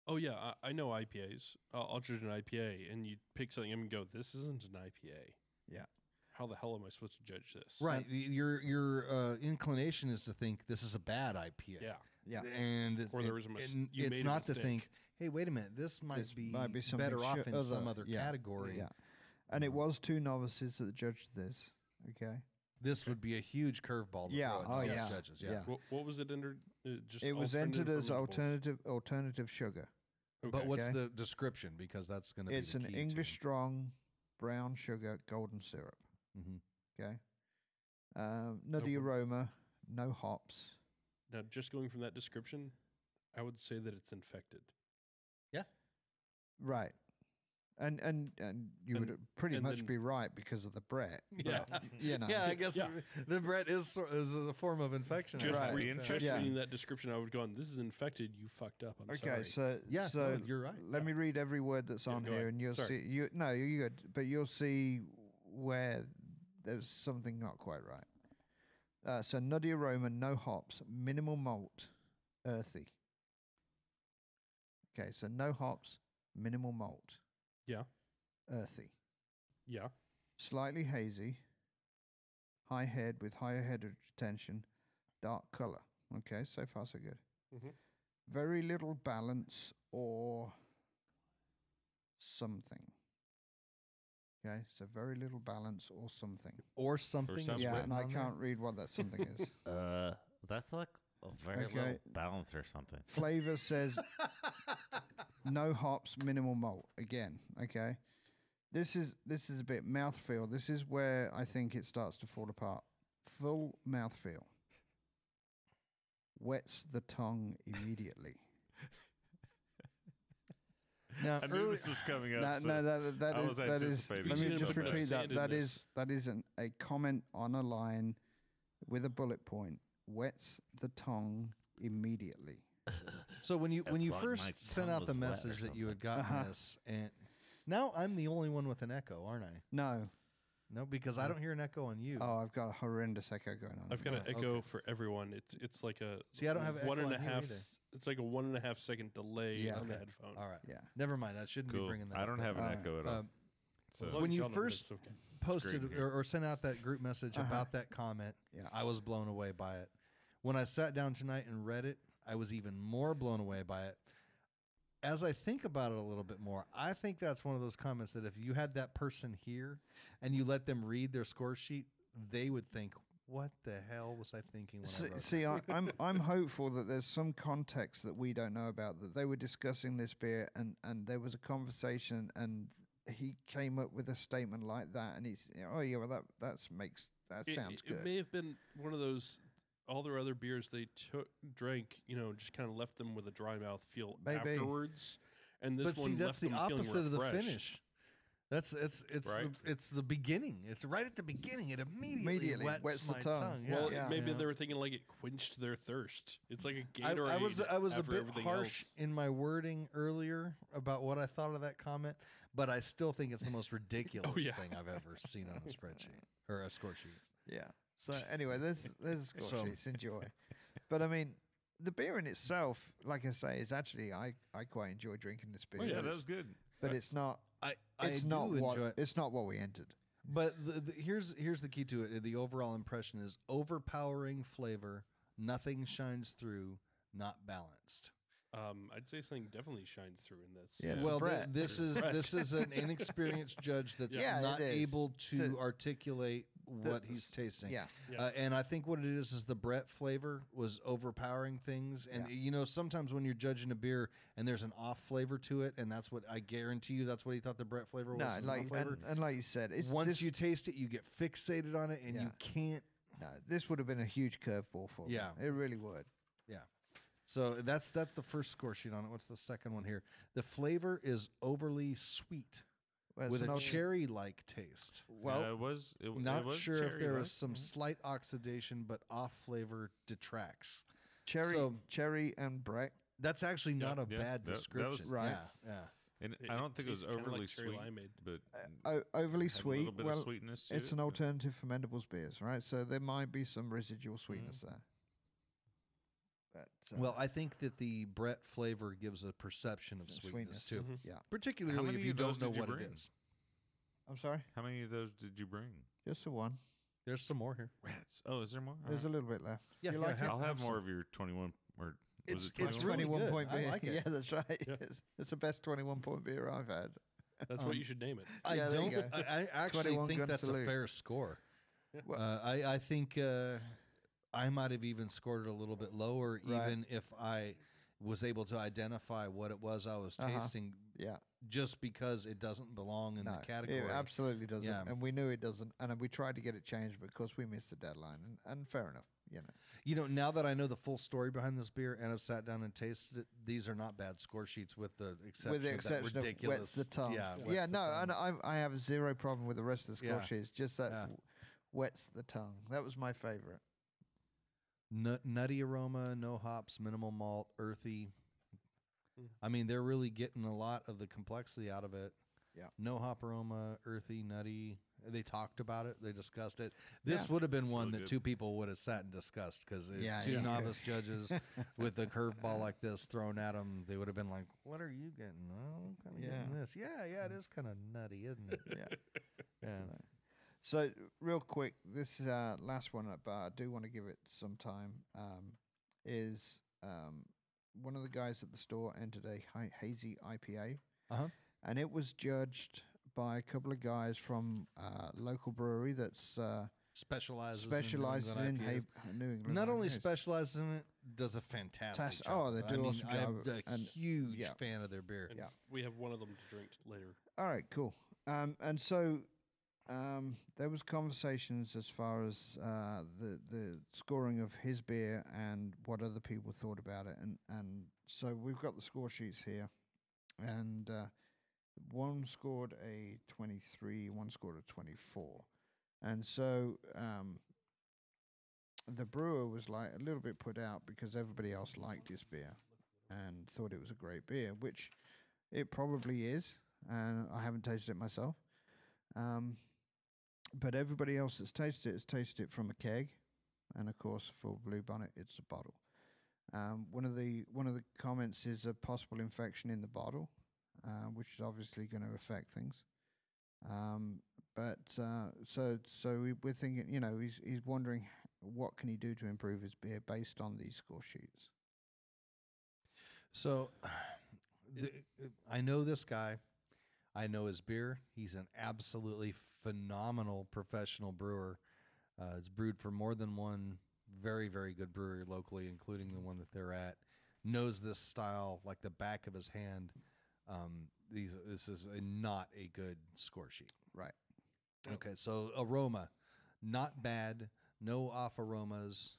oh yeah, I know IPAs. I'll judge an IPA, and you pick something up and go, this isn't an IPA. Yeah. How the hell am I supposed to judge this? Right. Your inclination is to think this is a bad IPA. Yeah. yeah, And it's, Or there was a and you it's made a not to mistake. think, hey, wait a minute, this might This be might be something better off in some other- other yeah, category. yeah. And it was 2 novices that judged this. Okay. This would be a huge curveball. To Yeah, throw at oh, novice yeah, judges. Yeah. yeah. What was it entered? Just It was entered as fermentables? alternative sugar. Okay. But what's Okay. the description? Because that's going to be It's the an key English strong brown sugar golden syrup. Mm-hmm. Okay. Nutty problem. aroma, no hops. Now, just going from that description, I would say that it's infected. Right. And you would pretty and much then- be right because of the Brett. Yeah. You know. Yeah, I guess Yeah. the Brett is a form of infection. Just, Right. just Yeah. reading that description, I would go, this is infected. You fucked up. I'm Okay, sorry. so Yeah, so no, you're right. let me read every word that's Yeah, on go here, ahead. and you'll Sorry. see. You're good, but you'll see where there's something not quite right. So nutty aroma, no hops, minimal malt, earthy. Okay, so no hops, minimal malt, Yeah. earthy, Yeah. slightly hazy, high head with higher head retention, dark color. Okay, so far so good. Mhm. Very little balance or something. Okay, so very little balance or something. Or something. something. is Yeah, written and I on there. can't read what that something is. That's like a very Okay. little balance or something. Flavor says no hops, minimal malt. Again, okay. This is a bit mouthfeel. This is where I think it starts to fall apart. Full mouthfeel. Wets the tongue immediately. Now, I knew this was coming up. That, so no, that I is was that is. anticipating Let me you just something. repeat that. That Sandedness. is a comment on a line with a bullet point. Wets the tongue immediately. so when you It's like first my sent tongue out the was wet or message that you had gotten Uh-huh. this, and now I'm the only one with an echo, aren't I? No. No, because I don't hear an echo on you. Oh, I've got a horrendous echo going on. I've got an Oh, echo okay. for everyone. It's like a See, I don't have echo one and a on here half. either. It's like a 1.5 second delay Yeah. on the Okay. headphone. All right. Yeah. Never mind. I shouldn't be cool. bringing that I up, don't but, have an Alright. echo at all. um, As So long when as you y'all know first it's okay. posted great here. or sent out that group message Uh-huh. about that comment, Yeah. I was blown away by it. When I sat down tonight and read it, I was even more blown away by it. As I think about it a little bit more, I think that's one of those comments that if you had that person here and you let them read their score sheet, they would think, "What the hell was I thinking when I wrote See, that?" I'm hopeful that there's some context that we don't know about, that they were discussing this beer and there was a conversation and he came up with a statement like that and he's, oh yeah, well that sounds It good. may have been one of those. All their other beers they drank, just kind of left them with a dry mouth feel Maybe. afterwards. And this But one see, that's left the them feeling opposite of the refreshed. finish. It's Right. it's the beginning. It's right at the beginning. It immediately wets the my tongue. Yeah. Well, Yeah. maybe Yeah. they were thinking like it quenched their thirst. It's like a I Gatorade. was a after bit everything harsh else. in my wording earlier about what I thought of that comment, but I still think it's the most ridiculous yeah. thing I've ever seen on a spreadsheet or a score sheet. Yeah. So anyway, there's score So- sheets. Enjoy. But I mean, the beer in itself, like I say, is actually I quite enjoy drinking this beer. yeah, but that it's- was good. But it's not. I It's do not what. enjoy it. It's not what we entered. But here's the key to it. The overall impression is overpowering flavor. Nothing shines through. Not balanced. I'd say something definitely shines through in this. Yeah. Well, Brett. this is an inexperienced judge that's Yeah, it not is. able to To- articulate what he's tasting. Yeah. Yeah. And I think what it is the Brett flavor was overpowering things. And sometimes when you're judging a beer and there's an off flavor to it, and that's what I guarantee you, that's what he thought the Brett flavor was. No, was an like off flavor. and like you said, it's Once this, you taste it, you get fixated on it, and you Yeah. can't. no, this would have been a huge curveball for Yeah. them. It really would. Yeah. So that's the first score sheet on it. What's the second one here? The flavor is overly sweet Well, with it's a not- cherry-like taste. Well, it was. It Not was sure if cherry, there right? is some slight oxidation, but off flavor detracts. cherry and Breck. That's actually not a Yeah, bad that was- description. Right. Yeah. And I don't think it was tasted kinda overly like cherry sweet, limeade. but Overly had a sweet. little bit Well, of sweetness to it's it. an alternative fermentables beers, right? So there might be some residual sweetness there. But Well, I think that the Brett flavor gives a perception of sweetness, too. Mhm. yeah. Particularly many if you of those don't know did you what it bring? is. I'm sorry, How many of those did you bring? just the one. There's some more here. Rats. Oh, is there more? There's a little bit left. Yeah, you yeah, like it? I'll have more some. of your 21 or It's- was it it's 21? really 21 good. point I beer. like it. Yeah, that's right. Yeah. It's the best 21 point beer I've had. That's what you should name it. I Yeah, there you don't. go. I actually 21 think gun that's salute. a fair score. Well- I think I might have even scored it a little bit lower, Right. even if I was able to identify what it was I was Uh-huh. tasting, Yeah, just because it doesn't belong in no, the category. it absolutely doesn't, Yeah. and we knew it doesn't, and we tried to get it changed because we missed the deadline, and fair enough, You know, now that I know the full story behind this beer and I've sat down and tasted it, these are not bad score sheets with the exception, with the of exception that of ridiculous. wets the tongue. Yeah, Yeah, wets the no, tongue. and I have zero problem with the rest of the score Yeah. sheets. Just that Yeah. wets the tongue. That was my favorite. Nutty aroma, no hops, minimal malt, earthy. Mm. I mean, they're really getting a lot of the complexity out of it. Yeah. No hop aroma, earthy, nutty. They talked about it. They discussed it. This Yeah. would have been one Really that good. two people would have sat and discussed because Yeah, two yeah. novice judges with a curveball like this thrown at them, they would have been like, "What are you getting? Oh, I'm kind of getting Yeah. this. Yeah, it is kind of nutty, isn't it? Yeah. Yeah. So real quick, this last one, but I do want to give it some time. Is one of the guys at the store entered a hazy IPA, Uh-huh. and it was judged by a couple of guys from local brewery that's Specializes specializes in in New England IPAs. New England. Not only IPAs. specializes in it, does a fantastic job. Oh, they do I mean, awesome job, I'm a and- huge yeah. fan of their beer. And Yeah. we have one of them to drink later. All right, cool. And so there was conversations as far as the scoring of his beer and what other people thought about it, and so we've got the score sheets here, and one scored a 23, one scored a 24, and so the brewer was like a little bit put out because everybody else liked his beer and thought it was a great beer, which it probably is, and I haven't tasted it myself. But everybody else that's tasted it has tasted it from a keg, and of course for Bluebonnet it's a bottle. One of the comments is a possible infection in the bottle, which is obviously going to affect things. We're thinking, he's wondering what can he do to improve his beer based on these score sheets. So, I know this guy. I know his beer. He's an absolutely phenomenal professional brewer. It's brewed for more than one very, very good brewery locally, including the one that they're at. Knows this style like the back of his hand. This is not a good score sheet. Right. Okay, so aroma, not bad. No off aromas.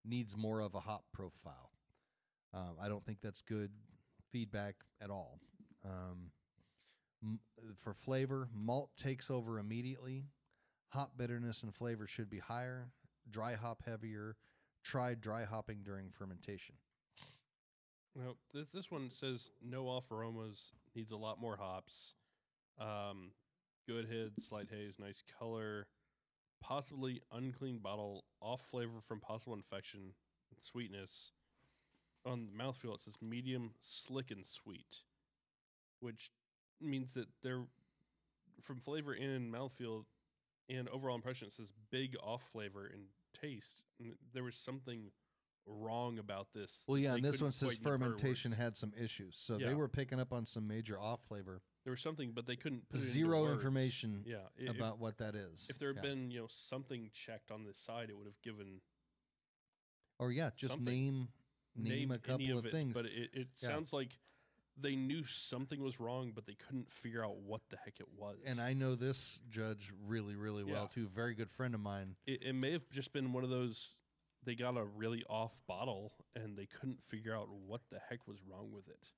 Needs more of a hop profile. I don't think that's good feedback at all. For flavor, malt takes over immediately. Hop bitterness and flavor should be higher. Dry hop heavier. Try dry hopping during fermentation. Now, this one says no off aromas, needs a lot more hops. Good head, slight haze, nice color. Possibly unclean bottle, off flavor from possible infection, and sweetness. On the mouthfeel, it says medium, slick, and sweet, which means that they're from flavor and mouthfeel and overall impression. It says big off flavor and taste. And there was something wrong about this. Well, yeah, They and this couldn't one says quite put it per fermentation words. had some issues. So Yeah. they were picking up on some major off flavor. There was something, but they couldn't put it into Zero words. information Yeah, about what that is. if there had Yeah. been something checked on the side, it would have given Or yeah, just something. name a any couple of it, things. But it Yeah. sounds like they knew something was wrong, but they couldn't figure out what the heck it was. And I know this judge really, really well Yeah. too. Very good friend of mine. It may have just been one of those. They got a really off bottle, and they couldn't figure out what the heck was wrong with it.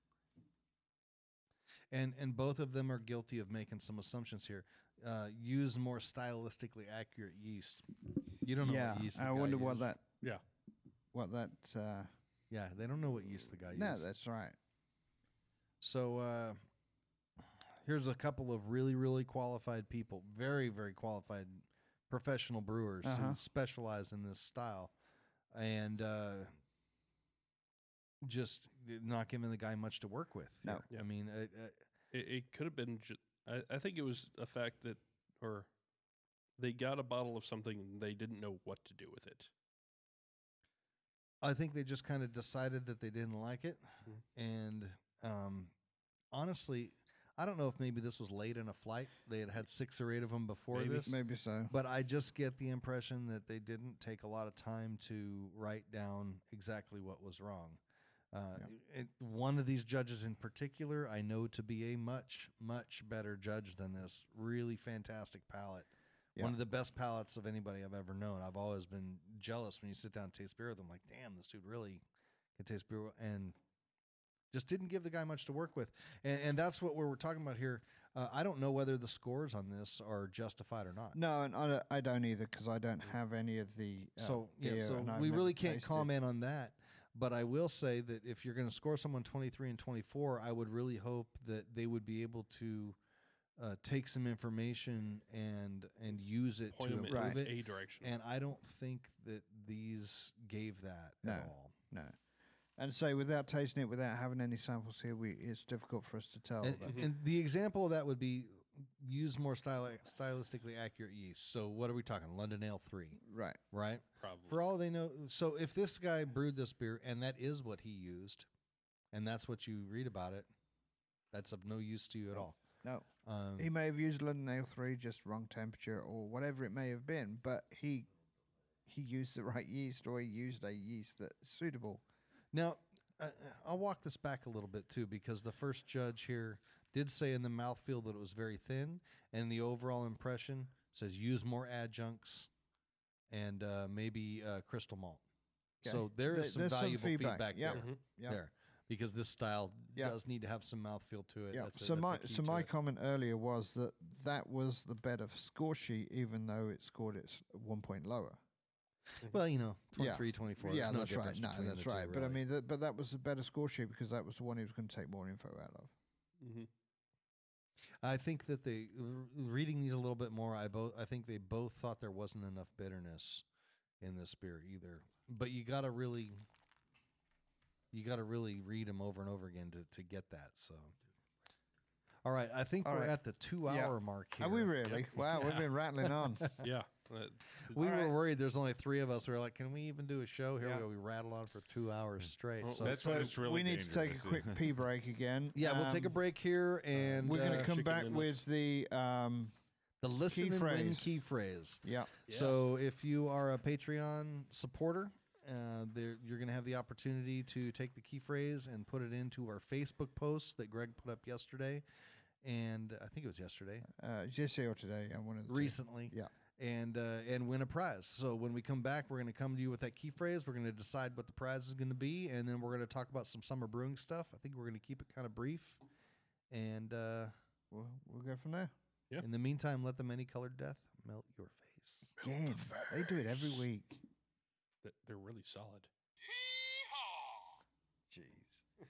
And both of them are guilty of making some assumptions here. Use more stylistically accurate yeast. You don't know Yeah, what yeast. I the guy wonder what used. Yeah. that Yeah, they don't know what yeast the guy used. No, that's right. So here's a couple of really, really qualified people, very, very qualified professional brewers who specialize in this style, and just not giving the guy much to work with. No. Yeah. I mean, It could have been. I think it was a fact that, or they got a bottle of something and they didn't know what to do with it. I think they just kind of decided that they didn't like it, and honestly, I don't know if maybe this was late in a flight. They had 6 or 8 of them before this. Maybe so. But I just get the impression that they didn't take a lot of time to write down exactly what was wrong. One of these judges in particular, I know to be a much, much better judge than this. Really fantastic palate. Yeah. One of the best palates of anybody I've ever known. I've always been jealous when you sit down and taste beer with them. Like, damn, this dude really can taste beer. And just didn't give the guy much to work with. And that's what we're talking about here. I don't know whether the scores on this are justified or not. No, and I don't either because I don't have any of the. So beer and I've we never really can't tasted. comment on that. But I will say that if you're going to score someone 23 and 24, I would really hope that they would be able to take some information and use it Point to them improve in it. a direction. And I don't think that these gave that at all. No. And so without tasting it, without having any samples here, it's difficult for us to tell. And the example of that would be use more stylistically accurate yeast. So what are we talking? London Ale 3, right. right? Probably. For all they know, so if this guy brewed this beer and that is what he used, and that's what you read about it, that's of no use to you at all. No. He may have used London Ale 3, just wrong temperature or whatever it may have been, but he used the right yeast or he used a yeast that's suitable. Now, I'll walk this back a little bit, too, because the first judge here did say in the mouthfeel that it was very thin, and the overall impression says use more adjuncts and maybe crystal malt. Okay. So there's some valuable feedback Yep. there, Yep. there, because this style Yep. does need to have some mouthfeel to it. Yeah. That's So that's a key my to it. comment earlier was that was the better score sheet, even though it scored it 1 point lower. Well, you know, Yeah. 23, 24. Yeah, there's no that's right. difference No, between that's the two, right. But I really. mean, but that was a better score sheet because that was the one he was going to take more info out of. Mm-hmm. I think that reading these a little bit more, I think they both thought there wasn't enough bitterness in this beer either. But you got to really read them over and over again to get that. So, all right, I think All we're right. at the 2-hour mark here. Are we really? Wow, we've been rattling on. Yeah. We All were right. worried. There's only 3 of us. We were like, can we even do a show? Here Yeah. we go. We rattled on for 2 hours straight. Well, So That's when So it's really we need to take a dangerous. quick pee break again. yeah, we'll take a break here, and We're going to come chicken back nuggets. with the the listen and win phrase. key phrase. yeah. So if you are a Patreon supporter, you're going to have the opportunity to take the key phrase and put it into our Facebook post that Greg put up yesterday, and I think it was yesterday, Yesterday or today. I wanted recently. Yeah. And win a prize. So when we come back, we're going to come to you with that key phrase. We're going to decide what the prize is going to be, and then we're going to talk about some summer brewing stuff. I think we're going to keep it kind of brief, and We'll go from there. Yeah. in the meantime, let the many-colored death melt your face. Again, they do it every week. They're really solid. Jeez.